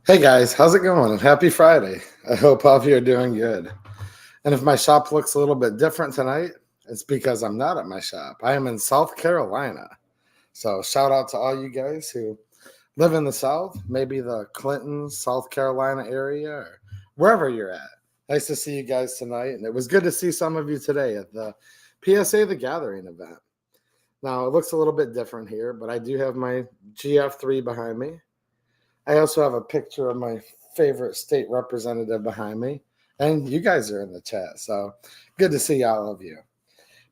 Hey guys, how's it going? Happy Friday. I hope all of you are doing good. And if my shop looks a little bit different tonight, it's because I'm not at my shop. I am in South Carolina. So shout out to all you guys who live in the South, maybe the Clinton, South Carolina area, or wherever you're at. Nice to see you guys tonight. And it was good to see some of you today at the PSA The Gathering event. Now, it looks a little bit different here, but I do have my GF3 behind me. I also have a picture of my favorite state representative behind me. And you guys are in the chat. So good to see all of you.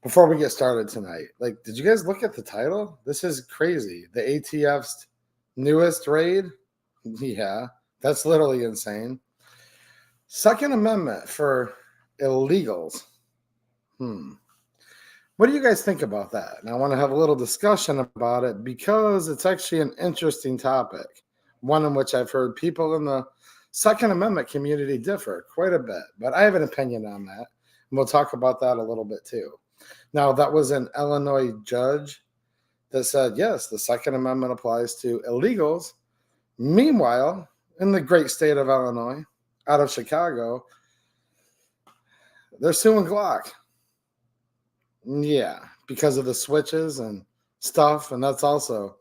Before we get started tonight, did you guys look at the title? This is crazy. The ATF's newest raid? Yeah, that's literally insane. Second Amendment for illegals. What do you guys think about that? And I want to have a little discussion about it because it's actually an interesting topic. One in which I've heard people in the Second Amendment community differ quite a bit, but I have an opinion on that, and we'll talk about that a little bit too. Now, that was an Illinois judge that said, yes, the Second Amendment applies to illegals. Meanwhile, in the great state of Illinois, out of Chicago, they're suing Glock. Yeah, because of the switches and stuff, and that's also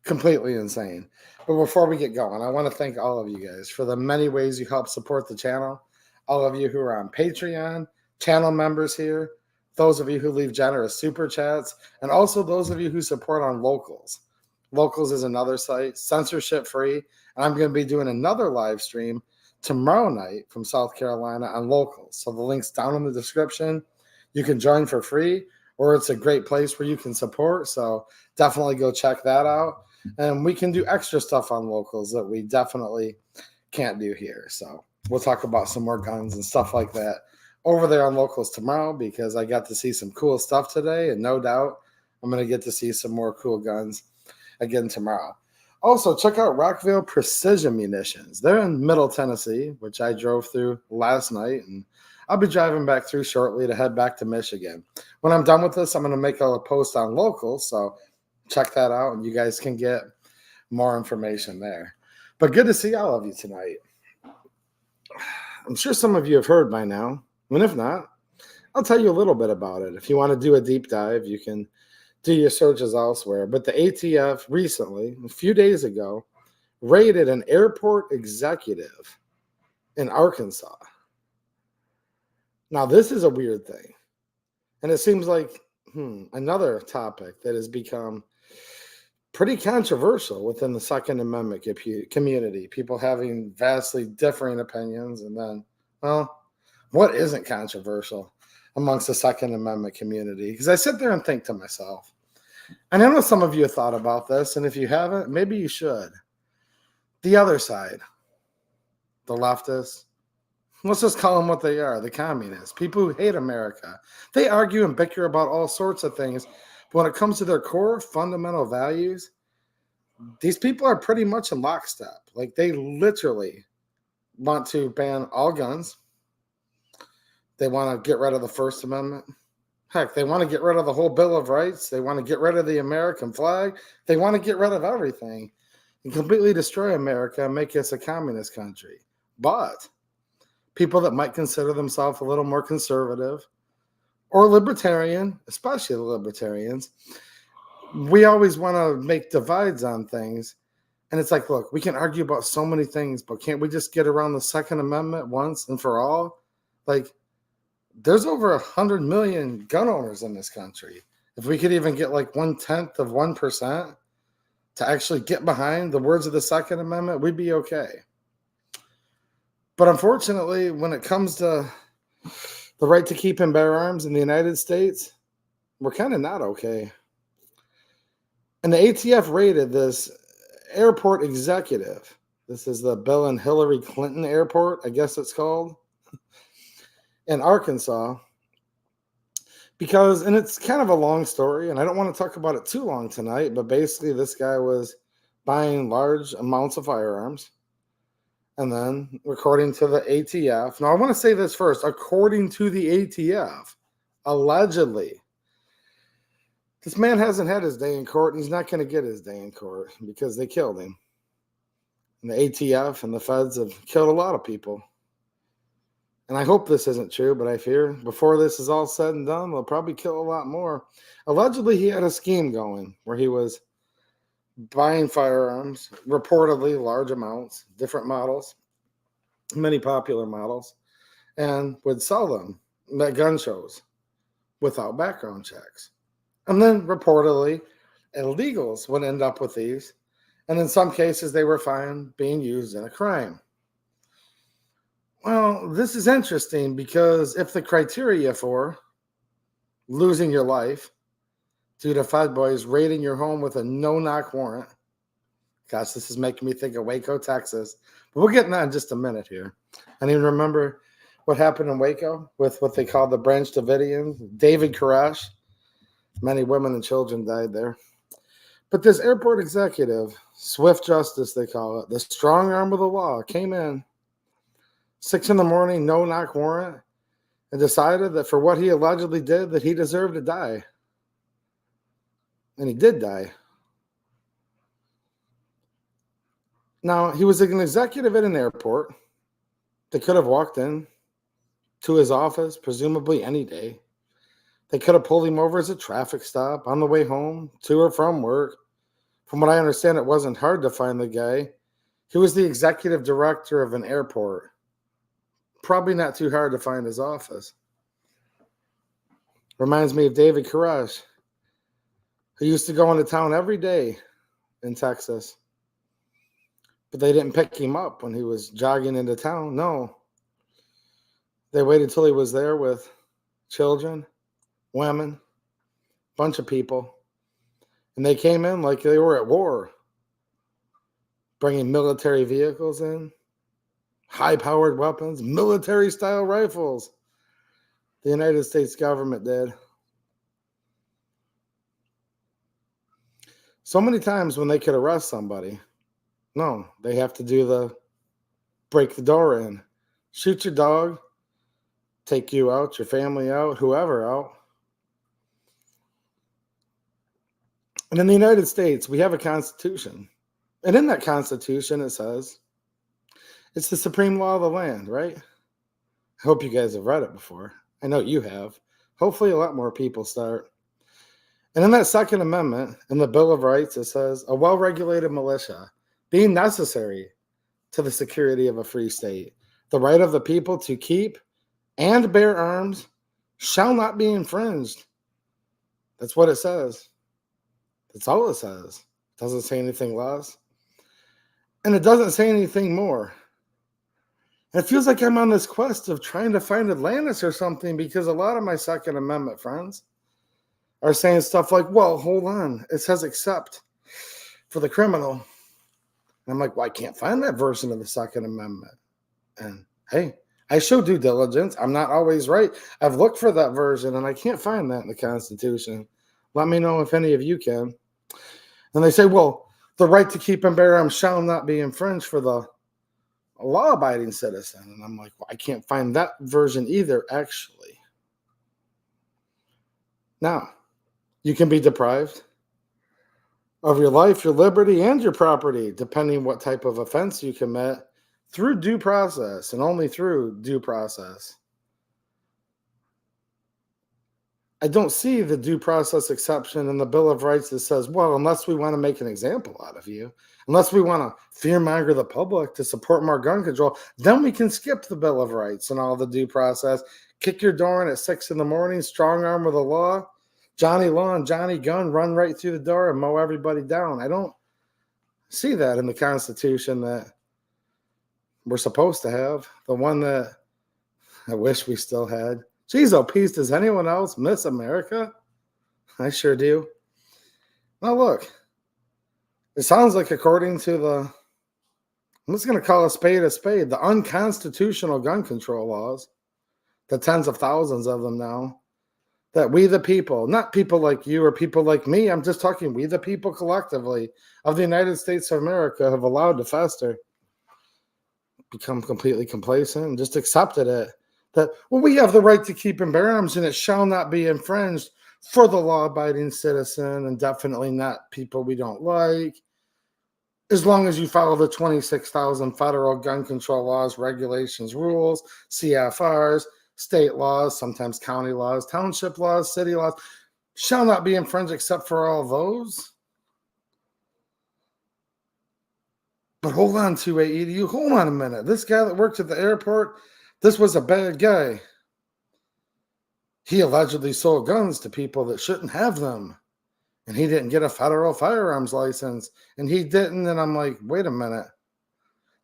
completely insane. But before we get going, I want to thank all of you guys for the many ways you help support the channel. All of you who are on Patreon, channel members here, those of you who leave generous super chats, and also those of you who support on Locals. Locals is another site, censorship free, and I'm going to be doing another live stream tomorrow night from South Carolina on Locals. So the link's down in the description. You can join for free, or it's a great place where you can support. So definitely go check that out. And we can do extra stuff on Locals that we definitely can't do here. So we'll talk about some more guns and stuff like that over there on Locals tomorrow because I got to see some cool stuff today. And no doubt I'm going to get to see some more cool guns again tomorrow. Also, check out Rockville Precision Munitions. They're in Middle Tennessee, which I drove through last night. And I'll be driving back through shortly to head back to Michigan. When I'm done with this, I'm going to make a post on Locals. So check that out, and you guys can get more information there. But good to see all of you tonight. I'm sure some of you have heard by now, and if not, I'll tell you a little bit about it. If you want to do a deep dive, you can do your searches elsewhere. But the ATF recently, a few days ago, raided an airport executive in Arkansas. Now, this is a weird thing, and it seems like another topic that has become pretty controversial within the Second Amendment community. People having vastly differing opinions. And then, well, what isn't controversial amongst the Second Amendment community? Because I sit there and think to myself, and I know some of you have thought about this, and if you haven't, maybe you should. The other side, the leftists, let's just call them what they are, the communists, people who hate America. They argue and bicker about all sorts of things. But when it comes to their core fundamental values, these people are pretty much in lockstep. Like, they literally want to ban all guns. They want to get rid of the First Amendment. Heck, they want to get rid of the whole Bill of Rights. They want to get rid of the American flag. They want to get rid of everything and completely destroy America and make us a communist country. But people that might consider themselves a little more conservative or libertarian, especially the libertarians, we always want to make divides on things. And it's like, look, we can argue about so many things, but can't we just get around the Second Amendment once and for all? Like, there's over 100 million gun owners in this country. If we could even get like 1/10 of 1% to actually get behind the words of the Second Amendment, we'd be okay. But unfortunately, when it comes to the right to keep and bear arms in the United States, we're kind of not okay. And the ATF raided this airport executive. This is the Bill and Hillary Clinton Airport, I guess it's called, in Arkansas. Because, and it's kind of a long story, and I don't want to talk about it too long tonight, but basically this guy was buying large amounts of firearms. And then, according to the ATF, now I want to say this first, according to the ATF, allegedly, this man hasn't had his day in court, and he's not going to get his day in court because they killed him. And the ATF and the feds have killed a lot of people. And I hope this isn't true, but I fear before this is all said and done, they'll probably kill a lot more. Allegedly, he had a scheme going where he was buying firearms, reportedly large amounts, different models, many popular models, and would sell them at gun shows without background checks. And then reportedly, illegals would end up with these. And in some cases, they were found being used in a crime. Well, this is interesting because if the criteria for losing your life due to Fed boys raiding your home with a no-knock warrant, gosh, this is making me think of Waco, Texas. But we'll get to that in just a minute here. And even remember what happened in Waco with what they call the Branch Davidians, David Koresh. Many women and children died there. But this airport executive, swift justice they call it, the strong arm of the law, came in 6 a.m, no-knock warrant, and decided that for what he allegedly did, that he deserved to die. And he did die. Now, he was an executive at an airport. They could have walked in to his office, presumably any day. They could have pulled him over as a traffic stop on the way home, to or from work. From what I understand, it wasn't hard to find the guy. He was the executive director of an airport. Probably not too hard to find his office. Reminds me of David Koresh, who used to go into town every day in Texas. But they didn't pick him up when he was jogging into town. No. They waited till he was there with children, women, bunch of people. And they came in like they were at war, bringing military vehicles in, high-powered weapons, military-style rifles. The United States government did. So many times when they could arrest somebody, no, they have to do the break the door in, shoot your dog, take you out, your family out, whoever out. And in the United States, we have a constitution. And in that constitution, it says, it's the supreme law of the land, right? I hope you guys have read it before. I know you have. Hopefully a lot more people start. And in that Second Amendment, in the Bill of Rights, it says, a well-regulated militia being necessary to the security of a free state, the right of the people to keep and bear arms shall not be infringed. That's what it says. That's all it says. It doesn't say anything less. And it doesn't say anything more. And it feels like I'm on this quest of trying to find Atlantis or something, because a lot of my Second Amendment friends are saying stuff like, well, hold on. It says except for the criminal. And I'm like, well, I can't find that version of the Second Amendment. And hey, I show due diligence. I'm not always right. I've looked for that version and I can't find that in the Constitution. Let me know if any of you can. And they say, well, the right to keep and bear arms shall not be infringed for the law-abiding citizen. And I'm like, well, I can't find that version either, actually. Now, you can be deprived of your life, your liberty, and your property, depending what type of offense you commit, through due process, and only through due process. I don't see the due process exception in the Bill of Rights that says, well, unless we want to make an example out of you, unless we want to fearmonger the public to support more gun control, then we can skip the Bill of Rights and all the due process, kick your door in at 6 a.m, strong arm with the law, Johnny Law and Johnny Gun run right through the door and mow everybody down. I don't see that in the Constitution that we're supposed to have, the one that I wish we still had. Geez, oh, peace, does anyone else miss America? I sure do. Now, look, it sounds like according to I'm just going to call a spade, the unconstitutional gun control laws, the tens of thousands of them now, that we the people, not people like you or people like me, I'm just talking we the people collectively of the United States of America have allowed to fester, become completely complacent and just accepted it. That, well, we have the right to keep and bear arms and it shall not be infringed for the law-abiding citizen and definitely not people we don't like. as long as you follow the 26,000 federal gun control laws, regulations, rules, CFRs, state laws, sometimes county laws, township laws, city laws, shall not be infringed except for all those. But hold on to it, Edu. Hold on a minute. This guy that worked at the airport, this was a bad guy. He allegedly sold guns to people that shouldn't have them. And he didn't get a federal firearms license. And he didn't. And I'm like, wait a minute.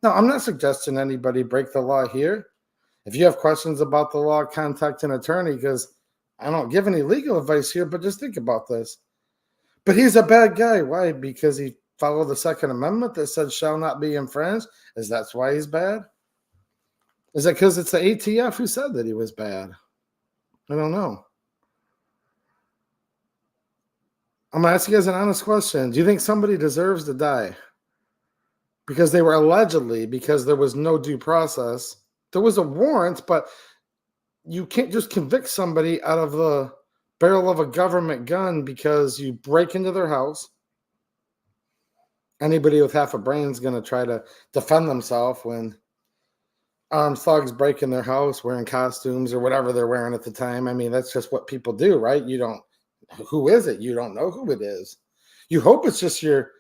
Now, I'm not suggesting anybody break the law here. If you have questions about the law, contact an attorney, because I don't give any legal advice here, but just think about this. But he's a bad guy. Why? Because he followed the Second Amendment that said shall not be infringed? Is that why he's bad? Is it because it's the ATF who said that he was bad? I don't know. I'm going to ask you guys an honest question. Do you think somebody deserves to die because they were allegedly, because there was no due process? There was a warrant, but you can't just convict somebody out of the barrel of a government gun because you break into their house. Anybody with half a brain is going to try to defend themselves when armed thugs break in their house wearing costumes or whatever they're wearing at the time. I mean, that's just what people do, right? Who is it? You don't know who it is. You hope it's just your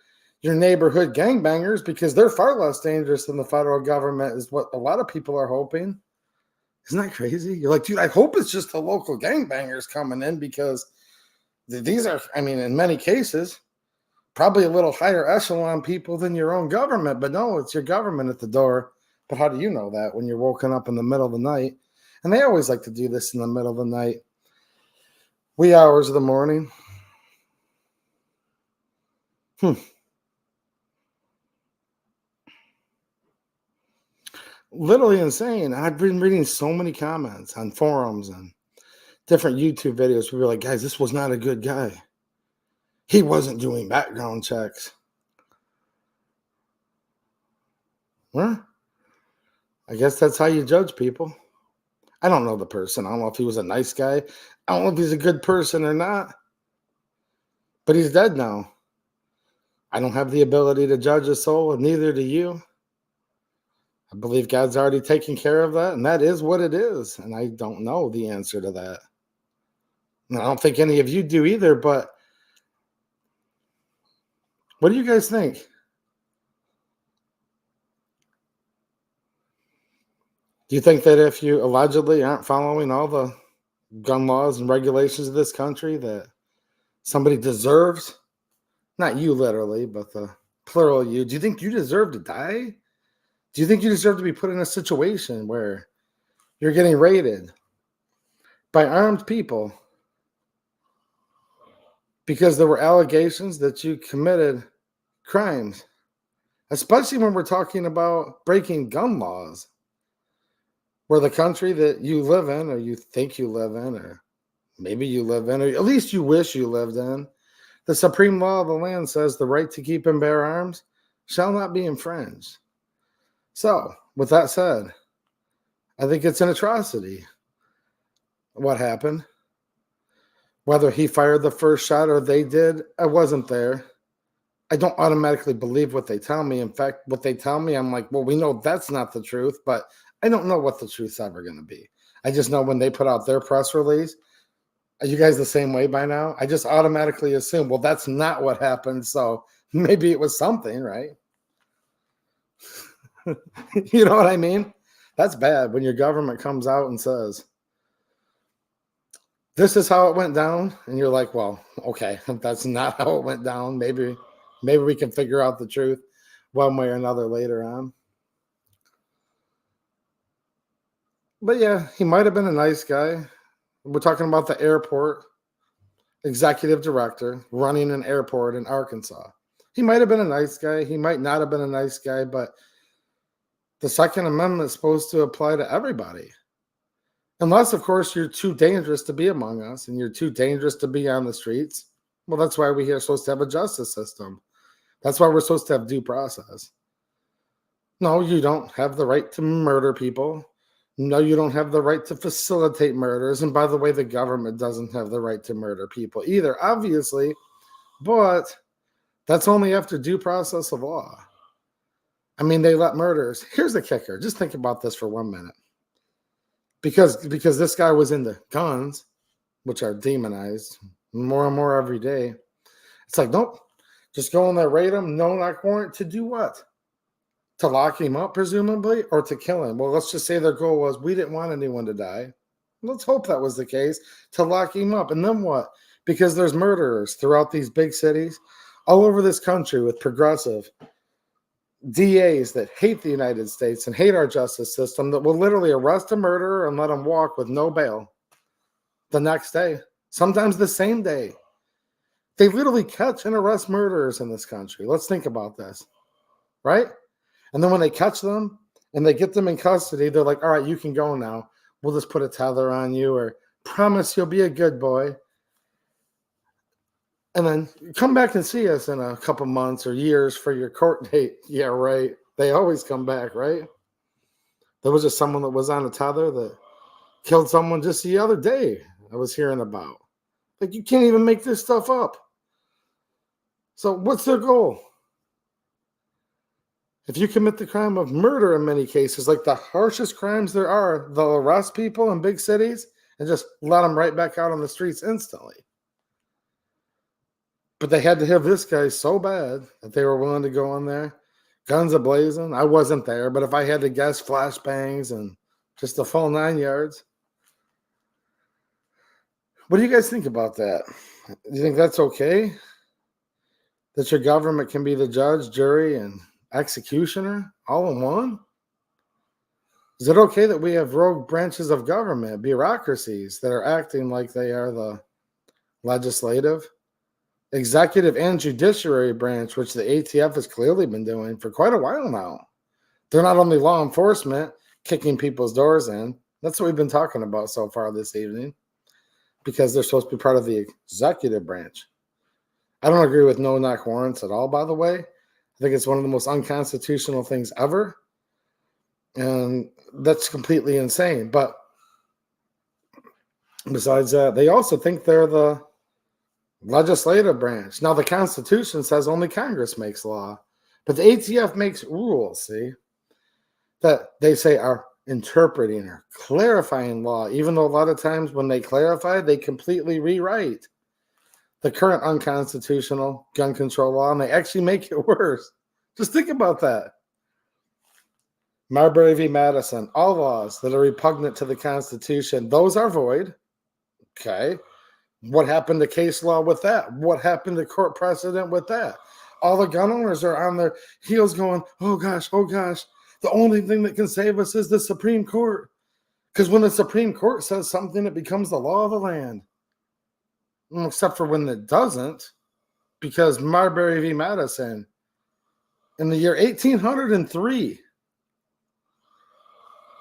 neighborhood gangbangers, because they're far less dangerous than the federal government, is what a lot of people are hoping. Isn't that crazy? You're like, dude, I hope it's just the local gangbangers coming in, because these are, I mean, in many cases, probably a little higher echelon people than your own government. But no, it's your government at the door. But how do you know that when you're woken up in the middle of the night? And they always like to do this in the middle of the night, wee hours of the morning. Literally insane. I've been reading so many comments on forums and different YouTube videos. We were like, guys, this was not a good guy. He wasn't doing background checks. Well, I guess that's how you judge people. I don't know the person. I don't know if he was a nice guy. I don't know if he's a good person or not. But he's dead now. I don't have the ability to judge his soul, and neither do you. I believe God's already taken care of that, and that is what it is. And I don't know the answer to that. And I don't think any of you do either, but what do you guys think? Do you think that if you allegedly aren't following all the gun laws and regulations of this country, that somebody deserves, not you literally, but the plural you, do you think you deserve to die? Do you think you deserve to be put in a situation where you're getting raided by armed people because there were allegations that you committed crimes, especially when we're talking about breaking gun laws, where the country that you live in, or you think you live in, or maybe you live in, or at least you wish you lived in, the supreme law of the land says the right to keep and bear arms shall not be infringed. So, with that said, I think it's an atrocity what happened. Whether he fired the first shot or they did, I wasn't there. I don't automatically believe what they tell me. In fact, what they tell me, I'm like, well, we know that's not the truth, but I don't know what the truth's ever going to be. I just know when they put out their press release, are you guys the same way by now? I just automatically assume, well, that's not what happened, so maybe it was something, right? You know what I mean? That's bad when your government comes out and says, this is how it went down, and you're like, well, okay, that's not how it went down. Maybe we can figure out the truth one way or another later on. But yeah, he might have been a nice guy. We're talking about the airport executive director running an airport in Arkansas. He might have been a nice guy. He might not have been a nice guy, but the Second Amendment is supposed to apply to everybody. Unless, of course, you're too dangerous to be among us and you're too dangerous to be on the streets. Well, that's why we're supposed to have a justice system. That's why we're supposed to have due process. No, you don't have the right to murder people. No, you don't have the right to facilitate murders. And by the way, the government doesn't have the right to murder people either, obviously. But that's only after due process of law. I mean, they let murderers. Here's the kicker. Just think about this for 1 minute. Because this guy was into guns, which are demonized more and more every day. It's like, nope, just go in there, raid him, no knock warrant to do what? To lock him up, presumably, or to kill him. Well, let's just say their goal was we didn't want anyone to die. Let's hope that was the case, to lock him up. And then what? Because there's murderers throughout these big cities, all over this country with progressive DAs that hate the United States and hate our justice system that will literally arrest a murderer and let him walk with no bail the next day, sometimes the same day. They literally catch and arrest murderers in this country. Let's think about this, right? And then when they catch them and they get them in custody, they're like, all right, you can go now. We'll just put a tether on you or promise you'll be a good boy. And then come back and see us in a couple months or years for your court date. Yeah, right. They always come back, right? There was just someone that was on a tether that killed someone just the other day I was hearing about. Like, you can't even make this stuff up. So what's their goal? If you commit the crime of murder in many cases, like the harshest crimes there are, they'll arrest people in big cities and just let them right back out on the streets instantly. But they had to have this guy so bad that they were willing to go in there, guns a-blazing. I wasn't there, but if I had to guess, flashbangs and just the full 9 yards. What do you guys think about that? Do you think that's okay? That your government can be the judge, jury, and executioner all in one? Is it okay that we have rogue branches of government, bureaucracies, that are acting like they are the legislative, executive, and judiciary branch, which the ATF has clearly been doing for quite a while now? They're not only law enforcement, kicking people's doors in. That's what we've been talking about so far this evening, because they're supposed to be part of the executive branch. I don't agree with no-knock warrants at all, by the way. I think it's one of the most unconstitutional things ever. And that's completely insane. But besides that, they also think they're the legislative branch. Now, the Constitution says only Congress makes law. But the ATF makes rules, see, that they say are interpreting or clarifying law, even though a lot of times when they clarify, they completely rewrite the current unconstitutional gun control law, and they actually make it worse. Just think about that. Marbury v. Madison, all laws that are repugnant to the Constitution, those are void. Okay. What happened to case law with that? What happened to court precedent with that? All the gun owners are on their heels going, oh gosh, the only thing that can save us is the Supreme Court. Because when the Supreme Court says something, it becomes the law of the land. Except for when it doesn't, because Marbury v. Madison in the year 1803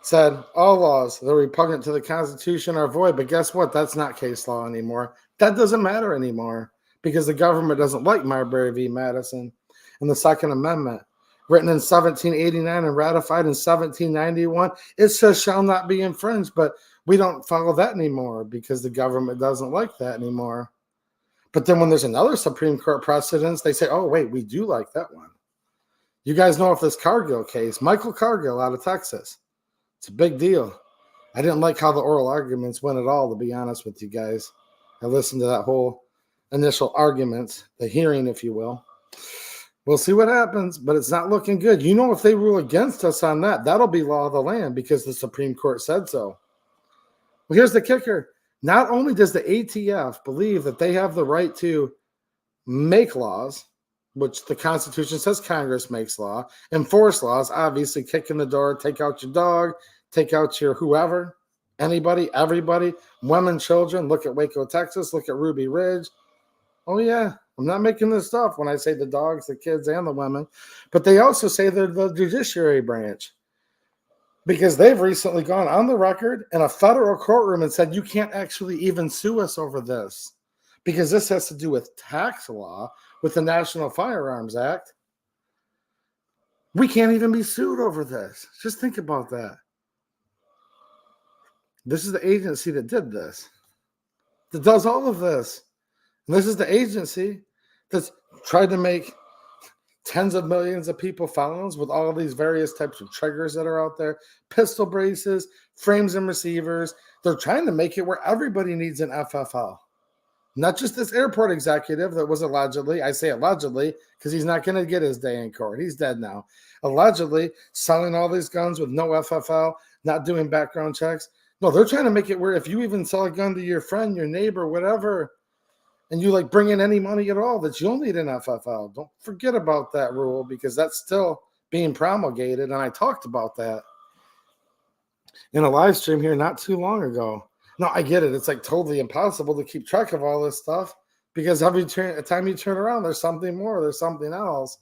said all laws that are repugnant to the Constitution are void. But guess what? That's not case law anymore. That doesn't matter anymore because the government doesn't like Marbury v. Madison. And the Second Amendment, written in 1789 and ratified in 1791, it says shall not be infringed. But we don't follow that anymore because the government doesn't like that anymore. But then when there's another Supreme Court precedent, they say, oh, wait, we do like that one. You guys know of this Cargill case, Michael Cargill out of Texas. It's a big deal. I didn't like how the oral arguments went at all, to be honest with you guys. I listened to that whole initial argument, the hearing, if you will. We'll see what happens, but it's not looking good. You know, if they rule against us on that, that'll be law of the land because the Supreme Court said so. Well, here's the kicker. Not only does the ATF believe that they have the right to make laws, which the Constitution says Congress makes law, enforce laws, obviously kick in the door, take out your dog, take out your whoever, anybody, everybody, women, children. Look at Waco, Texas. Look at Ruby Ridge. Oh, yeah, I'm not making this stuff when I say the dogs, the kids, and the women. But they also say they're the judiciary branch because they've recently gone on the record in a federal courtroom and said you can't actually even sue us over this because this has to do with tax law, with the National Firearms Act. We can't even be sued over this. Just think about that. This is the agency that did this, that does all of this. And this is the agency that's tried to make tens of millions of people felons with all of these various types of triggers that are out there, pistol braces, frames and receivers. They're trying to make it where everybody needs an FFL. Not just this airport executive that was allegedly, I say allegedly, because he's not going to get his day in court. He's dead now. Allegedly selling all these guns with no FFL, not doing background checks. No, they're trying to make it where if you even sell a gun to your friend, your neighbor, whatever, and you like bring in any money at all, that you'll need an FFL. Don't forget about that rule, because that's still being promulgated. And I talked about that in a live stream here not too long ago. No, I get it. It's like totally impossible to keep track of all this stuff, because every time you turn around, there's something more, there's something else.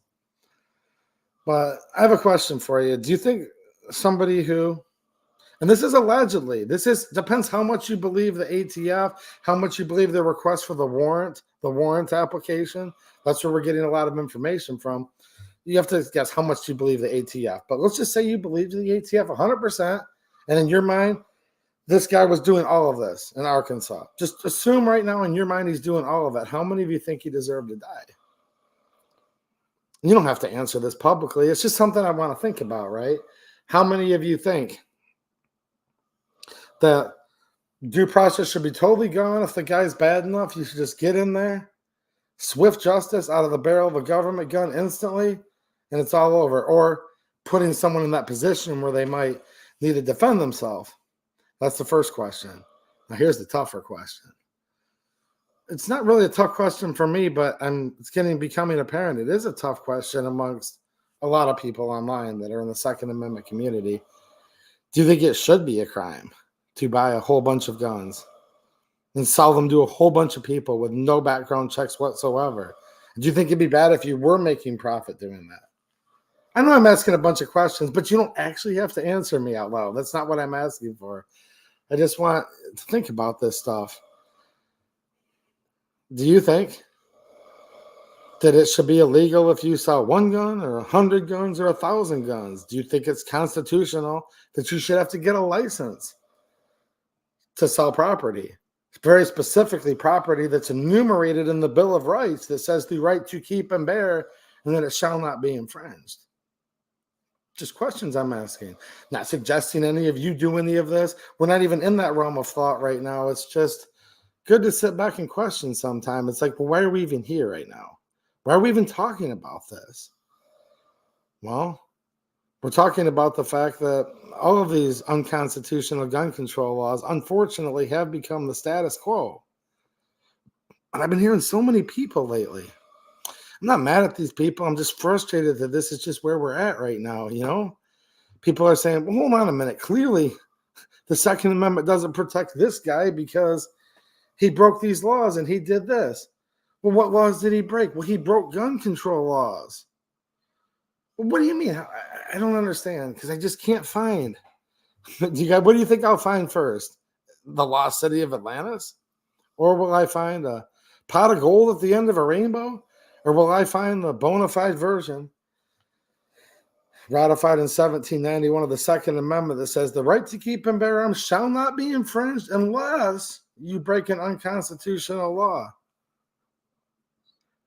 But I have a question for you. Do you think somebody who, and this is allegedly, depends how much you believe the ATF, how much you believe the request for the warrant application. That's where we're getting a lot of information from. You have to guess how much you believe the ATF. But let's just say you believe the ATF 100%, and in your mind, this guy was doing all of this in Arkansas. Just assume right now in your mind he's doing all of it. How many of you think he deserved to die? You don't have to answer this publicly. It's just something I want to think about, right? How many of you think that due process should be totally gone? If the guy's bad enough, you should just get in there, swift justice out of the barrel of a government gun instantly, and it's all over. Or putting someone in that position where they might need to defend themselves. That's the first question. Now here's the tougher question. It's not really a tough question for me, but it's becoming apparent. It is a tough question amongst a lot of people online that are in the Second Amendment community. Do you think it should be a crime to buy a whole bunch of guns and sell them to a whole bunch of people with no background checks whatsoever? Do you think it'd be bad if you were making profit doing that? I know I'm asking a bunch of questions, but you don't actually have to answer me out loud. That's not what I'm asking for. I just want to think about this stuff. Do you think that it should be illegal if you sell one gun or 100 guns or 1,000 guns? Do you think it's constitutional that you should have to get a license to sell property? Very specifically property that's enumerated in the Bill of Rights that says the right to keep and bear, and that it shall not be infringed. Just questions I'm asking. Not suggesting any of you do any of this. We're not even in that realm of thought right now. It's just good to sit back and question sometime. It's like, well, why are we even here right now? Why are we even talking about this? Well, we're talking about the fact that all of these unconstitutional gun control laws, unfortunately, have become the status quo. And I've been hearing so many people lately. I'm not mad at these people. I'm just frustrated that this is just where we're at right now, you know? People are saying, well, hold on a minute. Clearly, the Second Amendment doesn't protect this guy because he broke these laws and he did this. Well, what laws did he break? Well, he broke gun control laws. Well, what do you mean? I don't understand, because I just can't find. What do you think I'll find first? The lost city of Atlantis? Or will I find a pot of gold at the end of a rainbow? Or will I find the bona fide version ratified in 1791 of the Second Amendment that says the right to keep and bear arms shall not be infringed unless you break an unconstitutional law?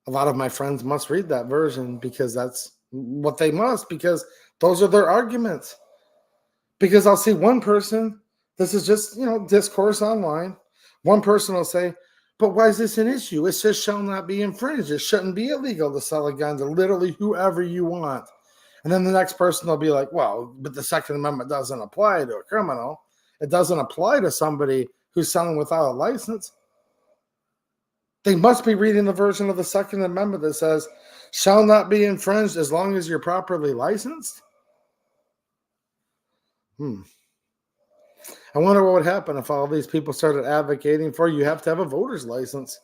A lot of my friends must read that version because that's what they must, because those are their arguments. Because I'll see one person, this is just, discourse online. One person will say, but why is this an issue? It says shall not be infringed. It shouldn't be illegal to sell a gun to literally whoever you want. And then the next person will be like, well, but the Second Amendment doesn't apply to a criminal. It doesn't apply to somebody who's selling without a license. They must be reading the version of the Second Amendment that says shall not be infringed as long as you're properly licensed. I wonder what would happen if all these people started advocating for you have to have a voter's license.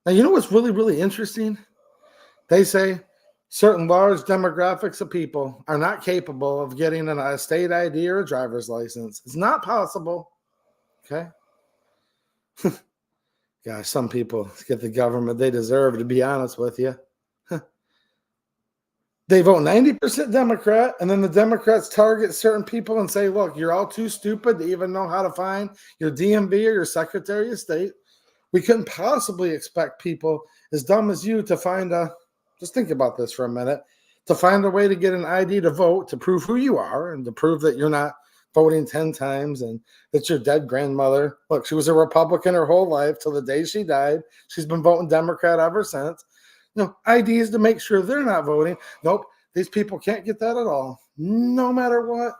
Now, you know what's really, really interesting? They say certain large demographics of people are not capable of getting a state ID or a driver's license. It's not possible. Okay? Gosh, some people get the government they deserve, to be honest with you. They vote 90% Democrat, and then the Democrats target certain people and say, look, you're all too stupid to even know how to find your DMV or your Secretary of State. We couldn't possibly expect people as dumb as you to find a Just think about this for a minute. To find a way to get an ID to vote, to prove who you are, and to prove that you're not voting 10 times and that your dead grandmother, look, she was a Republican her whole life till the day she died. She's been voting Democrat ever since. No, IDs to make sure they're not voting. Nope, these people can't get that at all, no matter what.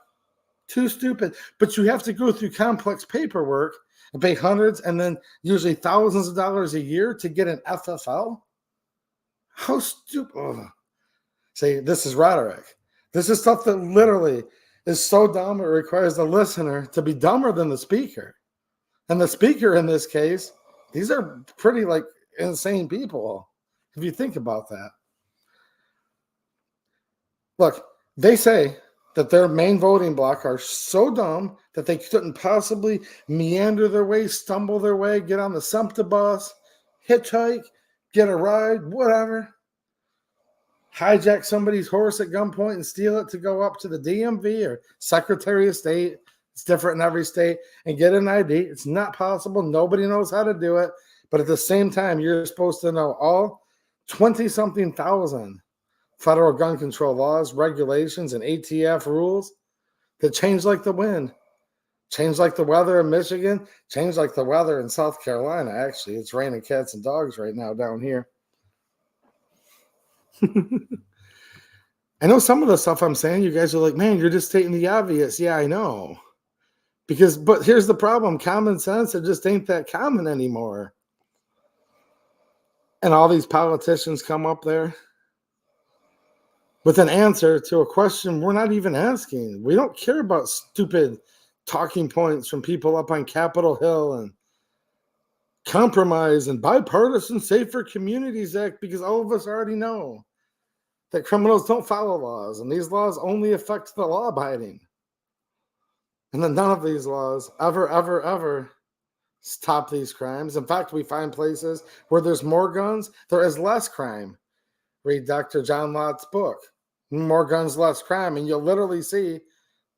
Too stupid. But you have to go through complex paperwork and pay hundreds and then usually thousands of dollars a year to get an FFL. How stupid. Oh. See, this is rhetoric. This is stuff that literally is so dumb it requires the listener to be dumber than the speaker. And the speaker in this case, these are pretty like insane people, if you think about that. Look, they say that their main voting bloc are so dumb that they couldn't possibly meander their way, stumble their way, get on the SEMTA bus, hitchhike, get a ride, whatever. Hijack somebody's horse at gunpoint and steal it to go up to the DMV or Secretary of State. It's different in every state, and get an ID. It's not possible. Nobody knows how to do it. But at the same time, you're supposed to know all 20-something thousand federal gun control laws, regulations, and ATF rules that change like the wind. Change like the weather in Michigan. Change like the weather in South Carolina, actually. It's raining cats and dogs right now down here. I know some of the stuff I'm saying, you guys are like, man, you're just stating the obvious. Yeah, I know. But here's the problem. Common sense, it just ain't that common anymore. And all these politicians come up there with an answer to a question we're not even asking. We don't care about stupid talking points from people up on Capitol Hill and compromise and bipartisan Safer Communities Act, because all of us already know that criminals don't follow laws, and these laws only affect the law-abiding. And then none of these laws ever stop these crimes. In fact, we find places where there's more guns, there is less crime. Read Dr. John Lott's book, More Guns, Less Crime, and you'll literally see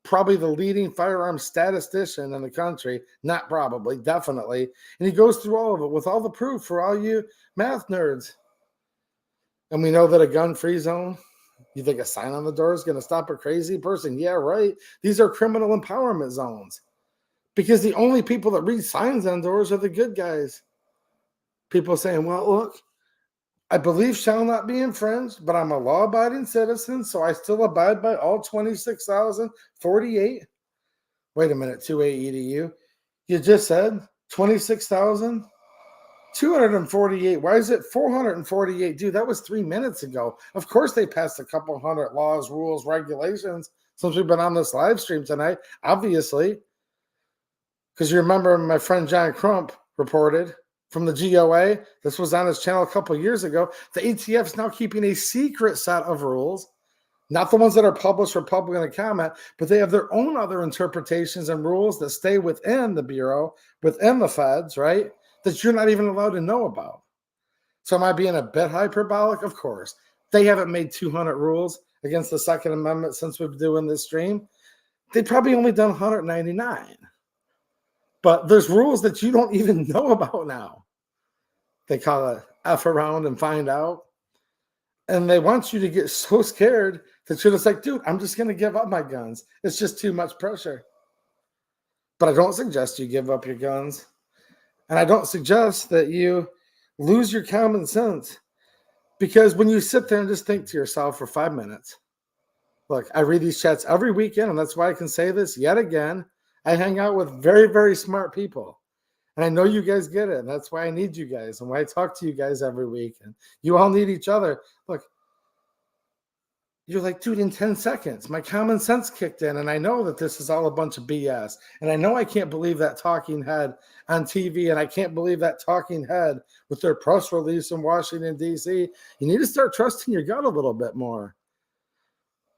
probably the leading firearms statistician in the country, not probably, definitely, and he goes through all of it with all the proof for all you math nerds. And we know that a gun-free zone, you think a sign on the door is going to stop a crazy person? Yeah, right. These are criminal empowerment zones, because the only people that read signs on doors are the good guys. People saying, well, look, I believe shall not be infringed, but I'm a law-abiding citizen, so I still abide by all 26,048. Wait a minute, 280 to you. You just said 26,248. Why is it 448? Dude, that was 3 minutes ago. Of course they passed a couple hundred laws, rules, regulations since we've been on this live stream tonight, obviously. Because you remember my friend John Crump reported from the GOA, this was on his channel a couple of years ago, the ATF is now keeping a secret set of rules, not the ones that are published for public comment, but they have their own other interpretations and rules that stay within the Bureau, within the feds, right, that you're not even allowed to know about. So am I being a bit hyperbolic? Of course. They haven't made 200 rules against the Second Amendment since we've been doing this stream. They've probably only done 199. But there's rules that you don't even know about now. They call it F around and find out. And they want you to get so scared that you're just like, dude, I'm just going to give up my guns. It's just too much pressure. But I don't suggest you give up your guns. And I don't suggest that you lose your common sense. Because when you sit there and just think to yourself for 5 minutes, look, I read these chats every weekend, and that's why I can say this yet again. I hang out with very, very smart people. And I know you guys get it. And that's why I need you guys and why I talk to you guys every week. And you all need each other. Look, you're like, dude, in 10 seconds, my common sense kicked in. And I know that this is all a bunch of BS. And I know I can't believe that talking head on TV. And I can't believe that talking head with their press release in Washington, D.C. You need to start trusting your gut a little bit more.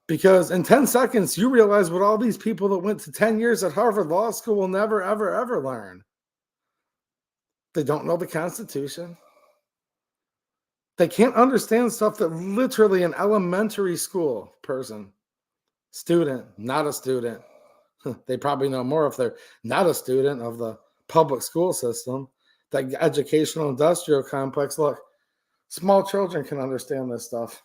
Because in 10 seconds, you realize what all these people that went to 10 years at Harvard Law School will never, ever, ever learn. They don't know the Constitution. They can't understand stuff that literally an elementary school person, student, not a student, they probably know more if they're not a student of the public school system, that educational industrial complex. Look, Small children can understand this stuff.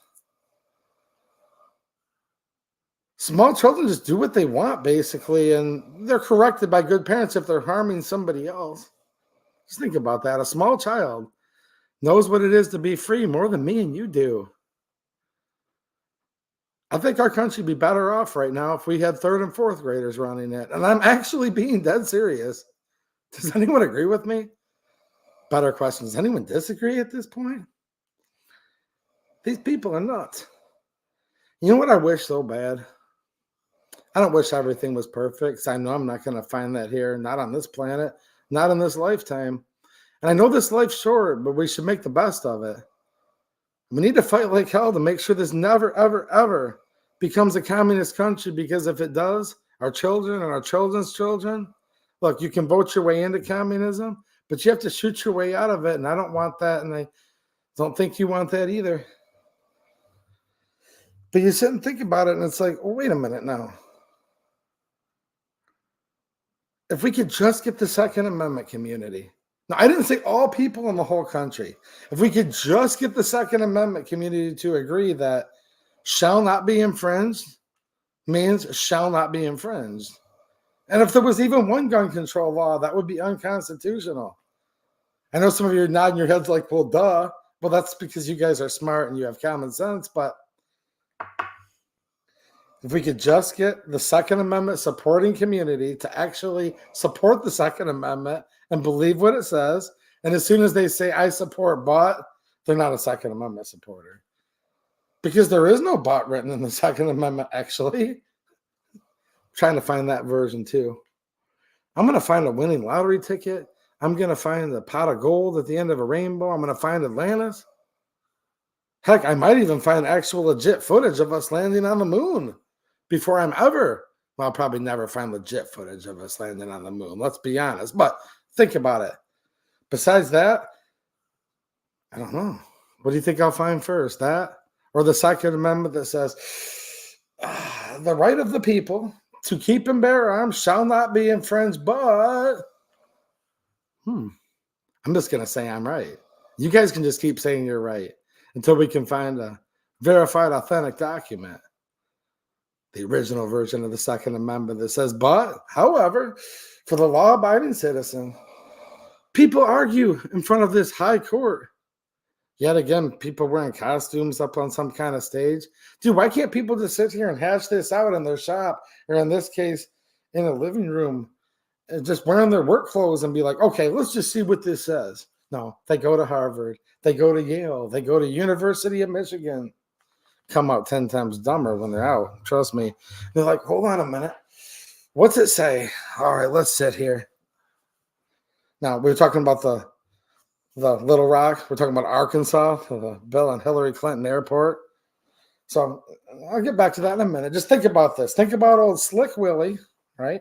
Small children just do what they want, basically, and they're corrected by good parents if they're harming somebody else. Just think about that. A small child knows what it is to be free more than me and you do. I think our country would be better off right now if we had third and fourth graders running it. And I'm actually being dead serious. Does anyone agree with me? Better question. Does anyone disagree at this point? These people are nuts. You know what I wish so bad? I don't wish everything was perfect, because I know I'm not going to find that here, not on this planet, not in this lifetime. And I know this life's short, but we should make the best of it. We need to fight like hell to make sure this never, ever, ever becomes a communist country, because if it does, our children and our children's children, look, you can vote your way into communism, but you have to shoot your way out of it, and I don't want that, and I don't think you want that either. But you sit and think about it, and it's like, oh, wait a minute now. If we could just get the Second Amendment community. Now, I didn't say all people in the whole country. If we could just get the Second Amendment community to agree that shall not be infringed means shall not be infringed. And if there was even one gun control law, that would be unconstitutional. I know some of you are nodding your heads like, well, duh. Well, that's because you guys are smart and you have common sense. But if we could just get the Second Amendment supporting community to actually support the Second Amendment and believe what it says, and as soon as they say, I support but, they're not a Second Amendment supporter. Because there is no but written in the Second Amendment, actually. I'm trying to find that version too. I'm going to find a winning lottery ticket. I'm going to find a pot of gold at the end of a rainbow. I'm going to find Atlantis. Heck, I might even find actual legit footage of us landing on the moon before I'm ever, well, I'll probably never find legit footage of us landing on the moon. Let's be honest. But think about it. Besides that, I don't know. What do you think I'll find first? That or the Second Amendment that says the right of the people to keep and bear arms shall not be infringed, but I'm just going to say I'm right. You guys can just keep saying you're right until we can find a verified, authentic document. The original version of the Second Amendment that says, but, however, for the law-abiding citizen, people argue in front of this high court. Yet again, people wearing costumes up on some kind of stage. Dude, why can't people just sit here and hash this out in their shop, or in this case, in a living room, and just wearing their work clothes and be like, okay, let's just see what this says. No, they go to Harvard, they go to Yale, they go to University of Michigan. Come out 10 times dumber when they're out. Trust me. They're like, hold on a minute. What's it say? All right, let's sit here. Now, we're talking about the Little Rock. We're talking about Arkansas, the Bill and Hillary Clinton airport. So I'll get back to that in a minute. Just think about this. Think about old Slick Willie, right?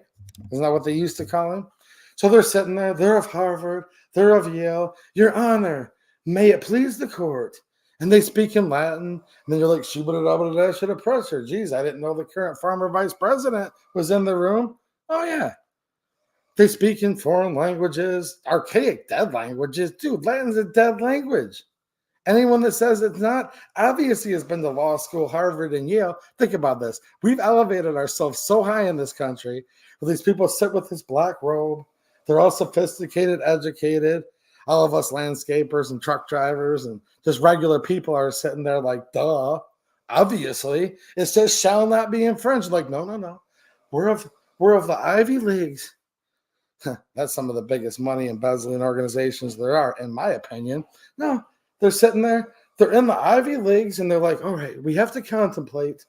Isn't that what they used to call him? So they're sitting there. They're of Harvard. They're of Yale. Your Honor, may it please the court. And they speak in Latin. And then you're like, should have pressed her. Geez, I didn't know the current former vice president was in the room. Oh, yeah. They speak in foreign languages, archaic dead languages. Dude, Latin's a dead language. Anyone that says it's not, obviously has been to law school, Harvard, and Yale. Think about this. We've elevated ourselves so high in this country where these people sit with this black robe. They're all sophisticated, educated. All of us landscapers and truck drivers and just regular people are sitting there like, duh, obviously. It says shall not be infringed. Like, no. We're of the Ivy Leagues. That's some of the biggest money embezzling organizations there are, in my opinion. No, they're sitting there. They're in the Ivy Leagues, and they're like, all right, we have to contemplate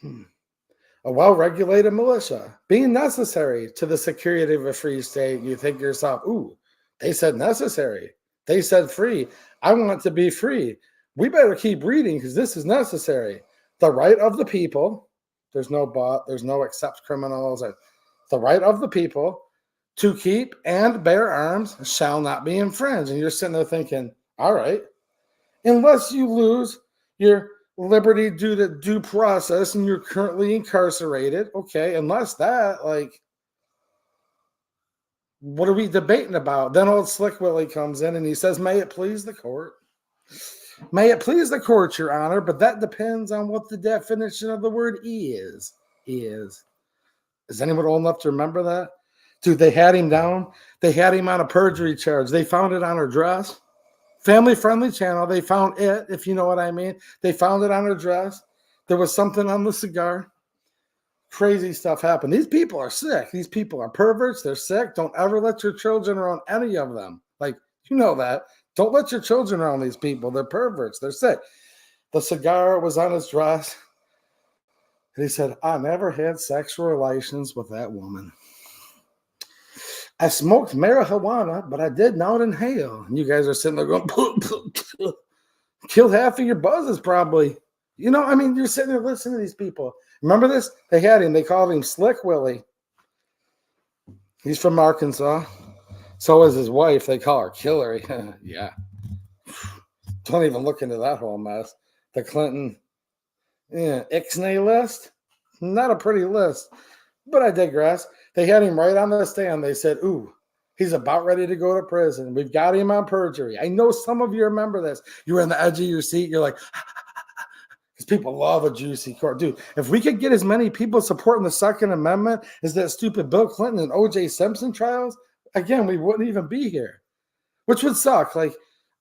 a well-regulated militia being necessary to the security of a free state. You think to yourself, ooh, they said necessary. They said free. I want to be free. We better keep reading because this is necessary. The right of the people. There's no but. There's no except criminals. The right of the people to keep and bear arms shall not be infringed. And you're sitting there thinking, all right, unless you lose your liberty due to due process and you're currently incarcerated, okay, unless that, like, What are we debating about? Then old Slick Willie comes in and he says, may it please the court. May it please the court, Your Honor, but that depends on what the definition of the word is. Is anyone old enough to remember that? Dude, they had him down. They had him on a perjury charge. They found it on her dress. Family-friendly channel. They found it, if you know what I mean. They found it on her dress. There was something on the cigar. Crazy stuff happened. These people are sick. These people are perverts. They're sick. Don't ever let your children around any of them. Like, you know that. Don't let your children around these people. They're perverts. They're sick. The cigar was on his dress. And he said, I never had sexual relations with that woman. I smoked marijuana, but I did not inhale. And you guys are sitting there going, kill half of your buzzes probably. You know, I mean, you're sitting there listening to these people. Remember this? They had him. They called him Slick Willie. He's from Arkansas. So is his wife. They call her Hillary. Yeah. Don't even look into that whole mess. The Clinton Ixnay list. Not a pretty list. But I digress. They had him right on the stand. They said, ooh, he's about ready to go to prison. We've got him on perjury. I know some of you remember this. You were on the edge of your seat. You're like, because people love a juicy court. Dude, if we could get as many people supporting the Second Amendment as that stupid Bill Clinton and O.J. Simpson trials, again, we wouldn't even be here, which would suck. Like,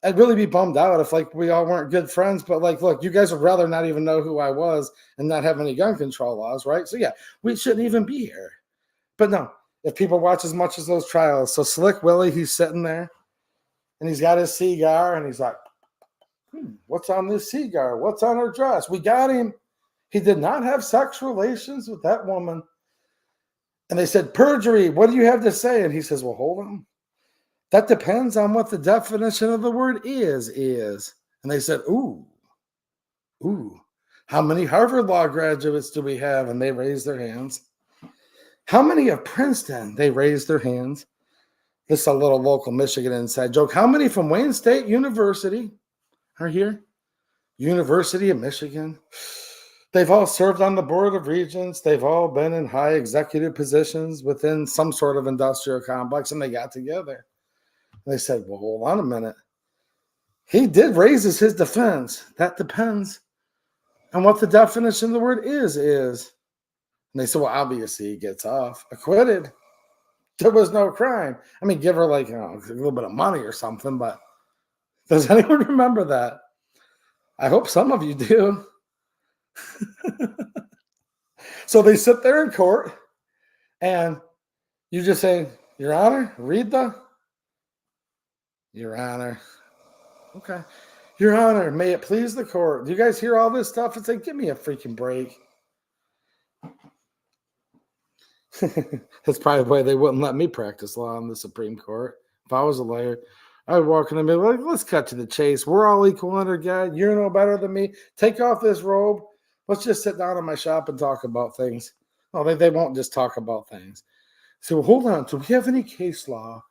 I'd really be bummed out if, like, we all weren't good friends. But, like, look, you guys would rather not even know who I was and not have any gun control laws, right? So, yeah, we shouldn't even be here. But no, if people watch as much as those trials. So Slick Willie, he's sitting there, and he's got his cigar, and he's like, what's on this cigar? What's on her dress? We got him. He did not have sex relations with that woman. And they said, perjury, what do you have to say? And he says, well, hold on. That depends on what the definition of the word is. And they said, ooh, how many Harvard Law graduates do we have? And they raised their hands. How many of Princeton? They raised their hands. This is a little local Michigan inside joke. How many from Wayne State University are here? University of Michigan. They've all served on the Board of Regents. They've all been in high executive positions within some sort of industrial complex, and they got together. And they said, well, hold on a minute. He did raise his defense. That depends on what the definition of the word is. And they said, well, obviously he gets off. Acquitted. There was no crime. I mean, give her like, a little bit of money or something, but does anyone remember that? I hope some of you do. So they sit there in court, and you just say, Your Honor, read the. Your Honor. Okay. Your Honor, may it please the court. Do you guys hear all this stuff? It's like, give me a freaking break. That's probably why they wouldn't let me practice law on the Supreme Court. If I was a lawyer, I would walk in and be like, let's cut to the chase. We're all equal under God. You're no better than me. Take off this robe. Let's just sit down in my shop and talk about things. Oh, they won't just talk about things. So hold on. Do we have any case law?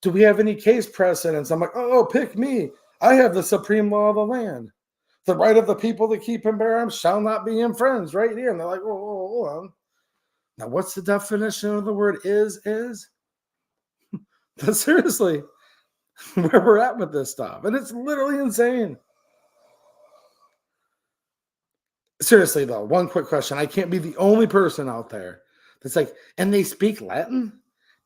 Do we have any case precedents? I'm like, oh, pick me. I have the supreme law of the land. The right of the people to keep and bear arms shall not be infringed right here. And they're like, whoa, hold on. Now, what's the definition of the word is? That's seriously where we're at with this stuff. And it's literally insane. Seriously, though, one quick question. I can't be the only person out there that's like, and they speak Latin?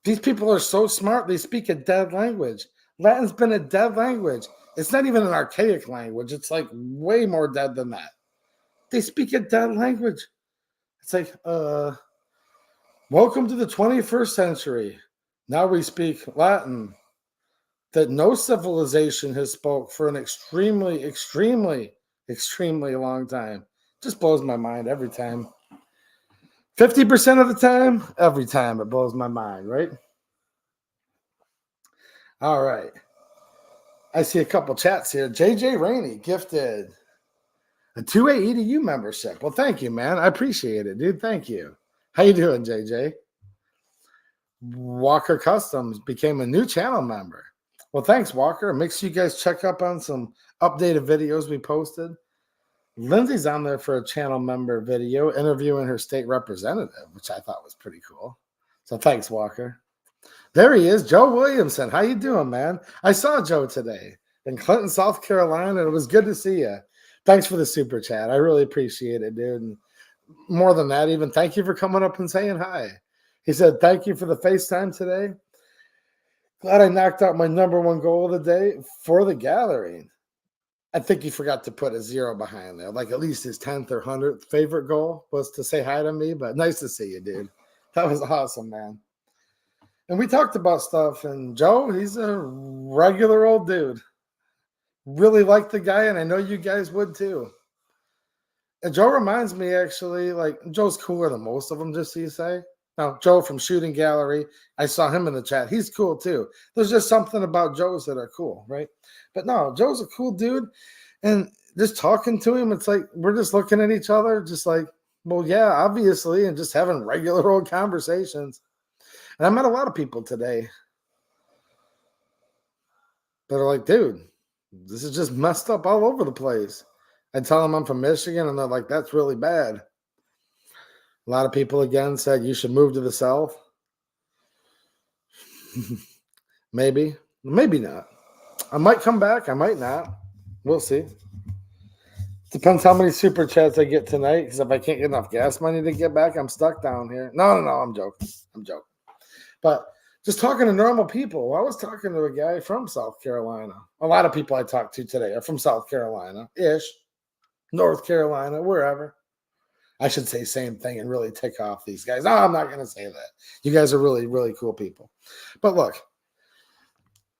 These people are so smart, they speak a dead language. Latin's been a dead language. It's not even an archaic language. It's like way more dead than that. They speak a dead language. It's like, welcome to the 21st century. Now we speak Latin that no civilization has spoke for an extremely, extremely, extremely long time. Just blows my mind every time. 50% of the time, every time it blows my mind, right? All right. I see a couple chats here. JJ Rainey gifted a 2A EDU membership. Well, thank you, man. I appreciate it, dude. Thank you. How you doing, JJ? Walker Customs became a new channel member. Well, thanks, Walker. Make sure you guys check up on some updated videos we posted. Lindsay's on there for a channel member video interviewing her state representative, which I thought was pretty cool. So thanks, Walker. There he is, Joe Williamson. How you doing, man? I saw Joe today in Clinton, South Carolina, and it was good to see you. Thanks for the super chat. I really appreciate it, dude. And more than that, even thank you for coming up and saying hi. He said, thank you for the FaceTime today. Glad I knocked out my number one goal of the day for the gathering. I think he forgot to put a 0 behind there. Like at least his 10th or 100th favorite goal was to say hi to me, but nice to see you, dude. That was awesome, man. And we talked about stuff, and Joe, he's a regular old dude. Really like the guy, and I know you guys would too. And Joe reminds me, actually, like, Joe's cooler than most of them, just so you say. Now, Joe from Shooting Gallery, I saw him in the chat. He's cool too. There's just something about Joe's that are cool, right? But no, Joe's a cool dude. And just talking to him, it's like we're just looking at each other, just like, well, yeah, obviously, and just having regular old conversations. And I met a lot of people today that are like, dude, this is just messed up all over the place. I tell them I'm from Michigan, and they're like, that's really bad. A lot of people, again, said you should move to the South. Maybe. Maybe not. I might come back. I might not. We'll see. Depends how many super chats I get tonight, because if I can't get enough gas money to get back, I'm stuck down here. No, I'm joking. But just talking to normal people. I was talking to a guy from South Carolina. A lot of people I talked to today are from South Carolina-ish, North Carolina, wherever. I should say same thing and really tick off these guys. No, I'm not going to say that. You guys are really, really cool people. But look,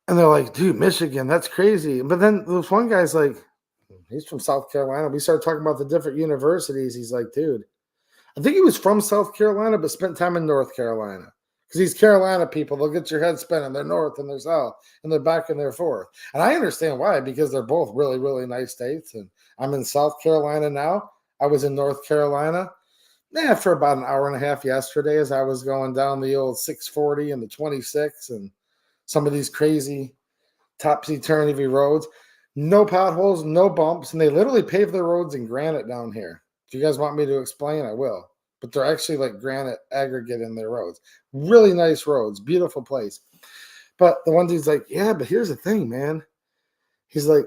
and they're like, dude, Michigan, that's crazy. But then this one guy's like, he's from South Carolina. We started talking about the different universities. He's like, dude, I think he was from South Carolina, but spent time in North Carolina. Because these Carolina people, they'll get your head spinning. They're north and they're south, and they're back and they're forth. And I understand why, because they're both really, really nice states. And I'm in South Carolina now. I was in North Carolina for about an hour and a half yesterday as I was going down the old 640 and the 26 and some of these crazy topsy-turvy roads. No potholes, no bumps, and they literally pave their roads in granite down here. If you guys want me to explain, I will. But they're actually like granite aggregate in their roads. Really nice roads, beautiful place. But the one dude's like, yeah, but here's the thing, man. He's like,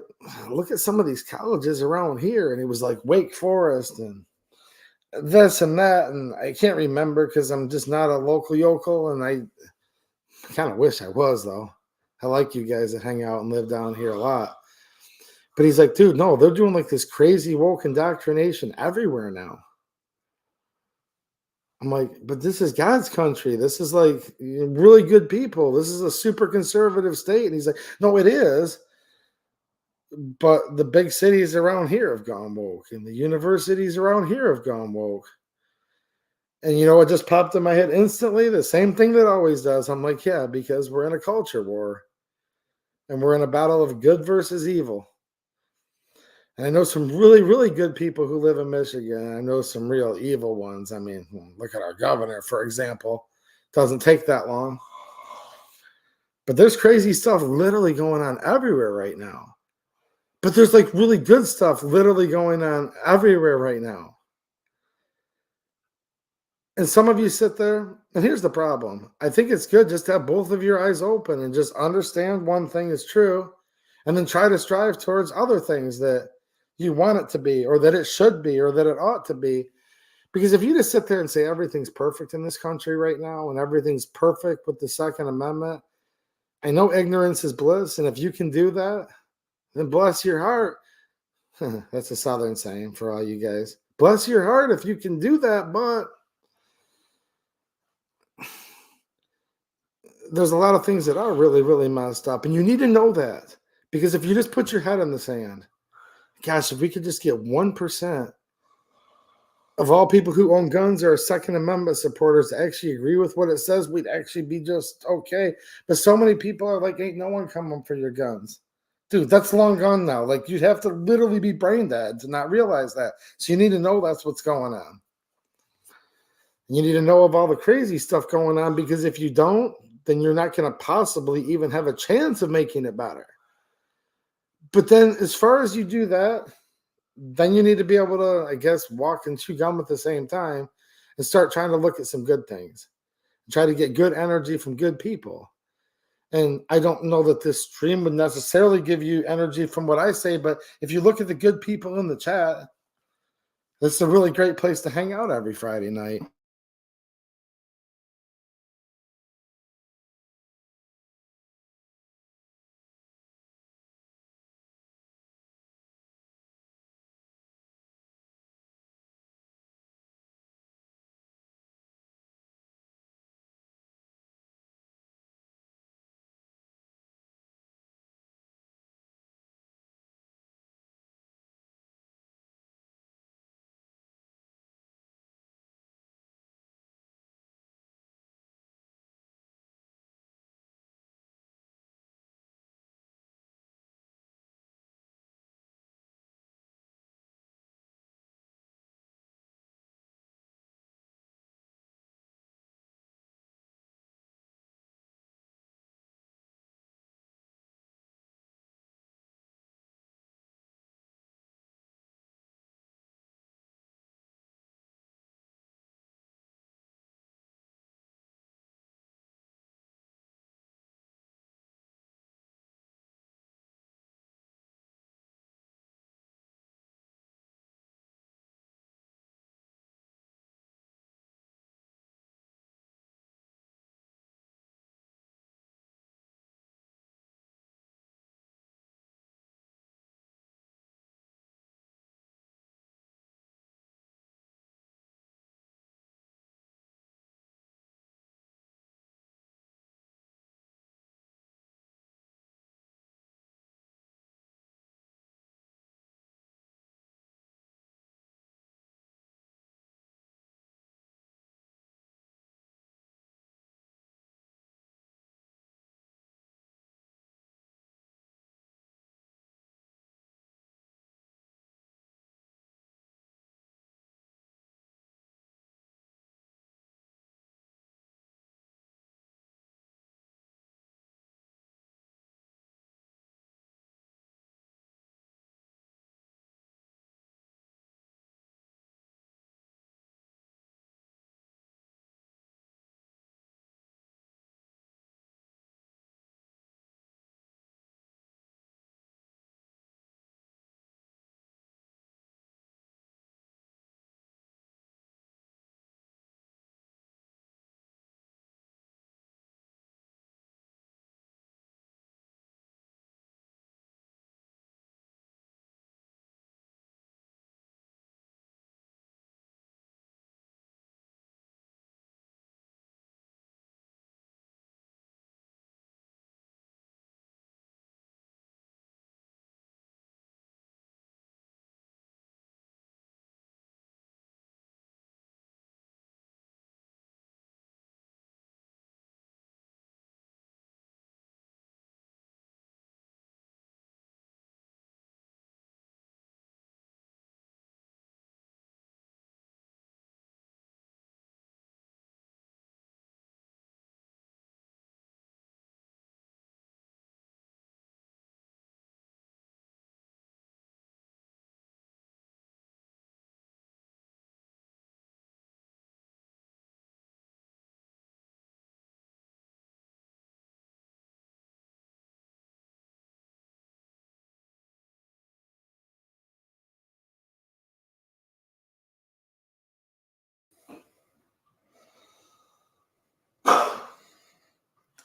look at some of these colleges around here. And he was like, Wake Forest and this and that. And I can't remember because I'm just not a local yokel. And I kind of wish I was, though. I like you guys that hang out and live down here a lot. But he's like, dude, no, they're doing like this crazy woke indoctrination everywhere now. I'm like, but this is God's country. This is like really good people. This is a super conservative state. And he's like, no, it is. But the big cities around here have gone woke, and the universities around here have gone woke. And you know what just popped in my head instantly? The same thing that always does. I'm like, yeah, because we're in a culture war. And we're in a battle of good versus evil. And I know some really, really good people who live in Michigan. I know some real evil ones. I mean, look at our governor, for example. Doesn't take that long. But there's crazy stuff literally going on everywhere right now. But there's like really good stuff literally going on everywhere right now. And some of you sit there, and here's the problem. I think it's good just to have both of your eyes open and just understand one thing is true, and then try to strive towards other things that you want it to be, or that it should be, or that it ought to be. Because if you just sit there and say everything's perfect in this country right now, and everything's perfect with the Second Amendment, I know ignorance is bliss, and if you can do that, then bless your heart. That's a Southern saying for all you guys. Bless your heart if you can do that, but there's a lot of things that are really, really messed up, and you need to know that. Because if you just put your head in the sand, gosh, if we could just get 1% of all people who own guns or are Second Amendment supporters to actually agree with what it says, we'd actually be just okay. But so many people are like, ain't no one coming for your guns. Dude, that's long gone now. Like, you'd have to literally be brain dead to not realize that. So you need to know that's what's going on. You need to know of all the crazy stuff going on, because if you don't, then you're not going to possibly even have a chance of making it better. But then as far as you do that, then you need to be able to, I guess, walk and chew gum at the same time and start trying to look at some good things. Try to get good energy from good people. And I don't know that this stream would necessarily give you energy from what I say, but if you look at the good people in the chat, this is a really great place to hang out every Friday night.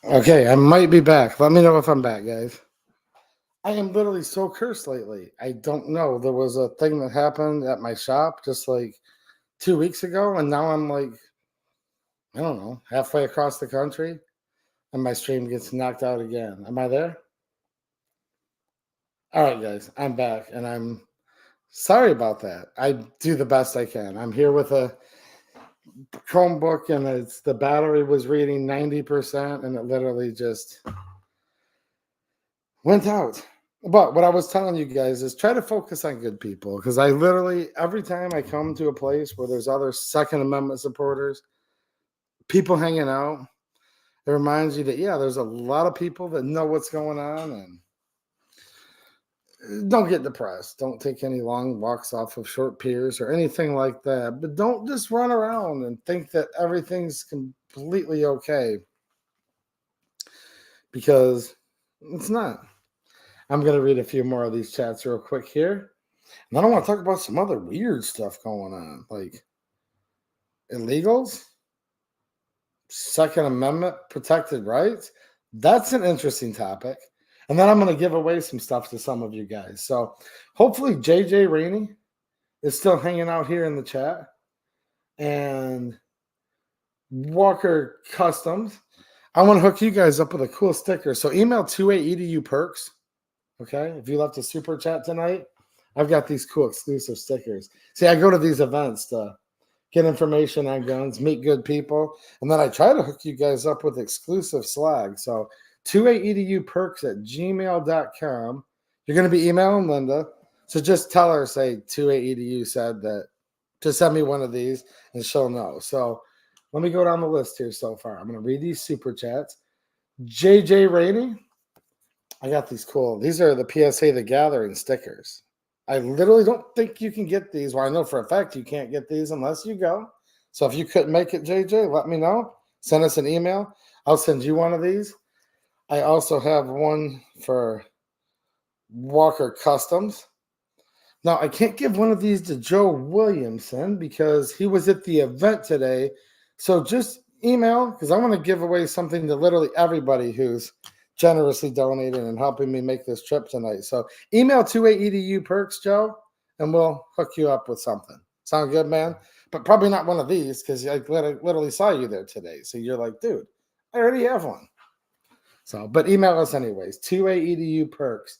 Okay, I might be back. Let me know if I'm back, guys. I am literally so cursed lately. I don't know. There was a thing that happened at my shop just like 2 weeks ago, and now I'm like, I don't know, halfway across the country, and my stream gets knocked out again. Am I there? All right, guys, I'm back, and I'm sorry about that. I do the best I can. I'm here with a Chromebook, and the battery was reading 90%, and it literally just went out. But what I was telling you guys is try to focus on good people, because I literally, every time I come to a place where there's other Second Amendment supporters, people hanging out, it reminds you that, yeah, there's a lot of people that know what's going on. And don't get depressed. Don't take any long walks off of short piers or anything like that. But don't just run around and think that everything's completely okay, because it's not. I'm going to read a few more of these chats real quick here. And then I want to talk about some other weird stuff going on, like illegals, Second Amendment protected rights. That's an interesting topic. And then I'm going to give away some stuff to some of you guys. So hopefully JJ Rainey is still hanging out here in the chat. And Walker Customs. I want to hook you guys up with a cool sticker. So email 2A Perks. Okay. If you left a super chat tonight, I've got these cool exclusive stickers. See, I go to these events to get information on guns, meet good people, and then I try to hook you guys up with exclusive swag. So 2aeduperks@gmail.com. You're going to be emailing Linda. So just tell her, say 2aedu said that, to send me one of these, and she'll know. So let me go down the list here so far. I'm going to read these super chats. JJ Rainey. I got these cool. These are the PSA The Gathering stickers. I literally don't think you can get these. Well, I know for a fact you can't get these unless you go. So if you couldn't make it, JJ, let me know. Send us an email. I'll send you one of these. I also have one for Walker Customs. Now, I can't give one of these to Joe Williamson because he was at the event today. So just email, because I want to give away something to literally everybody who's generously donating and helping me make this trip tonight. So email 2A Perks, Joe, and we'll hook you up with something. Sound good, man? But probably not one of these, because I literally saw you there today. So you're like, dude, I already have one. So, but email us anyways, 2A Perks.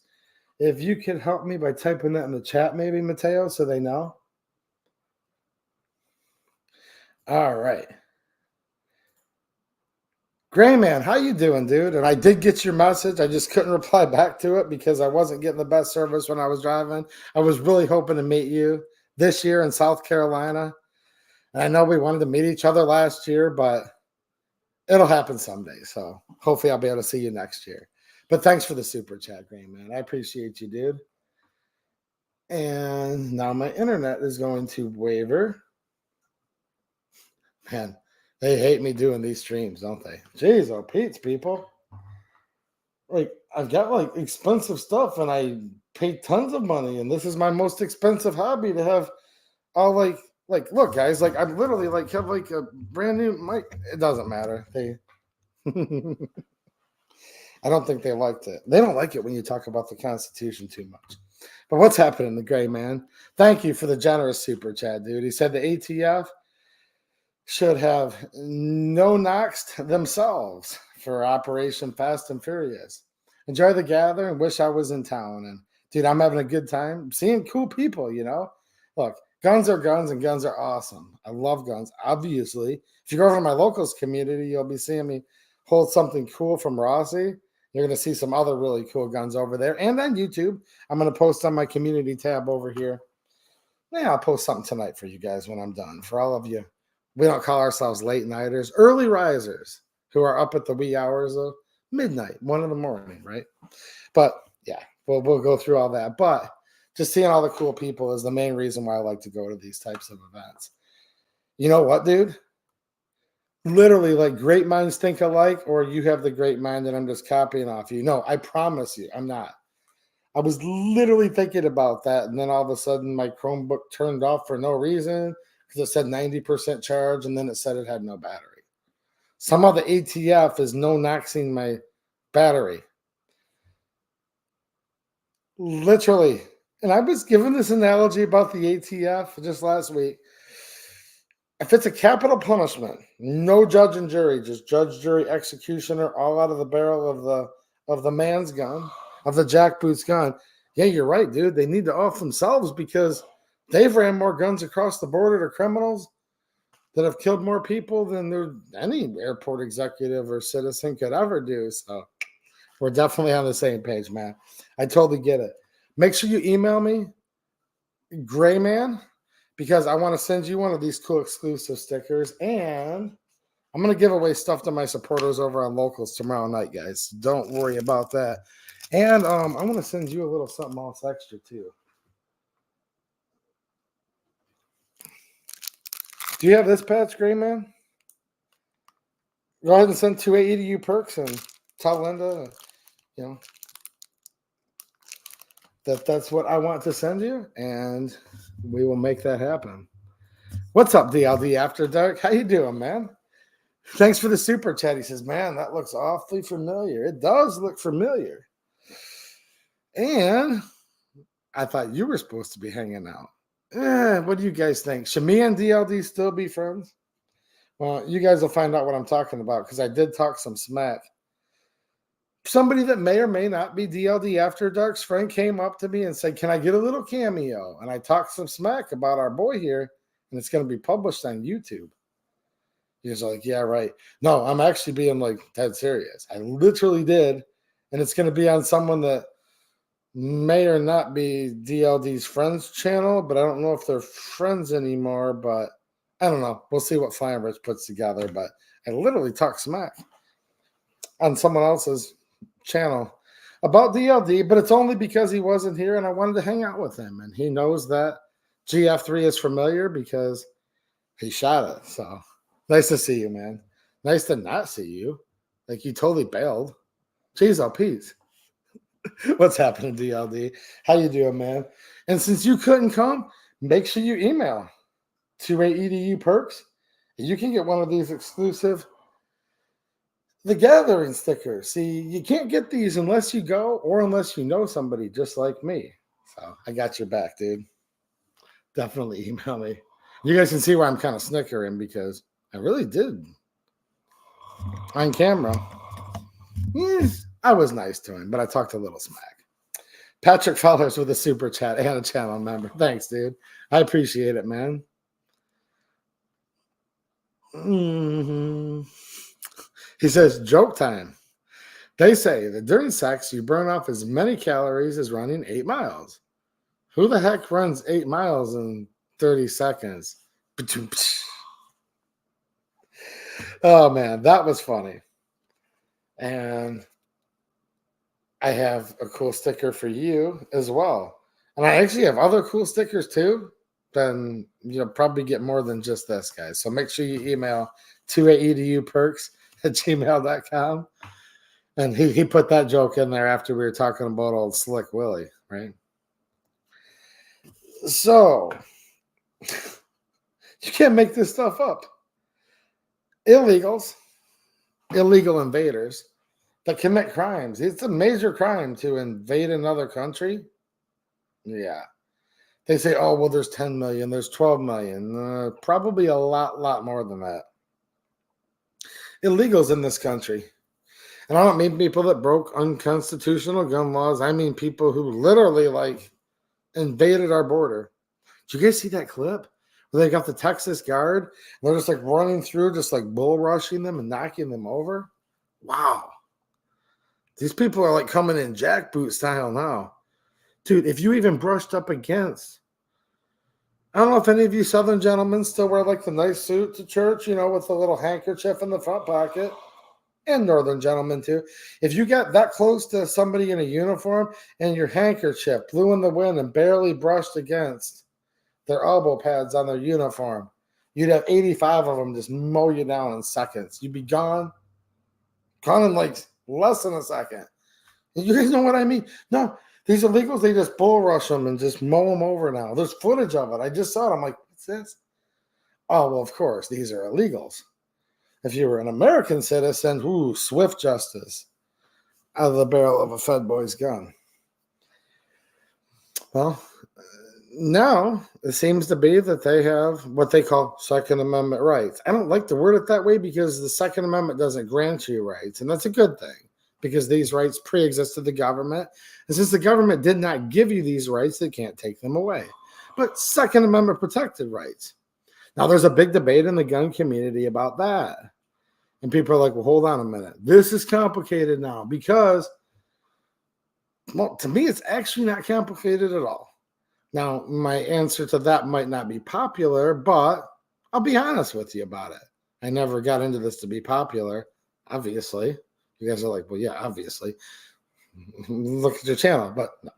If you could help me by typing that in the chat, maybe, Mateo, so they know. All right. Gray Man, how you doing, dude? And I did get your message. I just couldn't reply back to it because I wasn't getting the best service when I was driving. I was really hoping to meet you this year in South Carolina. And I know we wanted to meet each other last year, but it'll happen someday. So hopefully I'll be able to see you next year. But thanks for the super chat, Gray Man. I appreciate you, dude. And now my internet is going to waver. Man, they hate me doing these streams, don't they? Jeez, oh, Pete's people. Like, I've got, like, expensive stuff, and I pay tons of money, and this is my most expensive hobby to have all, like, look, guys, like, I'm literally, like, have, like, a brand new mic. It doesn't matter. They, I don't think they liked it. They don't like it when you talk about the Constitution too much. But what's happening, the Gray Man? Thank you for the generous super chat, dude. He said the ATF should have no-noxed themselves for Operation Fast and Furious. Enjoy the gathering. Wish I was in town. And, dude, I'm having a good time seeing cool people, you know? Look, guns are guns, and guns are awesome. I love guns, obviously. If you go over to my locals community, you'll be seeing me hold something cool from Rossi. You're going to see some other really cool guns over there. And on YouTube, I'm going to post on my community tab over here. Yeah, I'll post something tonight for you guys when I'm done. For all of you, we don't call ourselves late nighters, early risers who are up at the wee hours of midnight, 1 a.m, right? But yeah, we'll go through all that. But just seeing all the cool people is the main reason why I like to go to these types of events. You know what, dude? Literally, like, great minds think alike, or you have the great mind and I'm just copying off you. No, I promise you, I'm not. I was literally thinking about that, and then all of a sudden my Chromebook turned off for no reason because it said 90% charge, and then it said it had no battery. Somehow the ATF is no-noxing my battery. Literally. And I was given this analogy about the ATF just last week. If it's a capital punishment, no judge and jury, just judge, jury, executioner, all out of the barrel of the man's gun, of the jackboot's gun. Yeah, you're right, dude. They need to off themselves because they've ran more guns across the border to criminals that have killed more people than any airport executive or citizen could ever do. So we're definitely on the same page, man. I totally get it. Make sure you email me, Gray Man, because I want to send you one of these cool exclusive stickers. And I'm going to give away stuff to my supporters over on Locals tomorrow night, guys. Don't worry about that. And I'm going to send you a little something else extra, too. Do you have this patch, Gray Man? Go ahead and send 280 to you perks and tell Linda, that's what I want to send you, and we will make that happen. What's up, DLD After Dark? How you doing, man? Thanks for the super chat. He says, man, that looks awfully familiar. It does look familiar. And I thought you were supposed to be hanging out. What do you guys think? Should me and DLD still be friends? Well, you guys will find out what I'm talking about because I did talk some smack. Somebody that may or may not be DLD After Dark's friend came up to me and said, can I get a little cameo? And I talked some smack about our boy here, and it's going to be published on YouTube. He was like, yeah, right. No, I'm actually being like dead serious. I literally did. And it's going to be on someone that may or not be DLD's friends channel, but I don't know if they're friends anymore, but I don't know. We'll see what Flying Rich puts together, but I literally talked smack on someone else's channel about DLD, but it's only because he wasn't here and I wanted to hang out with him. And he knows that GF3 is familiar because he shot it. So nice to see you, man. Nice to not see you. Like you totally bailed. Jeez, oh, peace. What's happening, DLD? How you doing, man? And since you couldn't come, make sure you email 2AEDU perks. You can get one of these exclusive The Gathering stickers. See, you can't get these unless you go or unless you know somebody just like me. So I got your back, dude. Definitely email me. You guys can see why I'm kind of snickering because I really did. On camera. I was nice to him, but I talked a little smack. Patrick Fowler's with a super chat and a channel member. Thanks, dude. I appreciate it, man. He says, joke time. They say that during sex, you burn off as many calories as running 8 miles. Who the heck runs 8 miles in 30 seconds? Oh, man, that was funny. And I have a cool sticker for you as well. And I actually have other cool stickers too. Then you'll probably get more than just this, guys. So make sure you email 2AEDUperks@gmail.com. And he put that joke in there after we were talking about old Slick Willie, right? So you can't make this stuff up. Illegals, illegal invaders that commit crimes. It's a major crime to invade another country. Yeah. They say, oh, well, there's 10 million, there's 12 million. Probably a lot more than that. Illegals in this country. And I don't mean people that broke unconstitutional gun laws. I mean people who literally, like, invaded our border. Did you guys see that clip where they got the Texas guard? And they're just, like, running through, just, like, bull rushing them and knocking them over? Wow. These people are, like, coming in jackboot style now. Dude, if you even brushed up against, I don't know if any of you Southern gentlemen still wear like the nice suit to church, with the little handkerchief in the front pocket, and Northern gentlemen too. If you got that close to somebody in a uniform and your handkerchief blew in the wind and barely brushed against their elbow pads on their uniform, you'd have 85 of them just mow you down in seconds. You'd be gone in like less than a second. You guys know what I mean? No. These illegals, they just bull rush them and just mow them over now. There's footage of it. I just saw it. I'm like, what's this? Oh, well, of course, these are illegals. If you were an American citizen, swift justice out of the barrel of a Fed boy's gun. Well, now it seems to be that they have what they call Second Amendment rights. I don't like to word it that way because the Second Amendment doesn't grant you rights, and that's a good thing. Because these rights pre-existed the government. And since the government did not give you these rights, they can't take them away. But Second Amendment protected rights. Now, there's a big debate in the gun community about that. And people are like, well, hold on a minute. This is complicated now because, well, to me, it's actually not complicated at all. Now, my answer to that might not be popular, but I'll be honest with you about it. I never got into this to be popular, obviously. You guys are like, well, yeah, obviously. look at your channel. But no.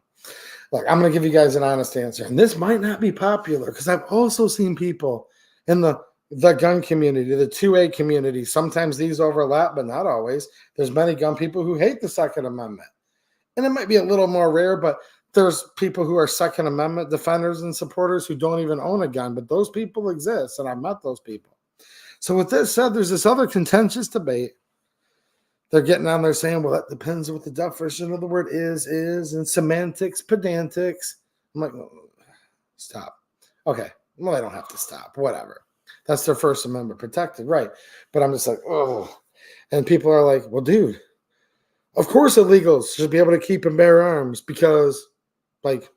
Look, I'm going to give you guys an honest answer. And this might not be popular because I've also seen people in the gun community, the 2A community. Sometimes these overlap, but not always. There's many gun people who hate the Second Amendment. And it might be a little more rare, but there's people who are Second Amendment defenders and supporters who don't even own a gun. But those people exist, and I've met those people. So with this said, there's this other contentious debate. They're getting on there saying, well, that depends on what the definition of the word is, and semantics, pedantics. I'm like, oh, stop. Okay, well, they don't have to stop. Whatever. That's their First Amendment protected, right? But I'm just like, oh. And people are like, well, dude, of course illegals should be able to keep and bear arms because, like,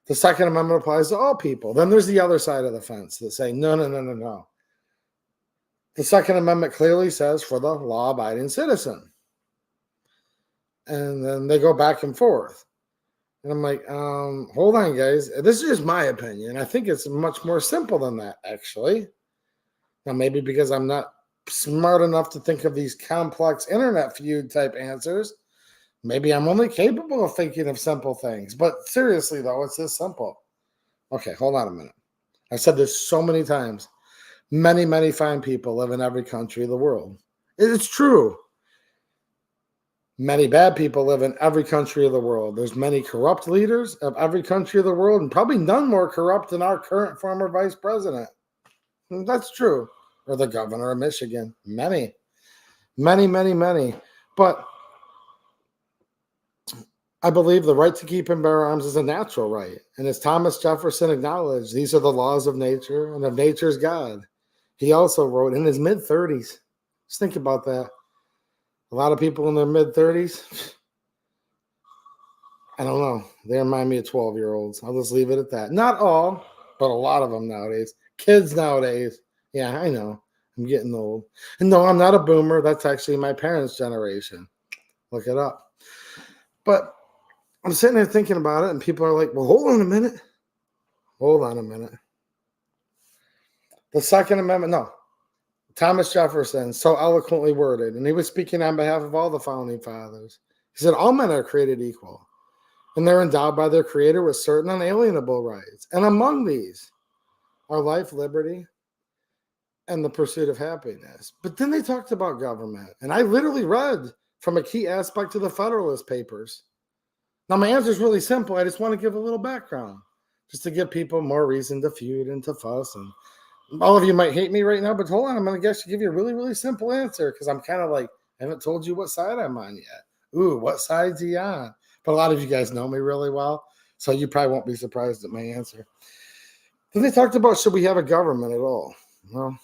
the Second Amendment applies to all people. Then there's the other side of the fence that say, no. The Second Amendment clearly says for the law-abiding citizen. And then they go back and forth. And I'm like, hold on, guys. This is just my opinion. I think it's much more simple than that, actually. Now, maybe because I'm not smart enough to think of these complex internet feud type answers, maybe I'm only capable of thinking of simple things. But seriously, though, it's this simple. Okay, hold on a minute. I've said this so many times. Many, many fine people live in every country of the world. It's true. Many bad people live in every country of the world. There's many corrupt leaders of every country of the world, and probably none more corrupt than our current former vice president. That's true. Or the governor of Michigan. Many. But I believe the right to keep and bear arms is a natural right. And as Thomas Jefferson acknowledged, these are the laws of nature and of nature's God. He also wrote in his mid-30s. Just think about that. A lot of people in their mid-30s, I don't know. They remind me of 12-year-olds. I'll just leave it at that. Not all, but a lot of them nowadays. Kids nowadays. Yeah, I know. I'm getting old. And no, I'm not a boomer. That's actually my parents' generation. Look it up. But I'm sitting there thinking about it, and people are like, well, hold on a minute. The Second Amendment, no. Thomas Jefferson, so eloquently worded, and he was speaking on behalf of all the founding fathers. He said, all men are created equal, and they're endowed by their creator with certain unalienable rights. And among these are life, liberty, and the pursuit of happiness. But then they talked about government, and I literally read from a key aspect of the Federalist Papers. Now, my answer is really simple. I just want to give a little background, just to give people more reason to feud and to fuss. And all of you might hate me right now, but hold on. I'm going to give you a really, really simple answer because I'm kind of like, I haven't told you what side I'm on yet. Ooh, what side's he on? But a lot of you guys know me really well, so you probably won't be surprised at my answer. Then they talked about, should we have a government at all? Well,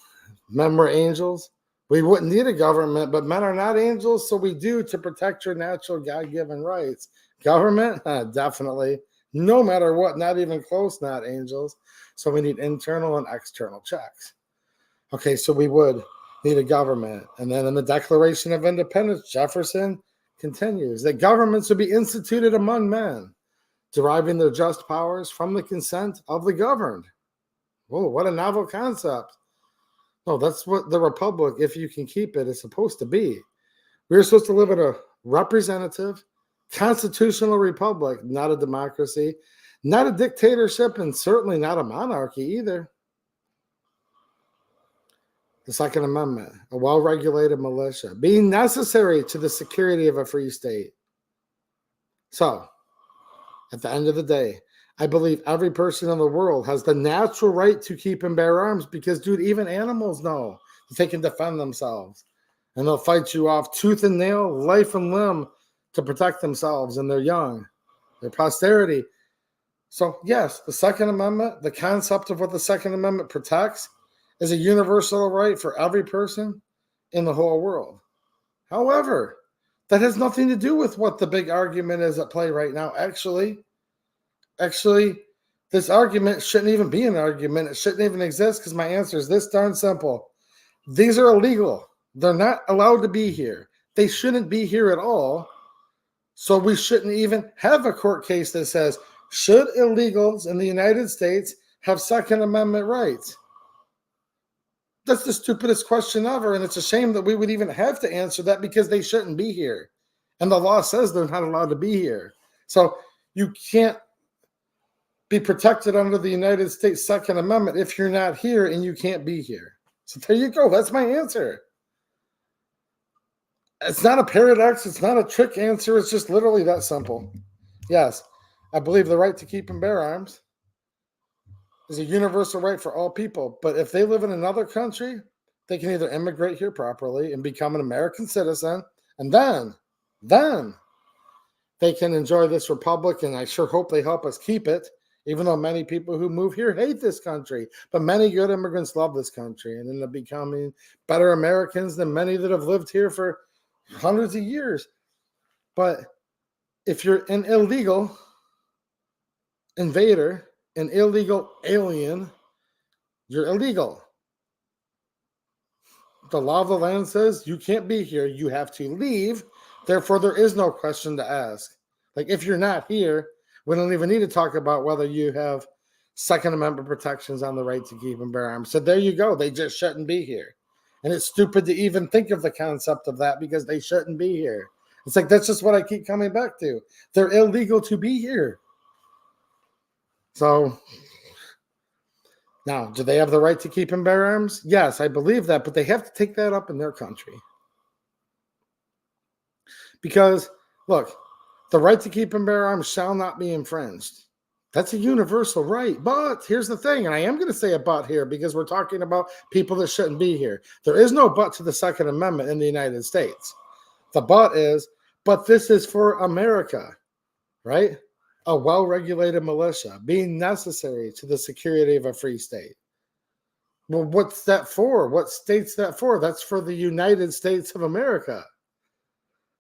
men were angels. We wouldn't need a government, but men are not angels, so we do to protect your natural God-given rights. Government? Definitely. No matter what, not even close, not angels. So we need internal and external checks. Okay, so we would need a government. And then in the Declaration of Independence, Jefferson continues that governments would be instituted among men, deriving their just powers from the consent of the governed. Whoa, what a novel concept. No, that's what the republic, if you can keep it, is supposed to be. We're supposed to live in a representative, constitutional republic, not a democracy, not a dictatorship, and certainly not a monarchy either. The Second Amendment, a well-regulated militia, being necessary to the security of a free state. So, at the end of the day, I believe every person in the world has the natural right to keep and bear arms because, dude, even animals know that they can defend themselves. And they'll fight you off tooth and nail, life and limb to protect themselves and their young, their posterity. So, yes, the Second Amendment, the concept of what the Second Amendment protects is a universal right for every person in the whole world. However, that has nothing to do with what the big argument is at play right now. Actually, this argument shouldn't even be an argument. It shouldn't even exist because my answer is this darn simple. These are illegal. They're not allowed to be here. They shouldn't be here at all. So we shouldn't even have a court case that says, should illegals in the United States have Second Amendment rights? That's the stupidest question ever, and it's a shame that we would even have to answer that because they shouldn't be here. And the law says they're not allowed to be here. So you can't be protected under the United States Second Amendment if you're not here and you can't be here. So there you go. That's my answer. It's not a paradox. It's not a trick answer. It's just literally that simple. Yes, I believe the right to keep and bear arms is a universal right for all people. But if they live in another country, they can either immigrate here properly and become an American citizen, and then they can enjoy this republic, and I sure hope they help us keep it, even though many people who move here hate this country. But many good immigrants love this country and end up becoming better Americans than many that have lived here for hundreds of years. But if you're an illegal invader, an illegal alien, you're illegal. The law of the land says you can't be here. You have to leave. Therefore, there is no question to ask. Like, if you're not here, we don't even need to talk about whether you have Second Amendment protections on the right to keep and bear arms. So there you go. They just shouldn't be here. And it's stupid to even think of the concept of that because they shouldn't be here. It's like, that's just what I keep coming back to. They're illegal to be here. So now, do they have the right to keep and bear arms? Yes, I believe that, but they have to take that up in their country. Because, look, the right to keep and bear arms shall not be infringed. That's a universal right. But here's the thing, and I am going to say a but here because we're talking about people that shouldn't be here. There is no but to the Second Amendment in the United States. The but is, but this is for America, right? A well-regulated militia being necessary to the security of a free state. Well, what's that for? What state's that for? That's for the United States of America.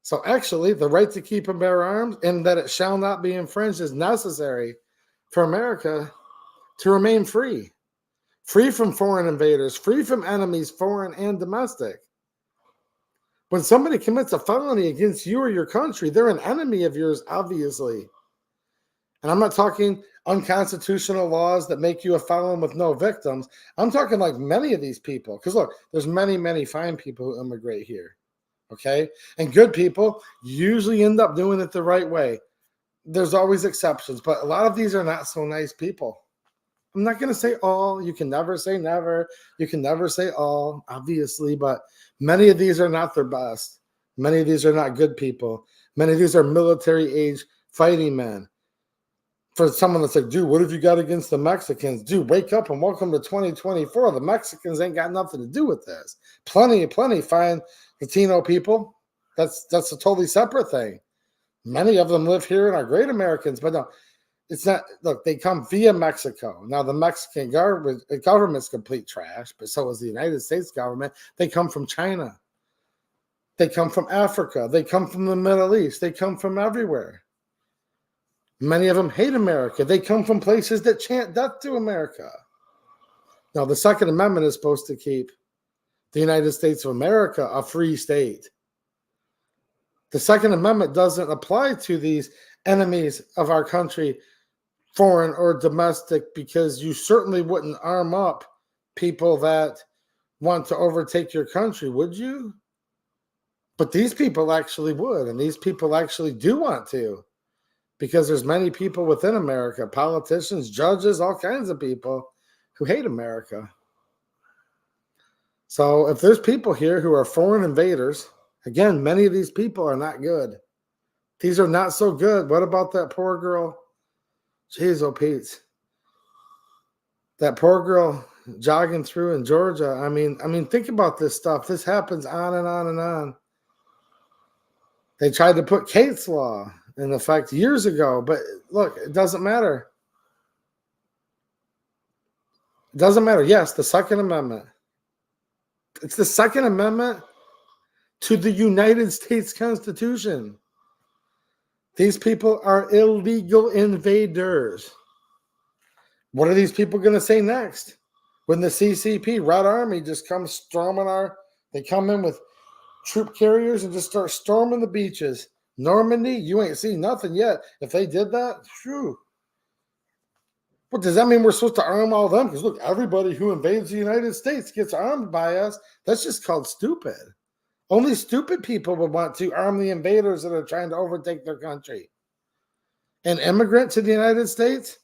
So actually, the right to keep and bear arms and that it shall not be infringed is necessary for America to remain free. Free from foreign invaders, free from enemies, foreign and domestic. When somebody commits a felony against you or your country, they're an enemy of yours, obviously. And I'm not talking unconstitutional laws that make you a felon with no victims. I'm talking like many of these people. Because look, there's many, many fine people who immigrate here. Okay? And good people usually end up doing it the right way. There's always exceptions, but a lot of these are not so nice people. I'm not going to say all. You can never say never. You can never say all, obviously, but many of these are not their best. Many of these are not good people. Many of these are military-age fighting men. For someone that's like, dude, what have you got against the Mexicans? Dude, wake up and welcome to 2024. The Mexicans ain't got nothing to do with this. Plenty fine Latino people. That's a totally separate thing. Many of them live here and are great Americans, but no, it's not. Look, they come via Mexico. Now, the Mexican government's complete trash, but so is the United States government. They come from China. They come from Africa. They come from the Middle East. They come from everywhere. Many of them hate America. They come from places that chant death to America. Now, the Second Amendment is supposed to keep the United States of America a free state. The Second Amendment doesn't apply to these enemies of our country, foreign or domestic, because you certainly wouldn't arm up people that want to overtake your country, would you? But these people actually would, and these people actually do want to. Because there's many people within America, politicians, judges, all kinds of people who hate America. So if there's people here who are foreign invaders, again, many of these people are not good. These are not so good. What about that poor girl? Jeez, oh, Pete. That poor girl jogging through in Georgia. I mean, think about this stuff. This happens on and on and on. They tried to put Kate's Law in effect years ago, but look, it doesn't matter. It doesn't matter. Yes, the Second Amendment. It's the Second Amendment to the United States Constitution. These people are illegal invaders. What are these people going to say next? When the CCP, Red Army, just comes storming they come in with troop carriers and just start storming the beaches. Normandy, you ain't seen nothing yet. If they did that, phew. What does that mean? We're supposed to arm all of them? Because look, everybody who invades the United States gets armed by us. That's just called stupid. Only stupid people would want to arm the invaders that are trying to overtake their country. An immigrant to the United States,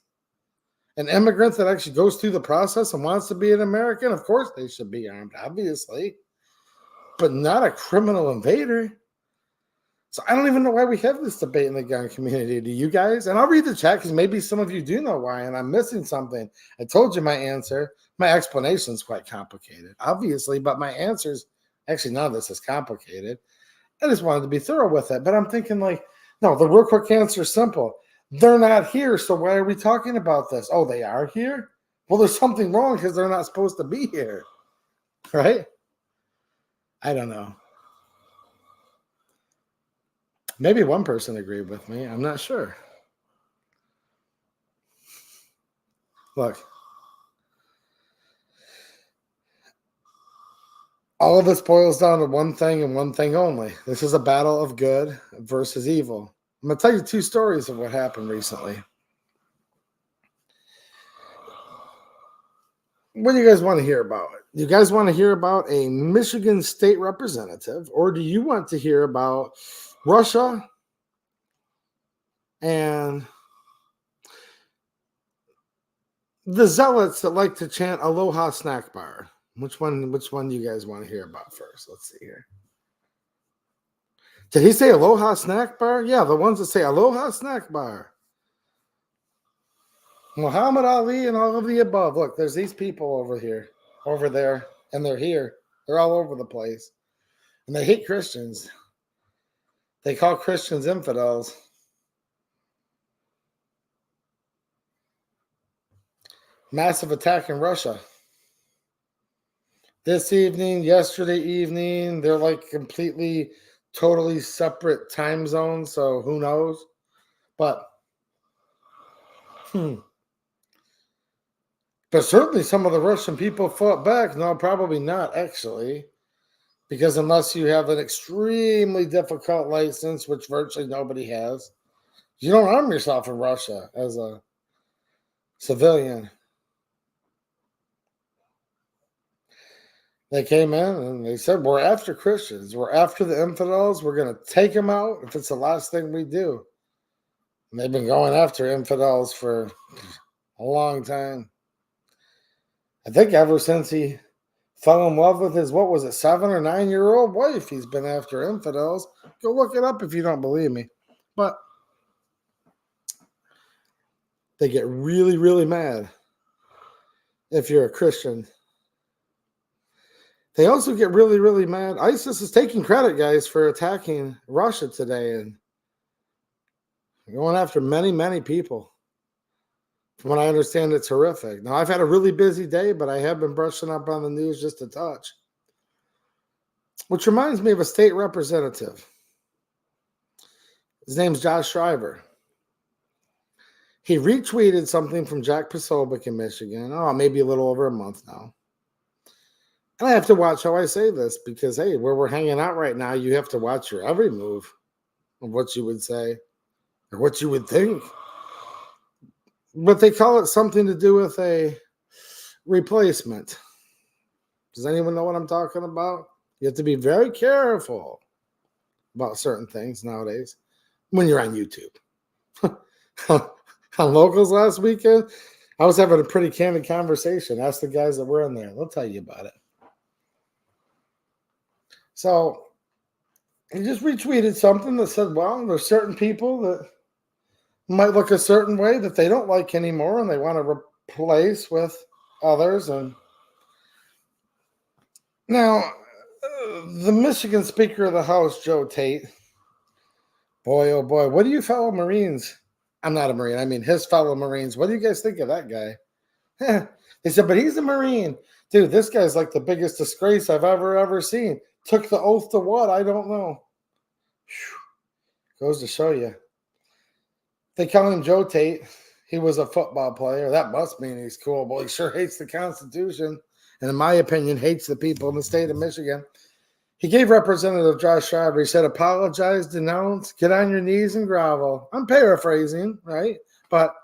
an immigrant that actually goes through the process and wants to be an American, of course they should be armed, obviously, but not a criminal invader. So I don't even know why we have this debate in the gun community. Do you guys? And I'll read the chat because maybe some of you do know why, and I'm missing something. I told you my answer. My explanation is quite complicated, obviously, but my answers, actually, none of this is complicated. I just wanted to be thorough with it. But I'm thinking, like, no, the real quick answer is simple. They're not here, so why are we talking about this? Oh, they are here? Well, there's something wrong because they're not supposed to be here, right? I don't know. Maybe one person agreed with me. I'm not sure. Look, all of this boils down to one thing and one thing only. This is a battle of good versus evil. I'm going to tell you two stories of what happened recently. What do you guys want to hear about? Do you guys want to hear about a Michigan state representative, or do you want to hear about Russia and the zealots that like to chant Aloha Snack Bar? Which one do you guys want to hear about first? Let's see here. Did he say Aloha Snack Bar? Yeah, the ones that say Aloha Snack Bar. Muhammad Ali and all of the above. Look, there's these people over here, over there, and they're here. They're all over the place. And they hate Christians. They call Christians infidels. Massive attack in Russia. This evening, yesterday evening, they're like completely, totally separate time zones, so who knows? But But certainly some of the Russian people fought back. No, probably not, actually. Because unless you have an extremely difficult license, which virtually nobody has, you don't arm yourself in Russia as a civilian. They came in and they said, we're after Christians. We're after the infidels. We're going to take them out if it's the last thing we do. And they've been going after infidels for a long time. I think ever since he fell in love with his, 7 or 9 year old wife, he's been after infidels. Go look it up if you don't believe me. But they get really, really mad if you're a Christian. They also get really, really mad. ISIS is taking credit, guys, for attacking Russia today and going after many, many people. From what I understand, it's horrific. Now, I've had a really busy day, but I have been brushing up on the news just a touch. Which reminds me of a state representative. His name's Josh Shriver. He retweeted something from Jack Posobiec in Michigan. Maybe a little over a month now. And I have to watch how I say this because, hey, where we're hanging out right now, you have to watch your every move of what you would say or what you would think. But they call it something to do with a replacement. Does anyone know what I'm talking about? You have to be very careful about certain things nowadays when you're on YouTube. On Locals last weekend, I was having a pretty candid conversation. Ask the guys that were in there. They'll tell you about it. So he just retweeted something that said, well, there's certain people that might look a certain way that they don't like anymore and they want to replace with others. And now, the Michigan Speaker of the House, Joe Tate, boy, oh boy, what do you fellow Marines? I'm not a Marine. I mean, his fellow Marines. What do you guys think of that guy? They said, but he's a Marine. Dude, this guy's like the biggest disgrace I've ever seen. Took the oath to what? I don't know. Whew. Goes to show you. They call him Joe Tate. He was a football player. That must mean he's cool. But he sure hates the Constitution. And in my opinion, hates the people in the state of Michigan. He gave Representative Josh Shriver, he said, apologize, denounce, get on your knees and grovel. I'm paraphrasing, right? But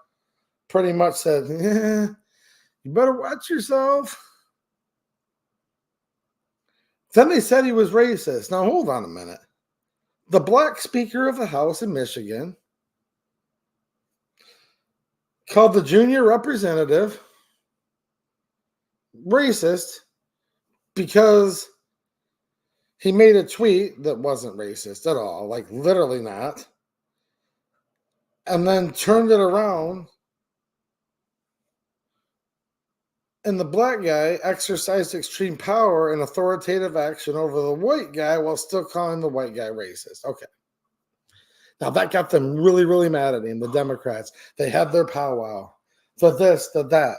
pretty much said, yeah, you better watch yourself. Then they said he was racist. Now, hold on a minute. The black Speaker of the House in Michigan called the junior representative racist because he made a tweet that wasn't racist at all, like literally not, and then turned it around. And the black guy exercised extreme power and authoritative action over the white guy while still calling the white guy racist. Okay. Now that got them really, really mad at him, the Democrats. They had their powwow. The this, the that.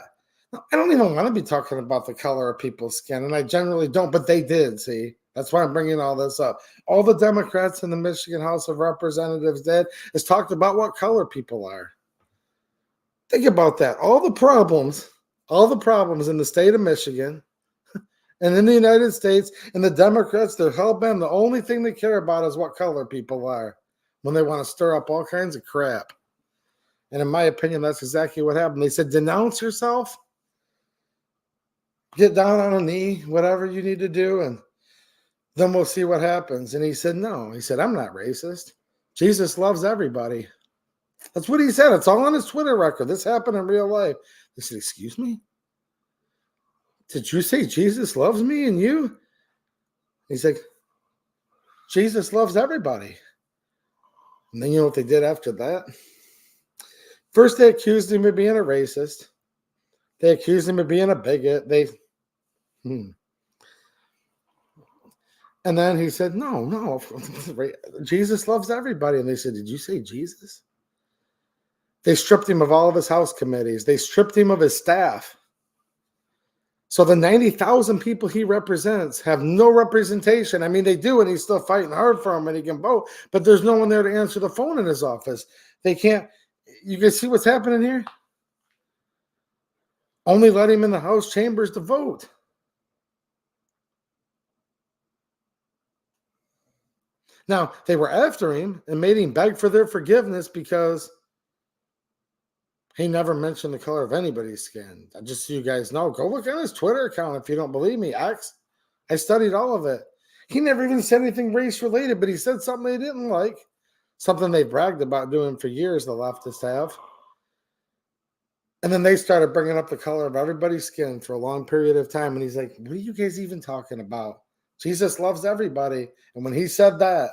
Now, I don't even want to be talking about the color of people's skin, and I generally don't, but they did, see? That's why I'm bringing all this up. All the Democrats in the Michigan House of Representatives did is talked about what color people are. Think about that. All the problems in the state of Michigan and in the United States, and the Democrats, they're hell-bent. The only thing they care about is what color people are when they want to stir up all kinds of crap. And in my opinion, that's exactly what happened. They said, denounce yourself, get down on a knee, whatever you need to do, and then we'll see what happens. And he said, no. He said, I'm not racist. Jesus loves everybody. That's what he said. It's all on his Twitter record. This happened in real life. They said, excuse me? Did you say Jesus loves me and you? He's like, Jesus loves everybody. And then you know what they did after that? First, they accused him of being a racist. They accused him of being a bigot. And then he said, no, Jesus loves everybody. And they said, did you say Jesus? They stripped him of all of his House committees. They stripped him of his staff. So the 90,000 people he represents have no representation. I mean, they do, and he's still fighting hard for them, and he can vote, but there's no one there to answer the phone in his office. They can't. You can see what's happening here? Only let him in the House chambers to vote. Now, they were after him and made him beg for their forgiveness because he never mentioned the color of anybody's skin. Just so you guys know, go look at his Twitter account if you don't believe me. I studied all of it. He never even said anything race-related, but he said something they didn't like, something they bragged about doing for years, the leftists have. And then they started bringing up the color of everybody's skin for a long period of time. And he's like, what are you guys even talking about? Jesus loves everybody. And when he said that,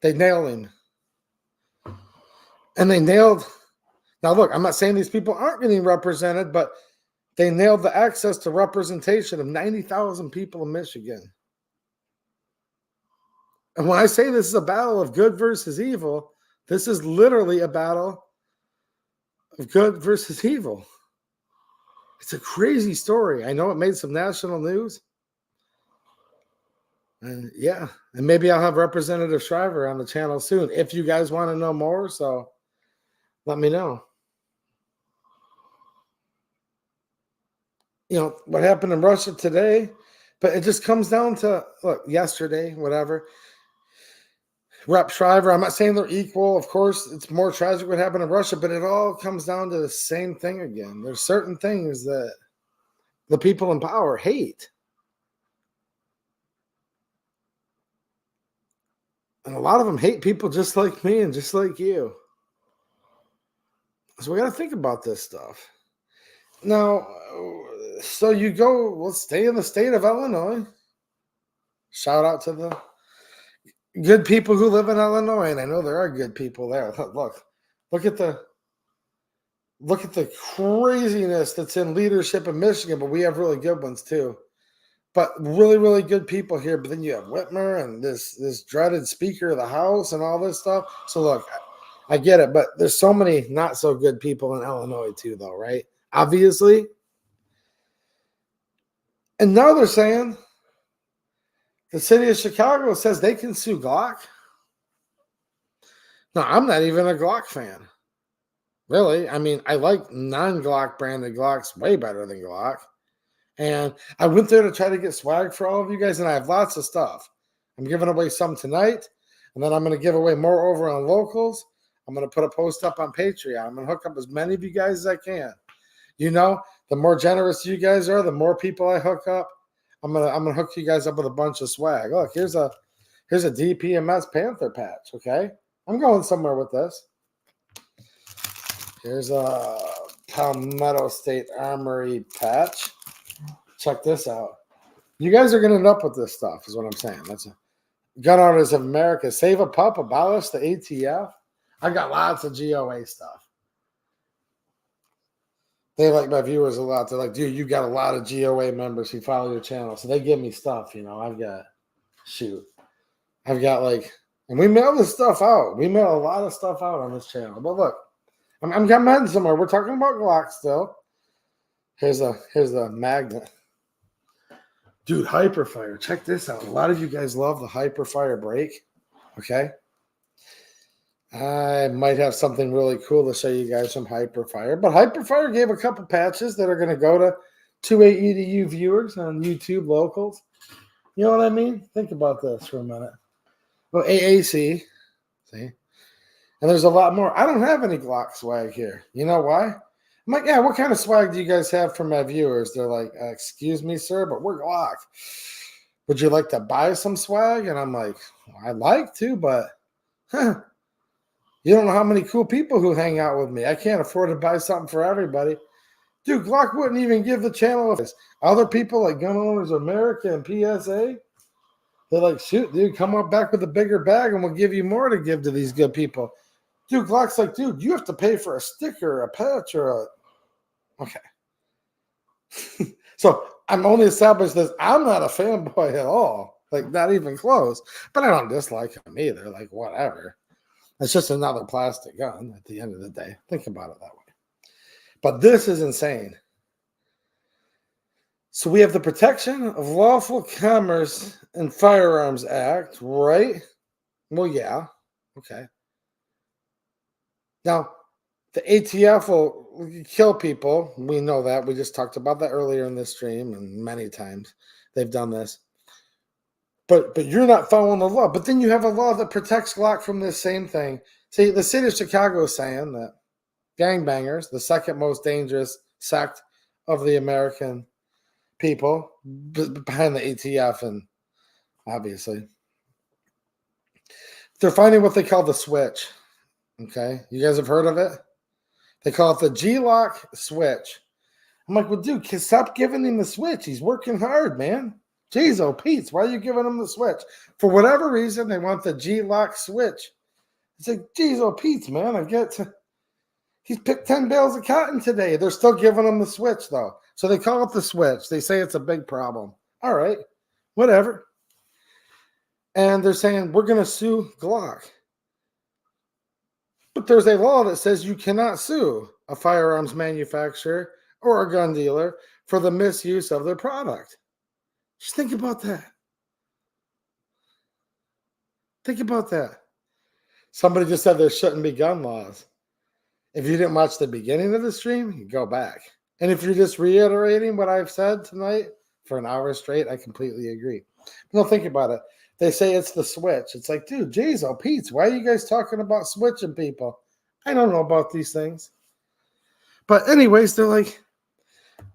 they nailed him. And they nailed... Now, look, I'm not saying these people aren't getting represented, but they nailed the access to representation of 90,000 people in Michigan. And when I say this is a battle of good versus evil, this is literally a battle of good versus evil. It's a crazy story. I know it made some national news. And yeah, and maybe I'll have Representative Shriver on the channel soon if you guys want to know more. So let me know. You know, what happened in Russia today, but it just comes down to, look, yesterday, whatever. Rep Shriver, I'm not saying they're equal. Of course, it's more tragic what happened in Russia, but it all comes down to the same thing again. There's certain things that the people in power hate. And a lot of them hate people just like me and just like you. So we got to think about this stuff. Now, so you go, let's stay in the state of Illinois. Shout out to the good people who live in Illinois. And I know there are good people there. Look at the craziness that's in leadership in Michigan, but we have really good ones too. But really, really good people here. But then you have Whitmer and this dreaded Speaker of the House and all this stuff. So look, I get it, but there's so many not so good people in Illinois too, though, right? Obviously. And now they're saying the city of Chicago says they can sue Glock. Now, I'm not even a Glock fan. Really. I mean, I like non-Glock branded Glocks way better than Glock. And I went there to try to get swag for all of you guys, and I have lots of stuff. I'm giving away some tonight, and then I'm going to give away more over on Locals. I'm going to put a post up on Patreon. I'm going to hook up as many of you guys as I can. You know, the more generous you guys are, the more people I hook up. I'm gonna hook you guys up with a bunch of swag. Look, here's a DPMS Panther patch. Okay, I'm going somewhere with this. Here's a Palmetto State Armory patch. Check this out. You guys are gonna end up with this stuff, is what I'm saying. That's a Gun Owners of America. Save a pup, abolish the ATF. I got lots of GOA stuff. They like my viewers a lot. They're like, dude, you got a lot of GOA members who follow your channel. So they give me stuff, I've got like, and we mail this stuff out. We mail a lot of stuff out on this channel. But look, I'm heading somewhere. We're talking about Glock still. Here's the magnet. Dude, Hyperfire. Check this out. A lot of you guys love the Hyperfire break. Okay. I might have something really cool to show you guys from Hyperfire. But Hyperfire gave a couple patches that are going to go to 2A EDU viewers on YouTube locals. You know what I mean? Think about this for a minute. Well, AAC. See? And there's a lot more. I don't have any Glock swag here. You know why? I'm like, yeah, what kind of swag do you guys have for my viewers? They're like, excuse me, sir, but we're Glock. Would you like to buy some swag? And I'm like, well, I'd like to, but you don't know how many cool people who hang out with me. I can't afford to buy something for everybody. Dude, Glock wouldn't even give the channel a... Other people like Gun Owners of America and PSA, they're like, shoot, dude, come up back with a bigger bag and we'll give you more to give to these good people. Dude, Glock's like, dude, you have to pay for a sticker, a patch, or a... Okay. So I'm only established this. I'm not a fanboy at all. Like, not even close. But I don't dislike him either. Like, whatever. It's just another plastic gun at the end of the day. Think about it that way. But this is insane. So we have the Protection of Lawful Commerce and Firearms Act, right? Well, yeah. Okay. Now, the ATF will kill people. We know that. We just talked about that earlier in this stream, and many times they've done this. But you're not following the law. But then you have a law that protects Glock from this same thing. See, the city of Chicago is saying that gangbangers, the second most dangerous sect of the American people, behind the ATF, and obviously, they're finding what they call the switch. Okay? You guys have heard of it? They call it the G-Lock switch. I'm like, well, dude, stop giving him the switch. He's working hard, man. Jeez, oh, Pete, why are you giving him the switch? For whatever reason, they want the G-Lock switch. It's like, geez, oh, Pete, man, I get to... He's picked 10 bales of cotton today. They're still giving him the switch, though. So they call it the switch. They say it's a big problem. All right, whatever. And they're saying, we're going to sue Glock. But there's a law that says you cannot sue a firearms manufacturer or a gun dealer for the misuse of their product. Just think about that. Think about that. Somebody just said there shouldn't be gun laws. If you didn't watch the beginning of the stream, you go back. And if you're just reiterating what I've said tonight for an hour straight, I completely agree. No, think about it. They say it's the switch. It's like, dude, geez, oh, Pete, why are you guys talking about switching people? I don't know about these things. But anyways, they're like,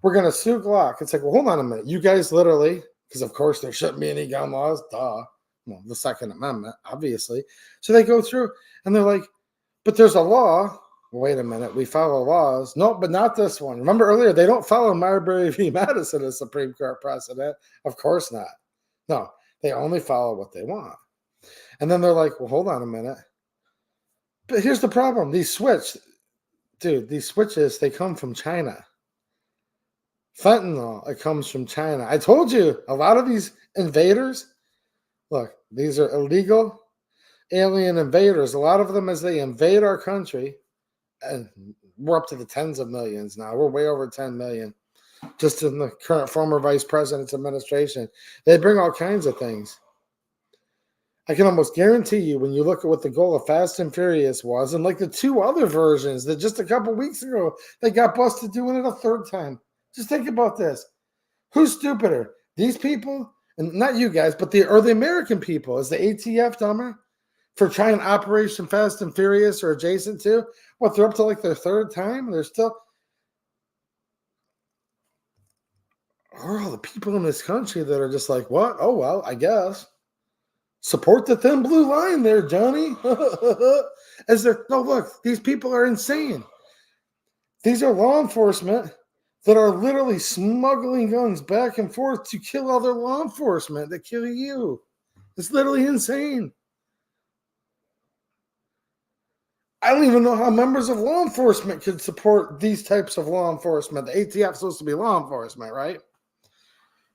we're going to sue Glock. It's like, well, hold on a minute. You guys literally, because of course there shouldn't be any gun laws. Duh. Well, the Second Amendment, obviously. So they go through and they're like, but there's a law. Wait a minute. We follow laws. No, but not this one. Remember earlier, they don't follow Marbury v. Madison as Supreme Court precedent. Of course not. No, they only follow what they want. And then they're like, well, hold on a minute. But here's the problem. These switches, they come from China. Fentanyl, it comes from China. I told you, a lot of these invaders, look, these are illegal alien invaders. A lot of them, as they invade our country, and we're up to the tens of millions now. We're way over 10 million just in the current former vice president's administration. They bring all kinds of things. I can almost guarantee you when you look at what the goal of Fast and Furious was, and like the two other versions that just a couple weeks ago, they got busted doing it a third time. Just think about this. Who's stupider? These people, and not you guys, but the American people. Is the ATF dumber for trying Operation Fast and Furious or adjacent to? What, they're up to like their third time? They're still... are all the people in this country that are just like, what? Oh, well, I guess. Support the thin blue line there, Johnny. As they're, no, look, these people are insane. These are law enforcement that are literally smuggling guns back and forth to kill other law enforcement that kill you. It's literally insane. I don't even know how members of law enforcement could support these types of law enforcement. The ATF is supposed to be law enforcement, right?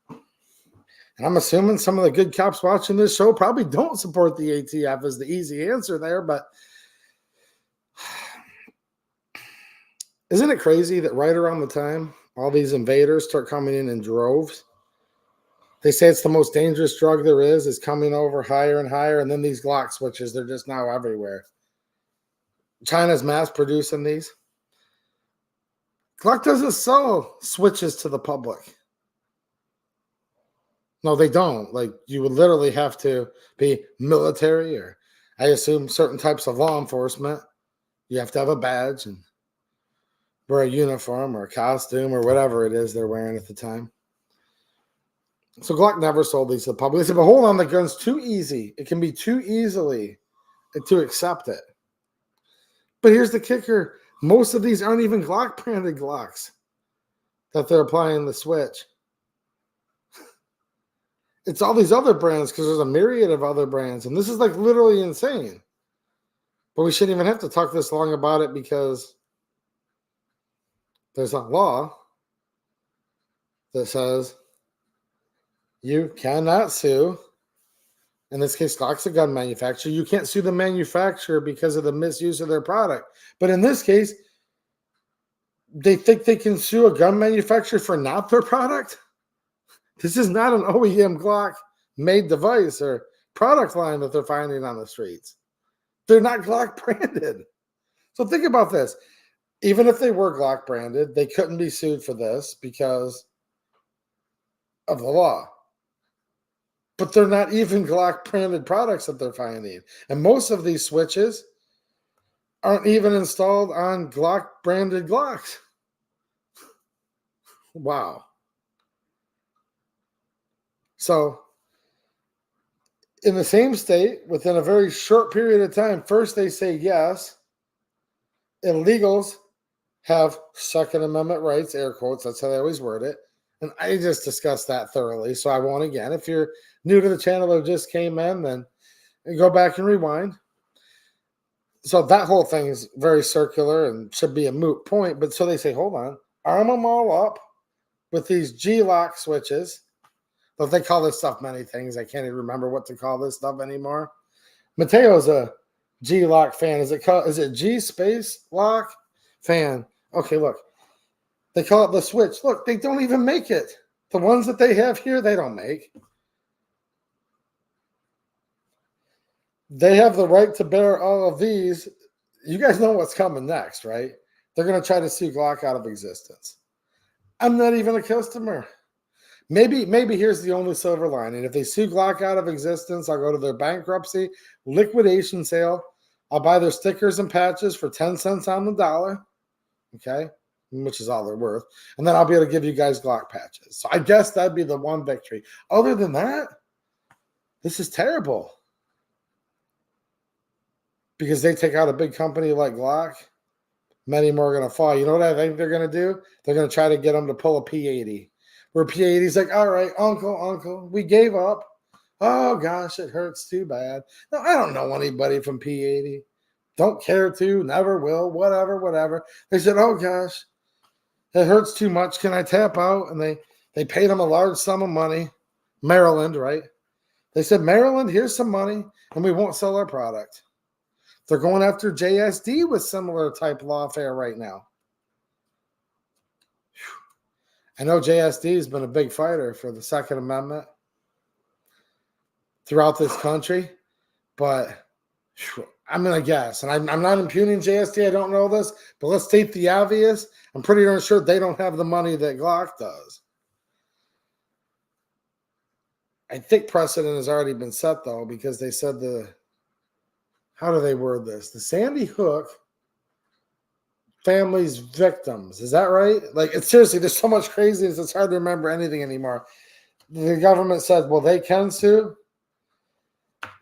And I'm assuming some of the good cops watching this show probably don't support the ATF as the easy answer there, but isn't it crazy that right around the time all these invaders start coming in droves, they say it's the most dangerous drug there is coming over higher and higher, and then these Glock switches, they're just now everywhere. China's mass producing these. Glock doesn't sell switches to the public. No, they don't. Like, you would literally have to be military, or I assume certain types of law enforcement. You have to have a badge and wear a uniform or a costume or whatever it is they're wearing at the time. So Glock never sold these to the public. They said, but hold on, the gun's too easy. It can be too easily to accept it. But here's the kicker. Most of these aren't even Glock branded Glocks that they're applying the switch. It's all these other brands because there's a myriad of other brands. And this is like literally insane. But we shouldn't even have to talk this long about it because there's a law that says you cannot sue. In this case, Glock's a gun manufacturer. You can't sue the manufacturer because of the misuse of their product. But in this case, they think they can sue a gun manufacturer for not their product? This is not an OEM Glock made device or product line that they're finding on the streets. They're not Glock branded. So think about this. Even if they were Glock branded, they couldn't be sued for this because of the law. But they're not even Glock branded products that they're finding. And most of these switches aren't even installed on Glock branded Glocks. Wow. So, in the same state, within a very short period of time, first they say yes, illegals have Second Amendment rights, air quotes, that's how they always word it. And I just discussed that thoroughly, so I won't again. If you're new to the channel or just came in, then go back and rewind. So that whole thing is very circular and should be a moot point. But so they say, hold on, arm them all up with these G-lock switches. But they call this stuff many things. I can't even remember what to call this stuff anymore. Mateo's a G-lock fan. Is it G-space lock fan? Okay, look. They call it the switch. Look, they don't even make it. The ones that they have here, they don't make. They have the right to bear all of these. You guys know what's coming next, right? They're going to try to sue Glock out of existence. I'm not even a customer. Maybe here's the only silver lining. If they sue Glock out of existence, I'll go to their bankruptcy liquidation sale. I'll buy their stickers and patches for 10 cents on the dollar, okay, which is all they're worth. And then I'll be able to give you guys Glock patches. So I guess that'd be the one victory. Other than that, this is terrible. Because they take out a big company like Glock, many more are going to fall. You know what I think they're going to do? They're going to try to get them to pull a P80. Where P80's like, all right, uncle, we gave up. Oh, gosh, it hurts too bad. No, I don't know anybody from P80. Don't care to, never will, whatever. They said, oh, gosh, it hurts too much. Can I tap out? And they paid them a large sum of money. Maryland, right? They said, Maryland, here's some money, and we won't sell our product. They're going after JSD with similar type lawfare right now. I know JSD has been a big fighter for the Second Amendment throughout this country, but I'm going to guess, and I'm not impugning JSD, I don't know this, but let's state the obvious. I'm pretty darn sure they don't have the money that Glock does. I think precedent has already been set, though, because they said how do they word this? The Sandy Hook families victims. Is that right? Like, it's seriously, there's so much craziness, it's hard to remember anything anymore. The government said, well, they can sue.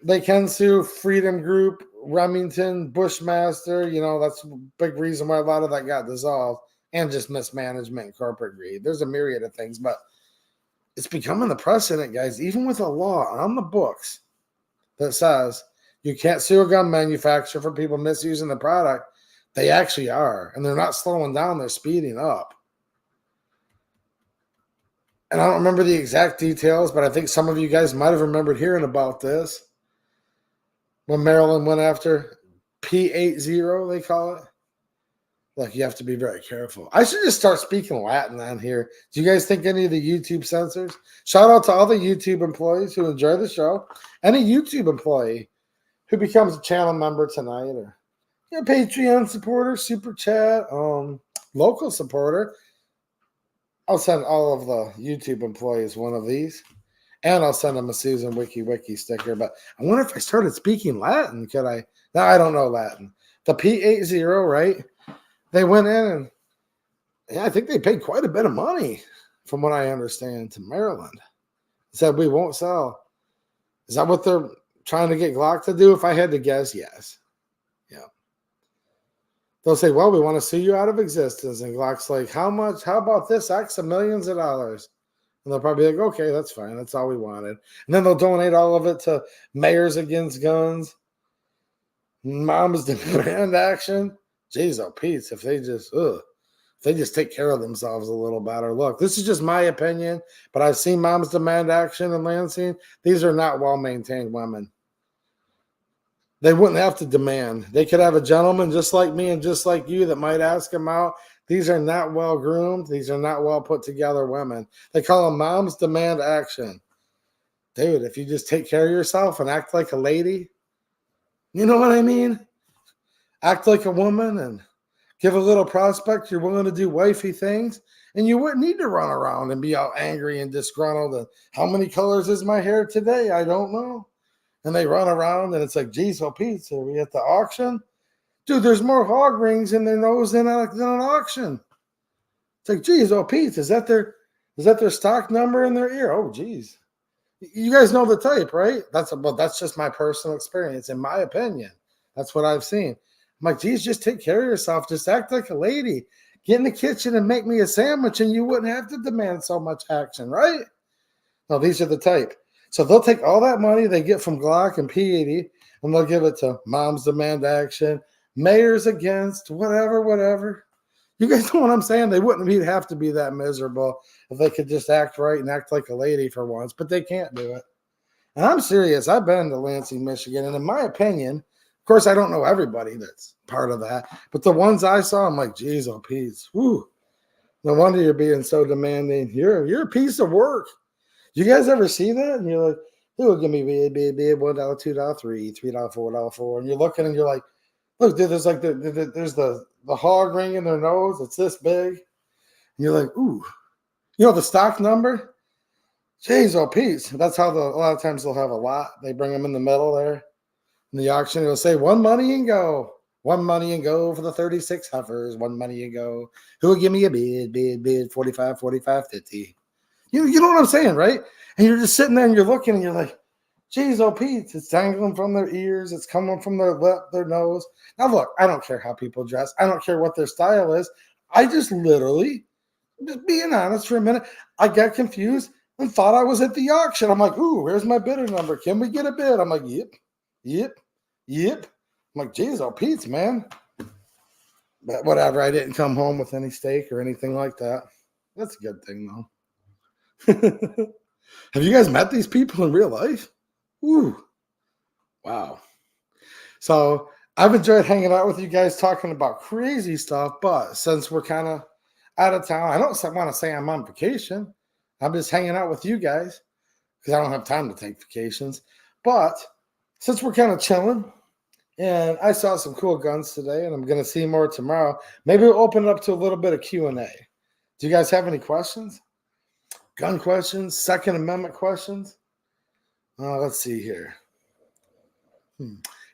They can sue Freedom Group, Remington, Bushmaster. That's a big reason why a lot of that got dissolved, and just mismanagement and corporate greed. There's a myriad of things, but it's becoming the precedent, guys, even with a law on the books that says you can't sue a gun manufacturer for people misusing the product. They actually are, and they're not slowing down, they're speeding up. And I don't remember the exact details, but I think some of you guys might have remembered hearing about this when Maryland went after P80, they call it. Look, you have to be very careful. I should just start speaking Latin on here. Do you guys think any of the YouTube censors? Shout out to all the YouTube employees who enjoy the show. Any YouTube employee who becomes a channel member tonight, or Patreon supporter, super chat, local supporter. I'll send all of the YouTube employees one of these, and I'll send them a Susan Wiki sticker. But I wonder if I started speaking Latin, could I? No, I don't know Latin. The P80, right? They went in and I think they paid quite a bit of money, from what I understand, to Maryland. Said we won't sell. Is that what they're trying to get Glock to do? If I had to guess, yes. Yeah. They'll say, well, we want to sue you out of existence. And Glock's like, how much? How about this X of millions of dollars? And they'll probably be like, okay, that's fine. That's all we wanted. And then they'll donate all of it to Mayors Against Guns, Moms Demand Action. Jeez, oh, Pete, if they just take care of themselves a little better. Look, this is just my opinion, but I've seen Moms Demand Action in Lansing. These are not well-maintained women. They wouldn't have to demand. They could have a gentleman just like me and just like you that might ask them out. These are not well-groomed. These are not well-put-together women. They call them Moms Demand Action. Dude, if you just take care of yourself and act like a lady, you know what I mean? Act like a woman and give a little prospect you're willing to do wifey things, and you wouldn't need to run around and be all angry and disgruntled. And how many colors is my hair today? I don't know. And they run around and it's like, geez, oh, Pete, are we at the auction? Dude, there's more hog rings in their nose than an auction. It's like, geez, oh, Pete, is that their stock number in their ear? Oh, geez. You guys know the type, right? That's just my personal experience, in my opinion. That's what I've seen. I'm like, geez, just take care of yourself. Just act like a lady. Get in the kitchen and make me a sandwich, and you wouldn't have to demand so much action, right? No, these are the type. So they'll take all that money they get from Glock and P80, and they'll give it to Moms Demand Action, Mayors Against, whatever. You guys know what I'm saying? They wouldn't have to be that miserable if they could just act right and act like a lady for once, but they can't do it. And I'm serious. I've been to Lansing, Michigan, and in my opinion, of course, I don't know everybody that's part of that, but the ones I saw, I'm like, geez, oh, Pete, whew. No wonder you're being so demanding. You're a piece of work. You guys ever see that? And you're like, oh, give me $1, $2, $3, $4, $4, and you're looking and you're like, look, dude, there's like there's the hog ring in their nose. It's this big. And you're like, ooh, the stock number? Jeez, oh, Pete. That's how a lot of times they'll have a lot. They bring them in the middle there. In the auction, it'll say $1 money and go. $1 money and go for the 36 heifers. $1 money and go. Who will give me a bid, 45, 50. You know what I'm saying, right? And you're just sitting there and you're looking and you're like, geez, oh, Pete, it's dangling from their ears. It's coming from their lip, their nose. Now, look, I don't care how people dress. I don't care what their style is. I just literally, just being honest for a minute, I got confused and thought I was at the auction. I'm like, ooh, where's my bidder number? Can we get a bid? I'm like, yep. I'm like, geez, oh, Pete's, man. But whatever, I didn't come home with any steak or anything like that. That's a good thing, though. Have you guys met these people in real life? Ooh, wow. So I've enjoyed hanging out with you guys talking about crazy stuff, but since we're kind of out of town, I don't want to say I'm on vacation. I'm just hanging out with you guys because I don't have time to take vacations. But since we're kind of chilling, and I saw some cool guns today, and I'm going to see more tomorrow, maybe we'll open it up to a little bit of Q&A. Do you guys have any questions? Gun questions? Second Amendment questions? Let's see here.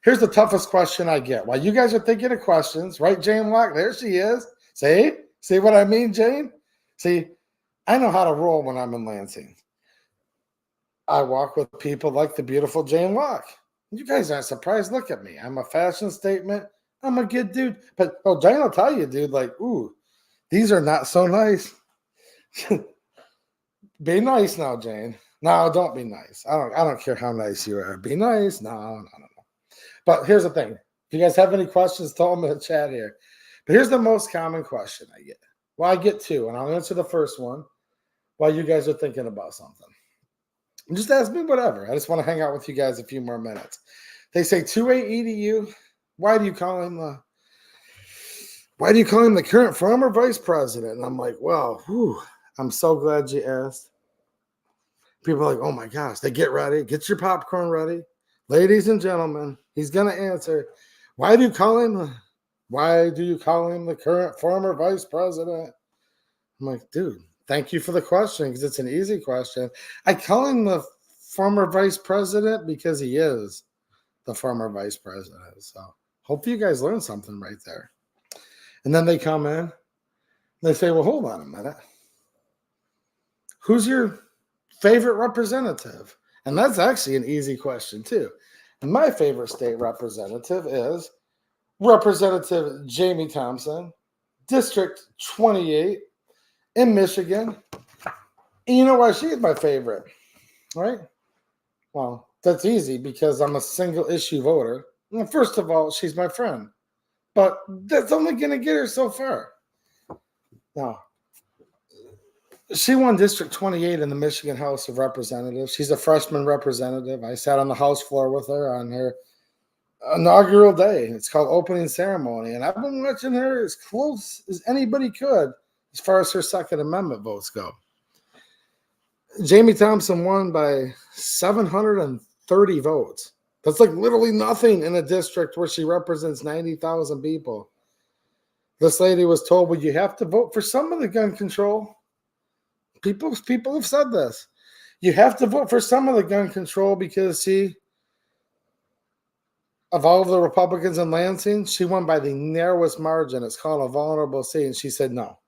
Here's the toughest question I get. While you guys are thinking of questions, right, Jane Locke? There she is. See what I mean, Jane? See, I know how to roll when I'm in Lansing. I walk with people like the beautiful Jane Locke. You guys aren't surprised. Look at me. I'm a fashion statement. I'm a good dude. But Jane will tell you, dude, like, ooh, these are not so nice. Be nice now, Jane. No, don't be nice. I don't care how nice you are. Be nice. No. But here's the thing. If you guys have any questions, throw them in the chat here. But here's the most common question I get. Well, I get two, and I'll answer the first one while you guys are thinking about something. And just ask me whatever. I just want to hang out with you guys a few more minutes. They say 2A Edu. Why do you call him the current former vice president? And I'm like, well, I'm so glad you asked. People are like, oh my gosh, they get ready. Get your popcorn ready. Ladies and gentlemen, he's going to answer, why do you call him the current former vice president? I'm like, dude, thank you for the question because it's an easy question. I call him the former vice president because he is the former vice president. So hope you guys learned something right there. And then they come in and they say, well, hold on a minute. Who's your favorite representative? And that's actually an easy question too. And my favorite state representative is Representative Jamie Thompson, District 28 in Michigan. And you know why she's my favorite, right? Well, that's easy because I'm a single issue voter. Well, first of all, she's my friend. But that's only going to get her so far. Now, she won District 28 in the Michigan House of Representatives. She's a freshman representative. I sat on the House floor with her on her inaugural day. It's called opening ceremony. And I've been watching her as close as anybody could as far as her Second Amendment votes go. Jamie Thompson won by 730 votes. That's like literally nothing in a district where she represents 90,000 people. This lady was told, well, you have to vote for some of the gun control. People have said this. You have to vote for some of the gun control because, see, of all of the Republicans in Lansing, she won by the narrowest margin. It's called a vulnerable seat. And she said, no.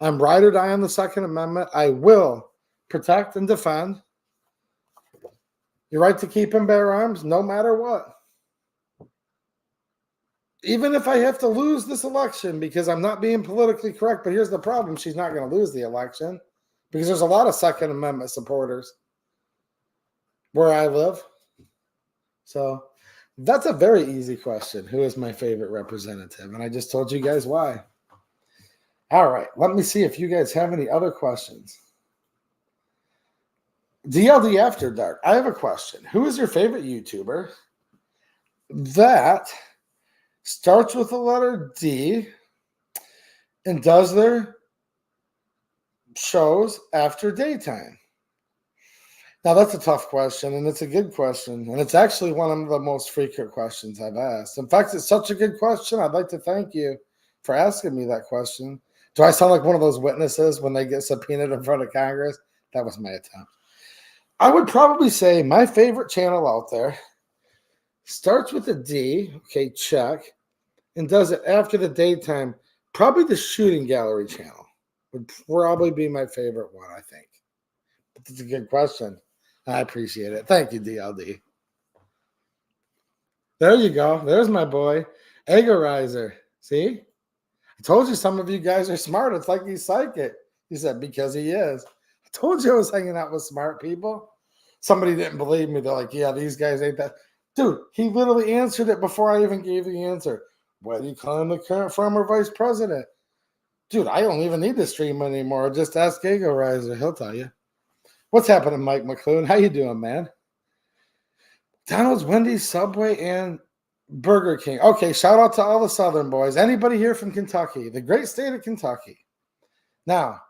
I'm ride or die on the Second Amendment. I will protect and defend your right to keep and bear arms no matter what. Even if I have to lose this election because I'm not being politically correct, but here's the problem. She's not going to lose the election because there's a lot of Second Amendment supporters where I live. So that's a very easy question. Who is my favorite representative? And I just told you guys why. All right. Let me see if you guys have any other questions. DLD After Dark. I have a question. Who is your favorite YouTuber that starts with the letter D and does their shows after daytime? Now, that's a tough question, and it's a good question, and it's actually one of the most frequent questions I've asked. In fact, it's such a good question, I'd like to thank you for asking me that question. Do I sound like one of those witnesses when they get subpoenaed in front of Congress? That was my attempt. I would probably say my favorite channel out there starts with a D, okay, check, and does it after the daytime. Probably the Shooting Gallery channel would probably be my favorite one, I think. But that's a good question. I appreciate it. Thank you, DLD. There you go. There's my boy, Eggerizer. See? I told you some of you guys are smart. It's like he's psychic. He said, because he is. I told you I was hanging out with smart people. Somebody didn't believe me. They're like, yeah, these guys ain't that. Dude, he literally answered it before I even gave the answer. Why do you call him the current former vice president? Dude, I don't even need to stream anymore. Just ask Eggerizer. He'll tell you. What's happening, Mike McClune? How you doing, man? McDonald's, Wendy's, Subway, and Burger King. Okay, shout out to all the Southern boys. Anybody here from Kentucky? The great state of Kentucky. Now,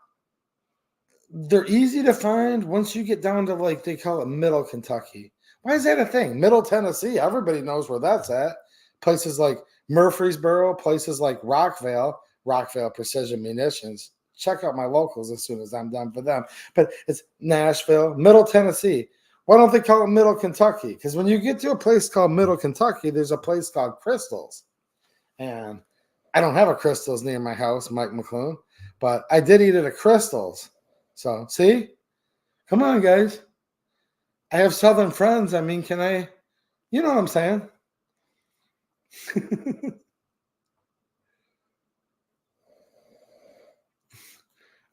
they're easy to find once you get down to, like, they call it Middle Kentucky. Why is that a thing? Middle Tennessee. Everybody knows where that's at. Places like Murfreesboro, places like Rockville Precision Munitions. Check out my locals as soon as I'm done for them. But it's Nashville, Middle Tennessee. Why don't they call it Middle Kentucky? Because when you get to a place called Middle Kentucky, there's a place called Crystals. And I don't have a Crystals near my house, Mike McClune, but I did eat at a Crystals. So, see? Come on, guys. I have Southern friends. I mean, can I? You know what I'm saying?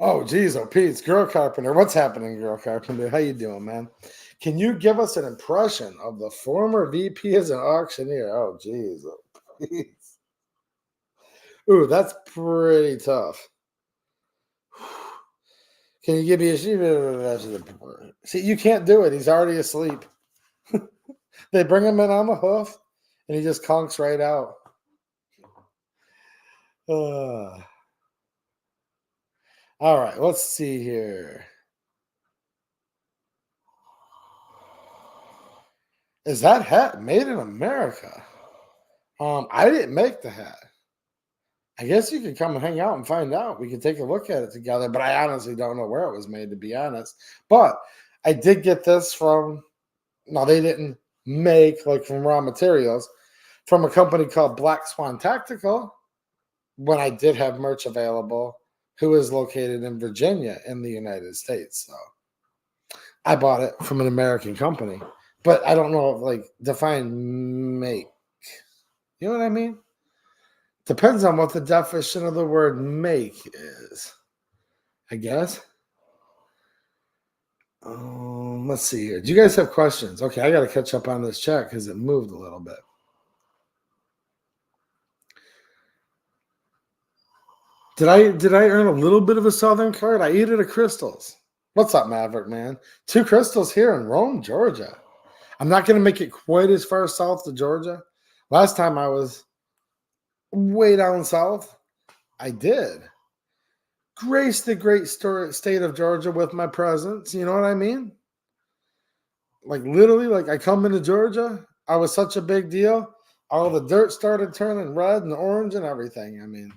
Oh, geez, oh, Pete's Girl Carpenter. What's happening, Girl Carpenter? How you doing, man? Can you give us an impression of the former VP as an auctioneer? Oh, geez, oh, Pete. Ooh, that's pretty tough. Can you give me a see? You can't do it. He's already asleep. They bring him in on the hoof, and he just conks right out. All right, let's see here. Is that hat made in America? I didn't make the hat. I guess you could come and hang out and find out. We could take a look at it together, but I honestly don't know where it was made, to be honest. But I did get this from, no, they didn't make like from raw materials, from a company called Black Swan Tactical, when I did have merch available, who is located in Virginia in the United States. So I bought it from an American company, but I don't know if like define make. You know what I mean? Depends on what the definition of the word make is, I guess. Let's see here. Do you guys have questions? Okay, I got to catch up on this chat because it moved a little bit. Did I earn a little bit of a Southern card? I eat it at Crystals. What's up, Maverick, man? 2 Crystals here in Rome, Georgia. I'm not going to make it quite as far south to Georgia. Last time I was way down south, I did grace the great state of Georgia with my presence. You know what I mean? Like literally, like I come into Georgia, I was such a big deal. All the dirt started turning red and orange and everything. I mean,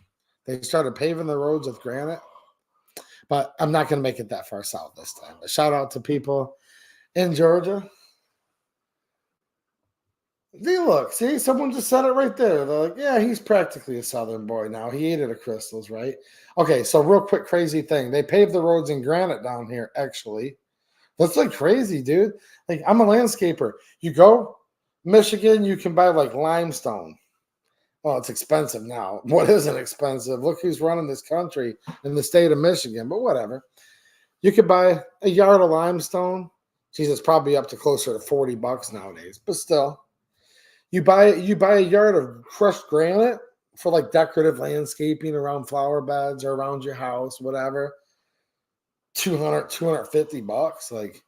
they started paving the roads with granite. But I'm not going to make it that far south this time. But shout out to people in Georgia. Look, see, someone just said it right there. They're like, yeah, he's practically a Southern boy now. He ate it at Crystals, right? Okay, so real quick, crazy thing. They paved the roads in granite down here, actually. That's like crazy, dude. Like, I'm a landscaper. You go Michigan, you can buy like limestone. Well, it's expensive now. What isn't expensive? Look who's running this country in the state of Michigan, but whatever. You could buy a yard of limestone. Geez, it's probably up to closer to $40 nowadays, but still. You buy a yard of crushed granite for like decorative landscaping around flower beds or around your house, whatever. $250, like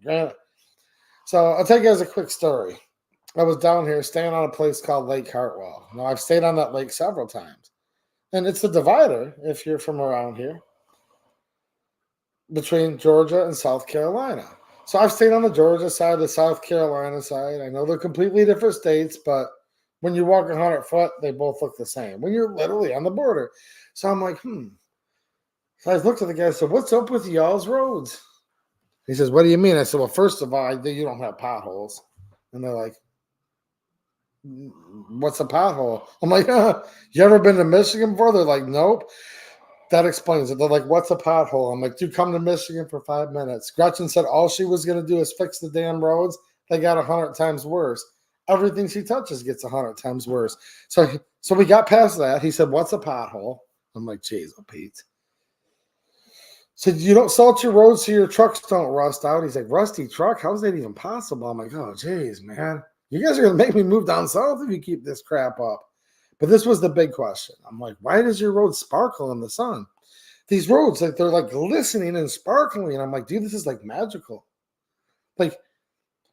granite. So I'll tell you guys a quick story. I was down here staying on a place called Lake Hartwell. Now I've stayed on that lake several times. And it's the divider, if you're from around here, between Georgia and South Carolina. So I've stayed on the Georgia side, the South Carolina side. I know they're completely different states, but when you walk 100 foot, they both look the same. When you're literally on the border. So I'm like, So I looked at the guy and said, what's up with y'all's roads? He says, what do you mean? I said, well, first of all, you don't have potholes. And they're like, what's a pothole? I'm like, you ever been to Michigan before? They're like, nope. That explains it. They're like, what's a pothole? I'm like, dude, come to Michigan for 5 minutes. Gretchen said all she was going to do is fix the damn roads. They got 100 times worse. Everything she touches gets 100 times worse. So we got past that. He said, what's a pothole? I'm like, geez, oh, Pete. So you don't salt your roads so your trucks don't rust out. He's like, rusty truck? How's that even possible? I'm like, oh, geez, man. You guys are going to make me move down south if you keep this crap up. But this was the big question. I'm like, why does your road sparkle in the sun? These roads, like they're like glistening and sparkling. And I'm like, dude, this is like magical. Like,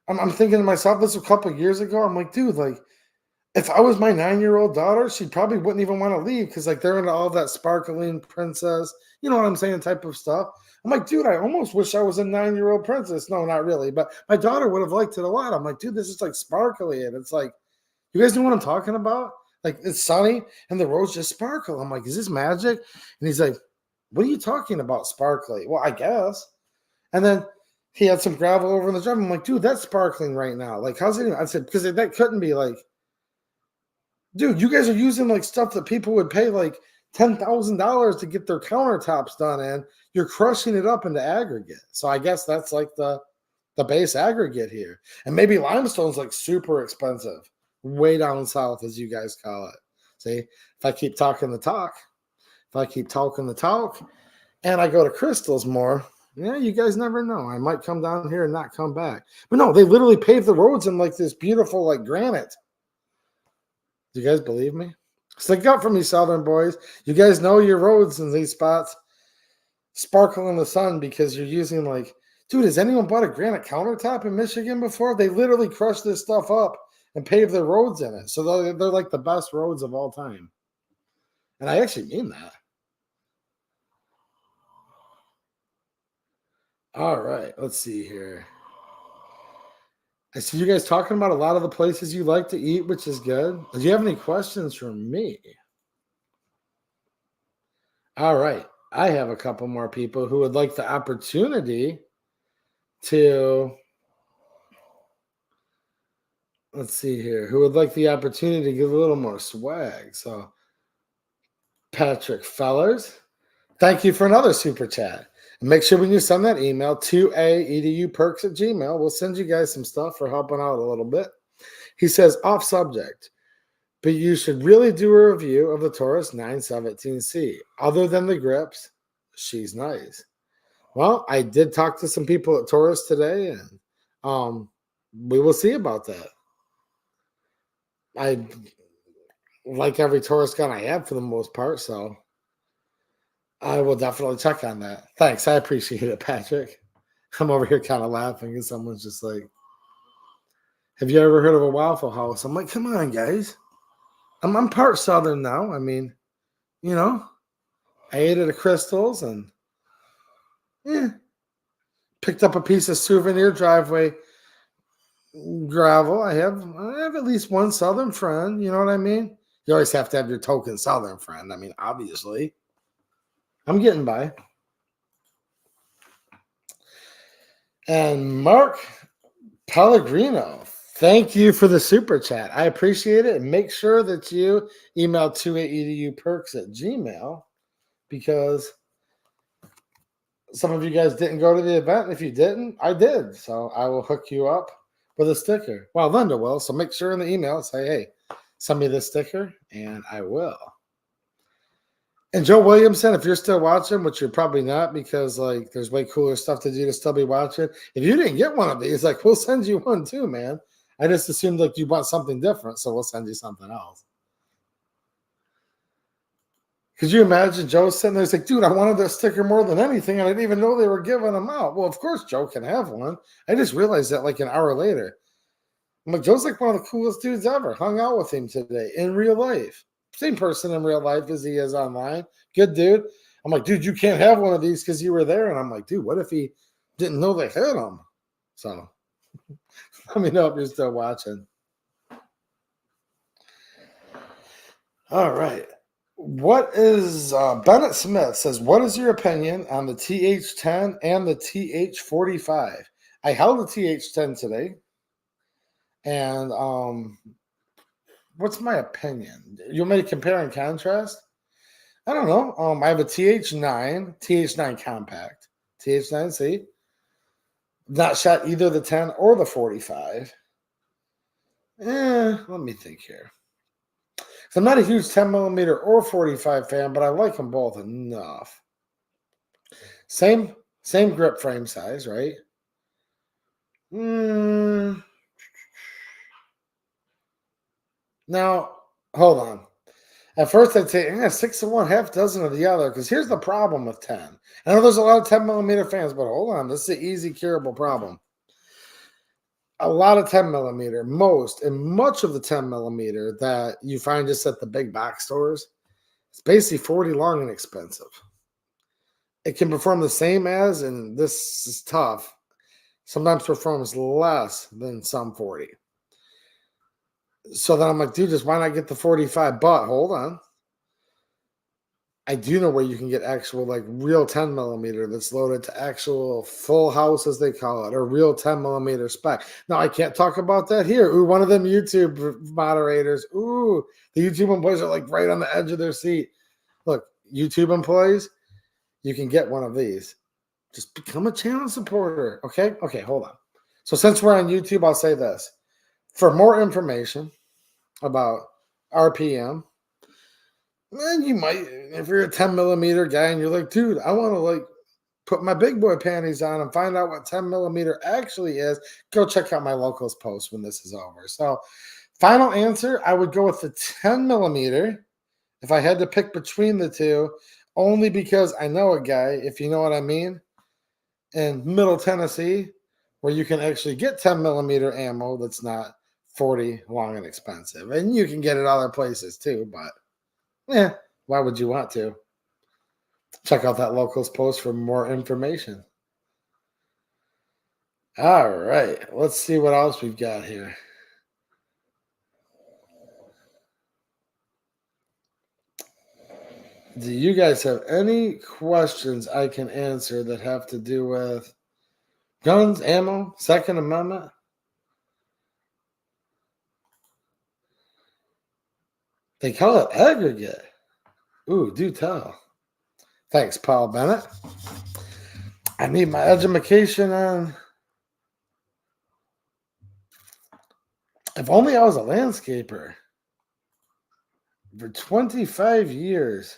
I'm thinking to myself, this was a couple of years ago. I'm like, dude, like, if I was my 9-year-old daughter, she probably wouldn't even want to leave because like they're into all that sparkling princess, you know what I'm saying, type of stuff. I'm like, dude, I almost wish I was a 9-year-old princess. No, not really. But my daughter would have liked it a lot. I'm like, dude, this is like sparkly. And it's like, you guys know what I'm talking about? Like, it's sunny and the roads just sparkle. I'm like, is this magic? And he's like, what are you talking about, sparkly? Well, I guess. And then he had some gravel over in the drum. I'm like, dude, that's sparkling right now. Like, how's it? I said, because that couldn't be like, dude, you guys are using like stuff that people would pay like $10,000 to get their countertops done in. You're crushing it up into aggregate. So I guess that's like the base aggregate here. And maybe limestone's like super expensive, way down south, as you guys call it. See, if I keep talking the talk, and I go to crystals more, yeah, you guys never know. I might come down here and not come back. But no, they literally paved the roads in like this beautiful like granite. Do you guys believe me? Stick up for me, Southern boys. You guys know your roads in these spots sparkle in the sun because you're using like, dude, has anyone bought a granite countertop in Michigan before? They literally crush this stuff up and pave their roads in it. So they're like the best roads of all time. And I actually mean that. All right, let's see here. I see you guys talking about a lot of the places you like to eat, which is good. Do you have any questions for me? All right. I have a couple more people who would like the opportunity to, let's see here, who would like the opportunity to get a little more swag. So, Patrick Fellers, thank you for another super chat. And make sure when you send that email to edupperks@gmail.com, we'll send you guys some stuff for helping out a little bit. He says, off subject, but you should really do a review of the Taurus 917C. Other than the grips, she's nice. Well, I did talk to some people at Taurus today, and we will see about that. I like every Taurus gun I have for the most part, so I will definitely check on that. Thanks. I appreciate it, Patrick. I'm over here kind of laughing and someone's just like, have you ever heard of a Waffle House? I'm like, come on, guys. I'm part Southern now. I mean, you know, I ate at a Crystals and picked up a piece of souvenir driveway gravel. I have at least one Southern friend. You know what I mean? You always have to have your token Southern friend. I mean, obviously. I'm getting by. And Mark Pellegrino, thank you for the super chat. I appreciate it. And make sure that you email 28eduperks@gmail.com because some of you guys didn't go to the event. If you didn't, I did. So I will hook you up with a sticker. Well, Linda will. So make sure in the email say, hey, send me this sticker, and I will. And Joe Williamson, if you're still watching, which you're probably not because like there's way cooler stuff to do to still be watching. If you didn't get one of these, like we'll send you one too, man. I just assumed like you want something different, so we'll send you something else. Could you imagine Joe sitting there? He's like, dude, I wanted that sticker more than anything, and I didn't even know they were giving them out. Well, of course Joe can have one. I just realized that like an hour later. I'm like, Joe's like one of the coolest dudes ever. Hung out with him today in real life. Same person in real life as he is online. Good dude. I'm like, dude, you can't have one of these because you were there. And I'm like, dude, what if he didn't know they had them? So let me know if you're still watching. All right. What is Bennett Smith says, what is your opinion on the TH10 and the TH45? I held the TH10 today. And what's my opinion? You want me to compare and contrast? I don't know. I have a TH9 compact, TH9C. Not shot either the 10 or the 45. Let me think here. So I'm not a huge 10 millimeter or 45 fan, but I like them both enough. Same grip frame size, right? Now, hold on. At first, I'd say 6 of one, half dozen of the other, because here's the problem with 10. I know there's a lot of 10 millimeter fans, but hold on. This is an easy, curable problem. A lot of 10 millimeter, much of the 10 millimeter that you find just at the big box stores, it's basically 40 long and expensive. It can perform the same as, and this is tough, sometimes performs less than some 40. So then I'm like, dude, just why not get the 45? But hold on. I do know where you can get actual like real 10 millimeter that's loaded to actual full house, as they call it, or real 10 millimeter spec. Now I can't talk about that here. Ooh, one of them YouTube moderators. Ooh, the YouTube employees are like right on the edge of their seat. Look, YouTube employees, you can get one of these. Just become a channel supporter. Okay. Okay. Hold on. So since we're on YouTube, I'll say this: for more information about RPM, then you might, if you're a 10 millimeter guy and you're like, dude, I want to like put my big boy panties on and find out what 10 millimeter actually is, go check out my locals post when this is over. So, final answer, I would go with the 10 millimeter if I had to pick between the two, only because I know a guy, if you know what I mean, in Middle Tennessee, where you can actually get 10 millimeter ammo that's not 40 long and expensive. And you can get it other places too, but yeah, why would you want to? Check out that locals post for more information. All right, let's see what else we've got here. Do you guys have any questions I can answer that have to do with guns, ammo, Second Amendment? They call it aggregate. Ooh, do tell. Thanks, Paul Bennett. I need my education on. If only I was a landscaper for 25 years,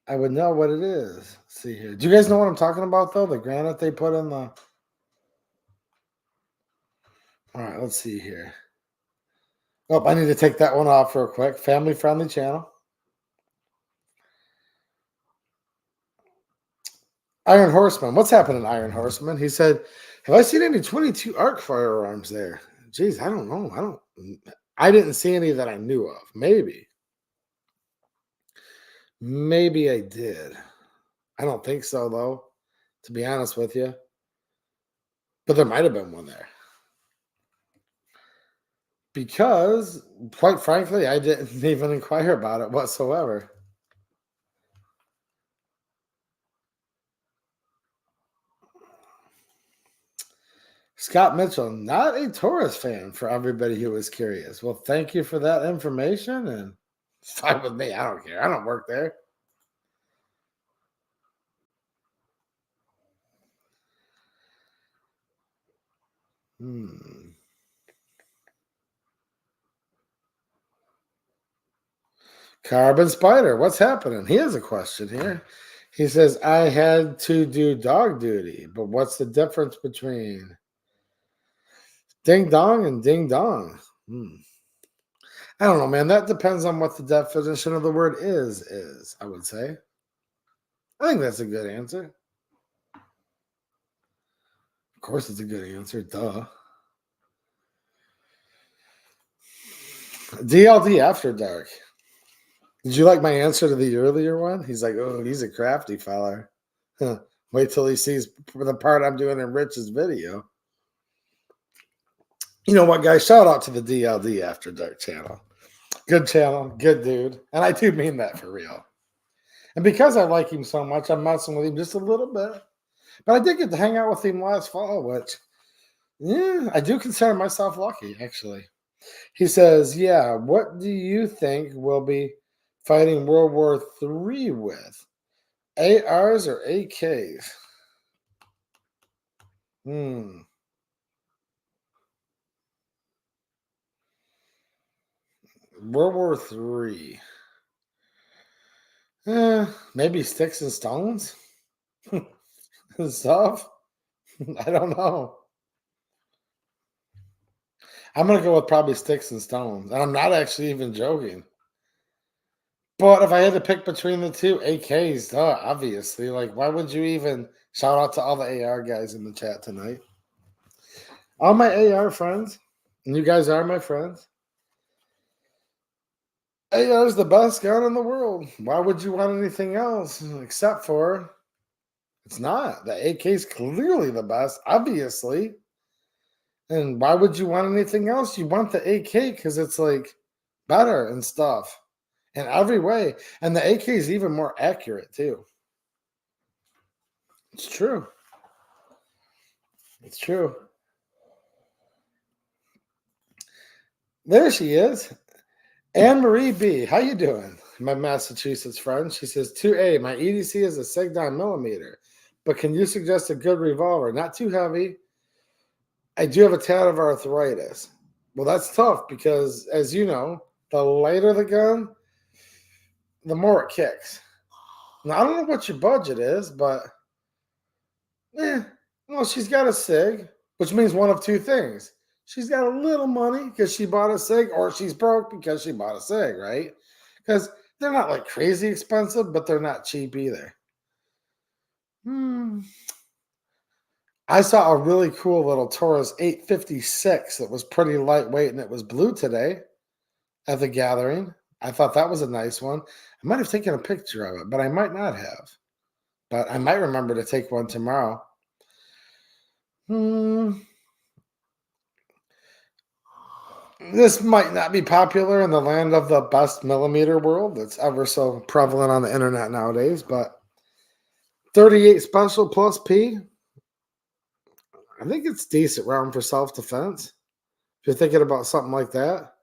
I would know what it is. Let's see here. Do you guys know what I'm talking about, though? The granite they put in the. All right, let's see here. Oh, I need to take that one off real quick. Family friendly channel. Iron Horseman. What's happening, Iron Horseman? He said, have I seen any 22 arc firearms there? Geez, I don't know. I didn't see any that I knew of. Maybe I did. I don't think so, though, to be honest with you. But there might have been one there. Because, quite frankly, I didn't even inquire about it whatsoever. Scott Mitchell, not a Taurus fan, for everybody who was curious. Well, thank you for that information, and it's fine with me. I don't care. I don't work there. Carbon Spider, what's happening? He has a question here. He says, I had to do dog duty, but what's the difference between ding dong and ding dong? I don't know, man. That depends on what the definition of the word is, I would say. I think that's a good answer. Of course, it's a good answer. Duh. DLD After Dark. Did you like my answer to the earlier one? He's like, oh, he's a crafty fella. Wait till he sees the part I'm doing in Rich's video. You know what, guys? Shout out to the DLD After Dark channel. Good channel, good dude. And I do mean that for real. And because I like him so much, I'm messing with him just a little bit. But I did get to hang out with him last fall, which, yeah, I do consider myself lucky, actually. He says, yeah, what do you think we'll be fighting World War III with? ARs or AKs? World War III. Maybe sticks and stones and stuff. I don't know. I'm going to go with probably sticks and stones. And I'm not actually even joking. But if I had to pick between the two, AKs, obviously. Like, why would you even shout out to all the AR guys in the chat tonight? All my AR friends, and you guys are my friends. AR is the best gun in the world. Why would you want anything else except for it's not. The AK is clearly the best, obviously. And why would you want anything else? You want the AK because it's like better and stuff. in every way. And the AK is even more accurate too. It's true. It's true. There she is. Anne Marie B. How you doing? My Massachusetts friend. She says 2A, my EDC is a SIG 9mm, but can you suggest a good revolver? Not too heavy. I do have a tad of arthritis. Well, that's tough because, as you know, the lighter the gun, the more it kicks. Now, I don't know what your budget is, but well, she's got a SIG, which means one of two things. She's got a little money because she bought a SIG, or she's broke because she bought a SIG, right? Because they're not like crazy expensive, but they're not cheap either. I saw a really cool little Taurus 856 that was pretty lightweight and it was blue today at the gathering. I thought that was a nice one. I might have taken a picture of it, but I might not have. But I might remember to take one tomorrow. This might not be popular in the land of the best millimeter world that's ever so prevalent on the internet nowadays, but 38 Special plus P, I think it's decent round for self-defense. If you're thinking about something like that.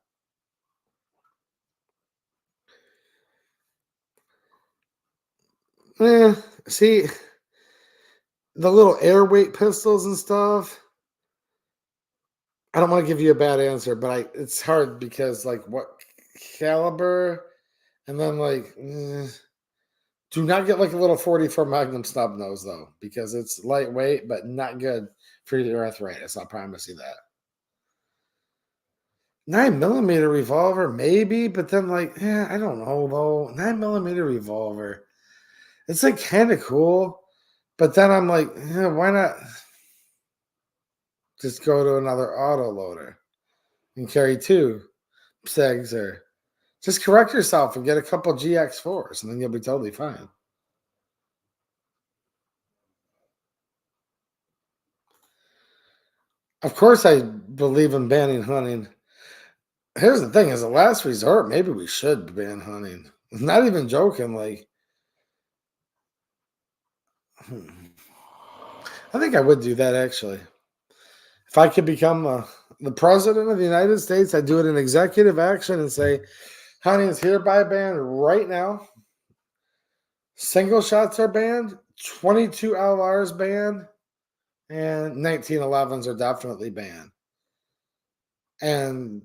See, the little airweight pistols and stuff, I don't want to give you a bad answer, but it's hard because like what caliber, and then like do not get like a little 44 Magnum snub nose though, because it's lightweight but not good for your arthritis. I'll promise you that. 9mm revolver, maybe, but then like, I don't know though. 9mm revolver, it's like kind of cool, but then I'm like, why not just go to another auto loader and carry two SEGs, or just correct yourself and get a couple GX4s, and then you'll be totally fine. Of course, I believe in banning hunting. Here's the thing: as a last resort, maybe we should ban hunting. Not even joking. Like, I think I would do that actually. If I could become the president of the United States, I'd do it in executive action and say, hunting is hereby banned right now. Single shots are banned. 22 LRs banned. And 1911s are definitely banned. And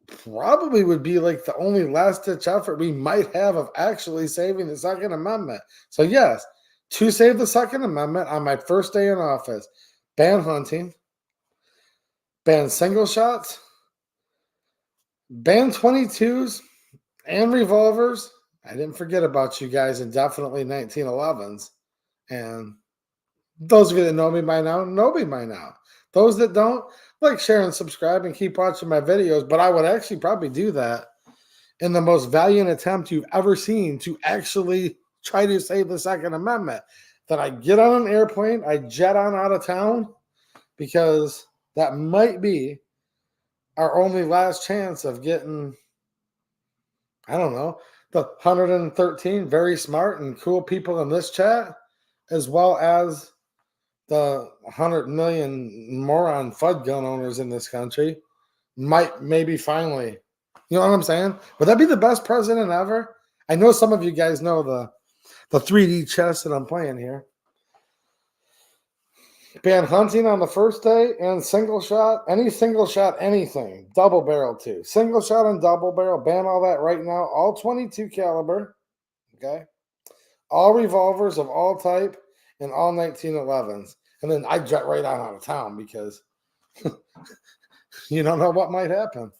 probably would be like the only last ditch effort we might have of actually saving the Second Amendment. So, yes, to save the Second Amendment on my first day in office, ban hunting, ban single shots, ban 22s and revolvers. I didn't forget about you guys, and definitely 1911s. And those of you that know me by now, know me by now. Those that don't, like, share, and subscribe, and keep watching my videos. But I would actually probably do that in the most valiant attempt you've ever seen to actually try to save the Second Amendment. That I get on an airplane, I jet on out of town, because that might be our only last chance of getting, I don't know, the 113 very smart and cool people in this chat, as well as the 100 million moron FUD gun owners in this country, might maybe finally, you know what I'm saying? Would that be the best president ever? I know some of you guys know the 3D chess that I'm playing here. Ban hunting on the first day and single shot, any single shot, anything. Double barrel too. Single shot and double barrel, ban all that right now. All 22 caliber, okay? All revolvers of all type and all 1911s. And then I jet right on out of town because you don't know what might happen.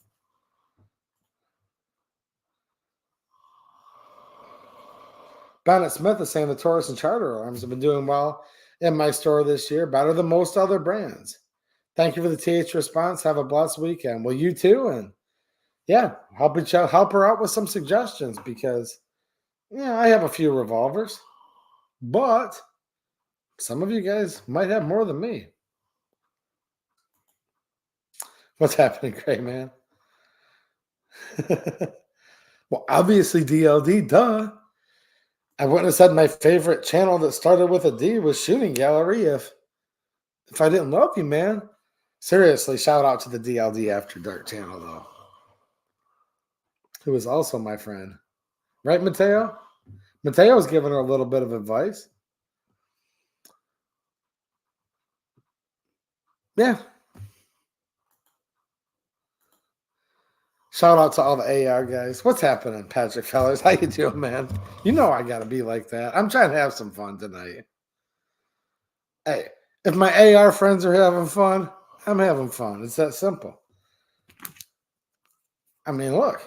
Bennett Smith is saying the Taurus and Charter alarms have been doing well in my store this year, better than most other brands. Thank you for the TH response. Have a blessed weekend. Well, you too. And yeah, help her out with some suggestions, because I have a few revolvers, but some of you guys might have more than me. What's happening, Gray Man? Well, obviously DLD, duh. I wouldn't have said my favorite channel that started with a D was Shooting Gallery if I didn't love you, man. Seriously, shout out to the DLD After Dark channel though, who is also my friend. Right, Mateo? Mateo's giving her a little bit of advice. Yeah. Shout out to all the AR guys. What's happening, Patrick Fellers? How you doing, man? You know I gotta be like that. I'm trying to have some fun tonight. Hey, if my AR friends are having fun, I'm having fun. It's that simple. I mean, look.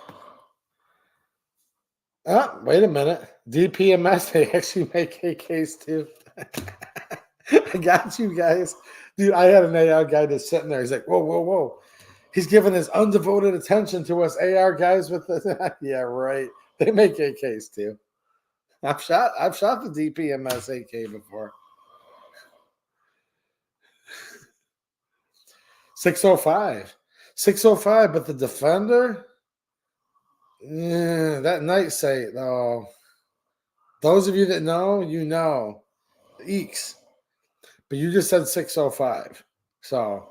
Oh, wait a minute. DPMS, they actually make AKs too. I got you guys. Dude, I had an AR guy that's sitting there. He's like, whoa, whoa, whoa. He's giving his undevoted attention to us AR guys with the yeah, right. They make AKs too. I've shot the DPMS AK before. 605. 605, but the Defender, that night sight, though. Those of you that know, you know. Eeks. But you just said 605. So,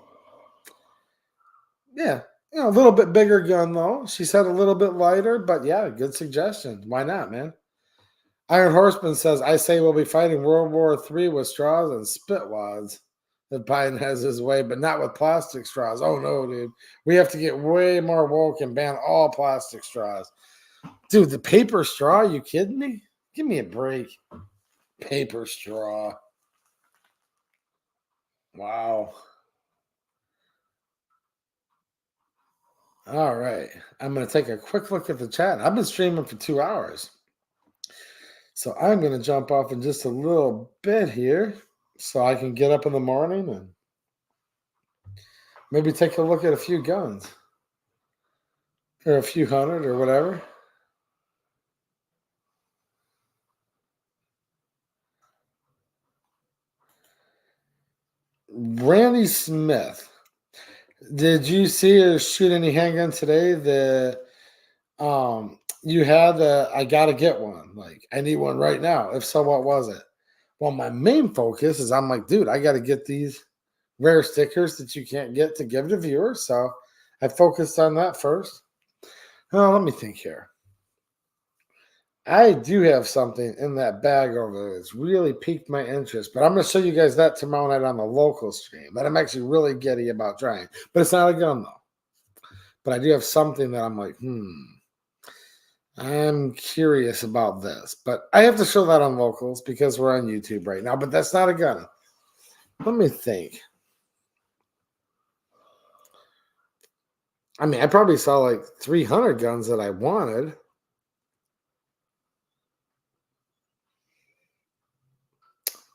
yeah. A little bit bigger gun, though. She said a little bit lighter, but yeah, good suggestion. Why not, man? Iron Horseman says, I say we'll be fighting World War III with straws and spit wads if Biden has his way, but not with plastic straws. Oh, no, dude. We have to get way more woke and ban all plastic straws. Dude, the paper straw? You kidding me? Give me a break. Paper straw. Wow. All right. I'm going to take a quick look at the chat. I've been streaming for 2 hours. So I'm going to jump off in just a little bit here so I can get up in the morning and maybe take a look at a few guns or a few hundred or whatever. Randy Smith. Did you see her shoot any handgun today? You had I gotta get one. Like, I need one right now. If so, what was it? Well, my main focus is I'm like, dude, I gotta get these rare stickers that you can't get to give to viewers. So I focused on that first. Oh, let me think here. I do have something in that bag over there that's really piqued my interest, but I'm going to show you guys that tomorrow night on the local stream. That I'm actually really giddy about trying. But it's not a gun, though. But I do have something that I'm like, I'm curious about this. But I have to show that on locals because we're on YouTube right now. But that's not a gun. Let me think. I mean, I probably saw like 300 guns that I wanted.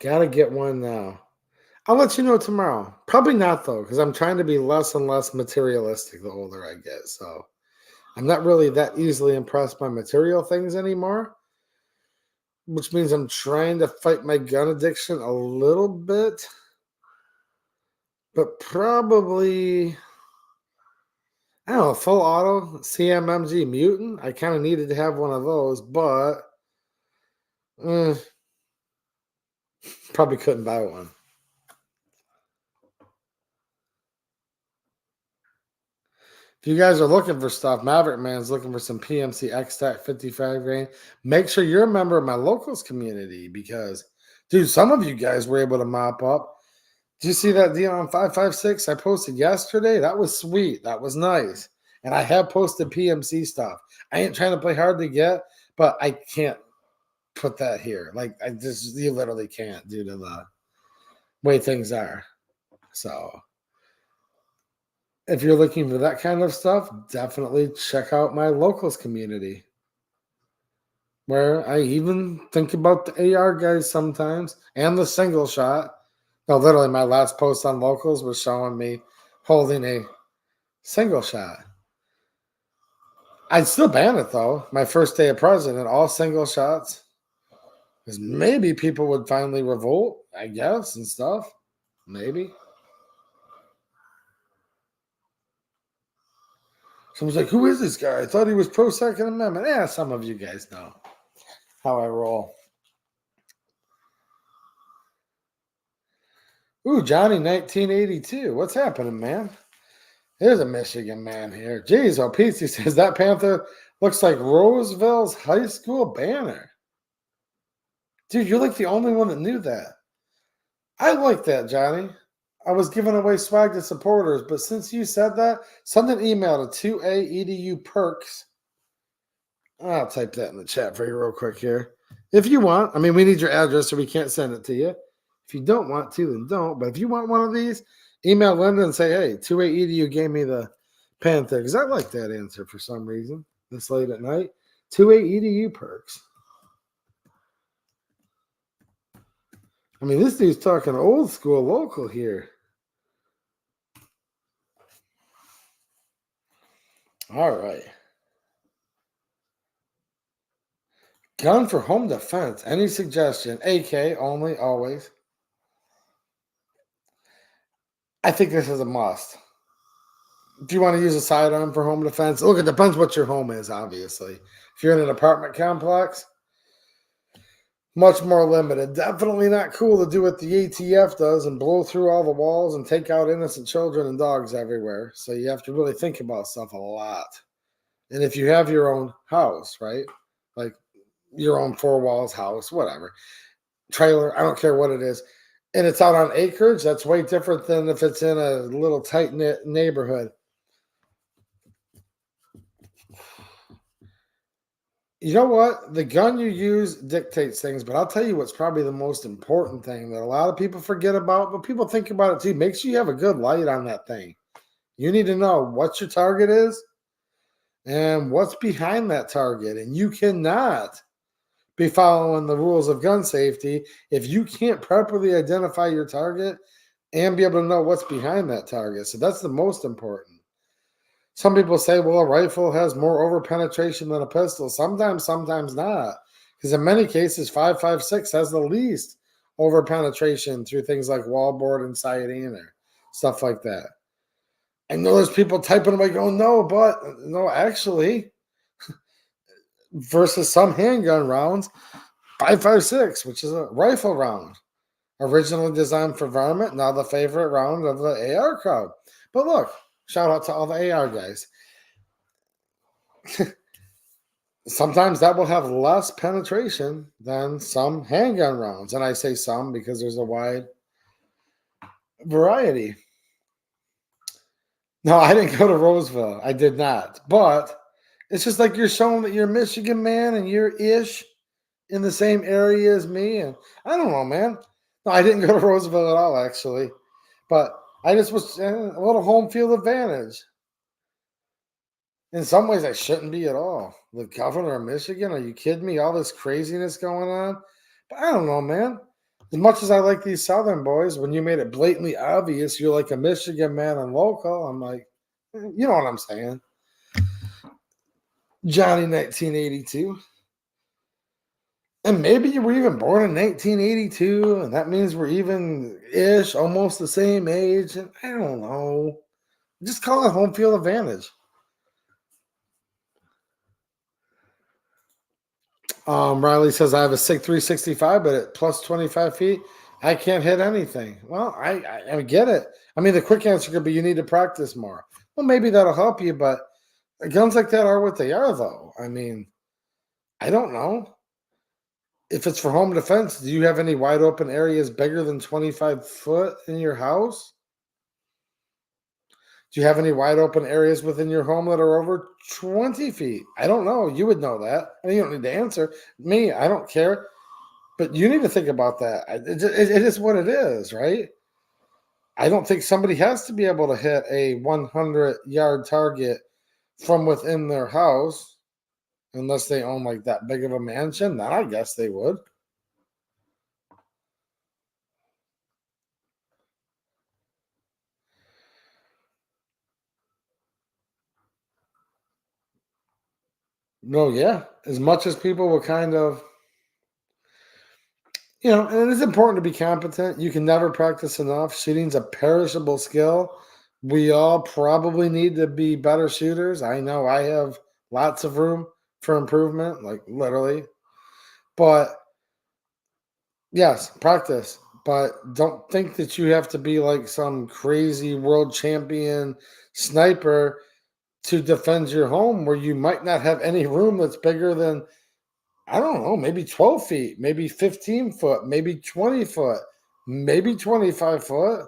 Gotta get one now. I'll let you know tomorrow. Probably not, though, because I'm trying to be less and less materialistic the older I get. So I'm not really that easily impressed by material things anymore, which means I'm trying to fight my gun addiction a little bit. But probably, I don't know, full auto CMMG Mutant. I kind of needed to have one of those, but probably couldn't buy one. If you guys are looking for stuff, Maverick Man's looking for some PMC X-Tac 55 grain. Make sure you're a member of my locals community because, dude, some of you guys were able to mop up. Did you see that deal on 556 I posted yesterday? That was sweet. That was nice. And I have posted PMC stuff. I ain't trying to play hard to get, but I can't put that here. Like, you literally can't due to the way things are. So if you're looking for that kind of stuff, definitely check out my locals community where I even think about the AR guys sometimes and the single shot. No, literally my last post on locals was showing me holding a single shot. I'd still ban it though. My first day of president, all single shots. Because maybe people would finally revolt, I guess, and stuff. Maybe. Someone's like, who is this guy? I thought he was pro Second Amendment. Yeah, some of you guys know how I roll. Ooh, Johnny 1982. What's happening, man? There's a Michigan man here. Jeez, oh, Pete, he says that Panther looks like Roseville's high school banner. Dude, you're like the only one that knew that. I like that, Johnny. I was giving away swag to supporters, but since you said that, send an email to 2A EDU perks. I'll type that in the chat for you real quick here. If you want, I mean, we need your address so we can't send it to you. If you don't want to, then don't. But if you want one of these, email Linda and say, hey, 2A EDU gave me the Panther. Because I like that answer for some reason this late at night. 2A EDU perks. I mean, this dude's talking old school local here. All right. Gun for home defense. Any suggestion? AK only, always. I think this is a must. Do you want to use a sidearm for home defense? Look, it depends what your home is, obviously. If you're in an apartment complex, much more limited. Definitely not cool to do what the ATF does and blow through all the walls and take out innocent children and dogs everywhere. So you have to really think about stuff a lot. And if you have your own house, right? Like your own four walls house, whatever, trailer, I don't care what it is, and it's out on acreage, that's way different than if it's in a little tight-knit neighborhood. You know what? The gun you use dictates things, but I'll tell you what's probably the most important thing that a lot of people forget about, but people think about it too. Make sure you have a good light on that thing. You need to know what your target is and what's behind that target. And you cannot be following the rules of gun safety if you can't properly identify your target and be able to know what's behind that target. So that's the most important. Some people say, well, a rifle has more over penetration than a pistol. Sometimes not. Because in many cases, 5.56 has the least over penetration through things like wallboard and sighting or stuff like that. I know there's people typing away going, no, actually, versus some handgun rounds, 5.56, which is a rifle round, originally designed for varmint, now the favorite round of the AR crowd. But look, shout out to all the AR guys. Sometimes that will have less penetration than some handgun rounds. And I say some because there's a wide variety. No, I didn't go to Roseville. I did not. But it's just like you're showing that you're a Michigan man and you're ish in the same area as me. And I don't know, man. No, I didn't go to Roseville at all, actually. But I just was a little home field advantage. In some ways, I shouldn't be at all. The governor of Michigan? Are you kidding me? All this craziness going on? But I don't know, man. As much as I like these Southern boys, when you made it blatantly obvious you're like a Michigan man and local, I'm like, you know what I'm saying. Johnny 1982. And maybe you were even born in 1982, and that means we're even-ish, almost the same age. And I don't know. Just call it home field advantage. Riley says, I have a SIG 365, but at plus 25 feet, I can't hit anything. Well, I get it. I mean, the quick answer could be you need to practice more. Well, maybe that'll help you, but guns like that are what they are, though. I mean, I don't know. If it's for home defense, do you have any wide open areas bigger than 25 foot in your house? Do you have any wide open areas within your home that are over 20 feet? I don't know. You would know that. I mean, you don't need to answer. Me, I don't care. But you need to think about that. It is what it is, right? I don't think somebody has to be able to hit a 100-yard target from within their house unless they own like that big of a mansion. Then I guess they would. No, yeah. As much as people will kind of, and it's important to be competent. You can never practice enough. Shooting's a perishable skill. We all probably need to be better shooters. I know I have lots of room for improvement, like literally. But yes, practice. But don't think that you have to be like some crazy world champion sniper to defend your home where you might not have any room that's bigger than, I don't know, maybe 12 feet, maybe 15 foot, maybe 20 foot, maybe 25 foot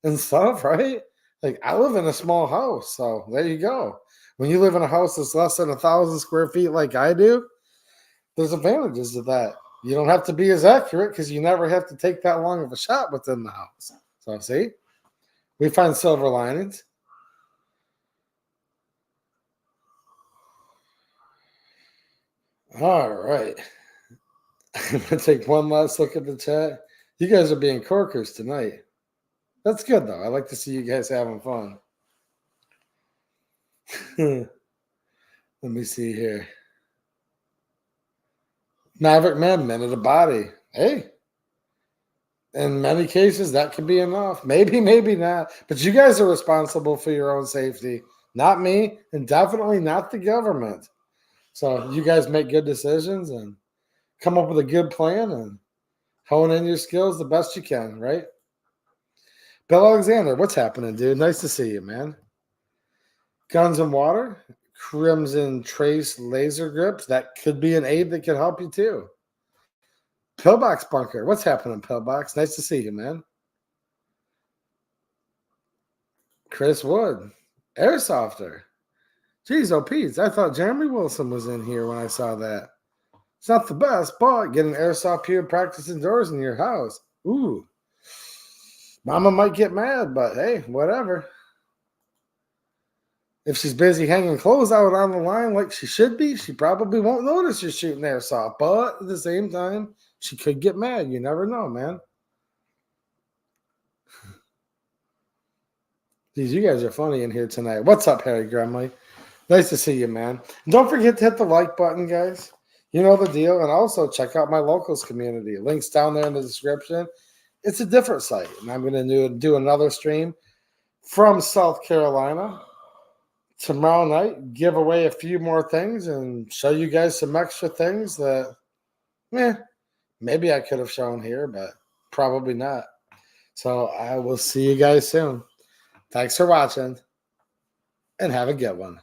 and stuff, right? Like I live in a small house, so there you go. When you live in a house that's less than 1,000 square feet, like I do, there's advantages to that. You don't have to be as accurate because you never have to take that long of a shot within the house. So see, we find silver linings. All right. I'm gonna take one last look at the chat. You guys are being corkers tonight. That's good though. I like to see you guys having fun. Let me see here. Maverick Man, minute a body. Hey, in many cases, that could be enough. Maybe, maybe not. But you guys are responsible for your own safety, not me, and definitely not the government. So you guys make good decisions and come up with a good plan and hone in your skills the best you can, right? Bill Alexander, what's happening, dude? Nice to see you, man. Guns and Water, Crimson Trace laser grips. That could be an aid that could help you too. Pillbox Bunker, what's happening, Pillbox? Nice to see you, man. Chris Wood, Airsofter. Jeez, oh, Pete, I thought Jeremy Wilson was in here when I saw that. It's not the best, but get an airsoft here practice indoors in your house. Ooh. Mama might get mad, but hey, whatever. If she's busy hanging clothes out on the line like she should be, she probably won't notice you're shooting airsoft. But at the same time, she could get mad. You never know, man. Geez, you guys are funny in here tonight. What's up, Harry Gremley? Nice to see you, man. And don't forget to hit the like button, guys. You know the deal. And also check out my locals community. Links down there in the description. It's a different site. And I'm going to do another stream from South Carolina tomorrow night. Give away a few more things and show you guys some extra things that, maybe I could have shown here, but probably not. So I will see you guys soon. Thanks for watching and have a good one.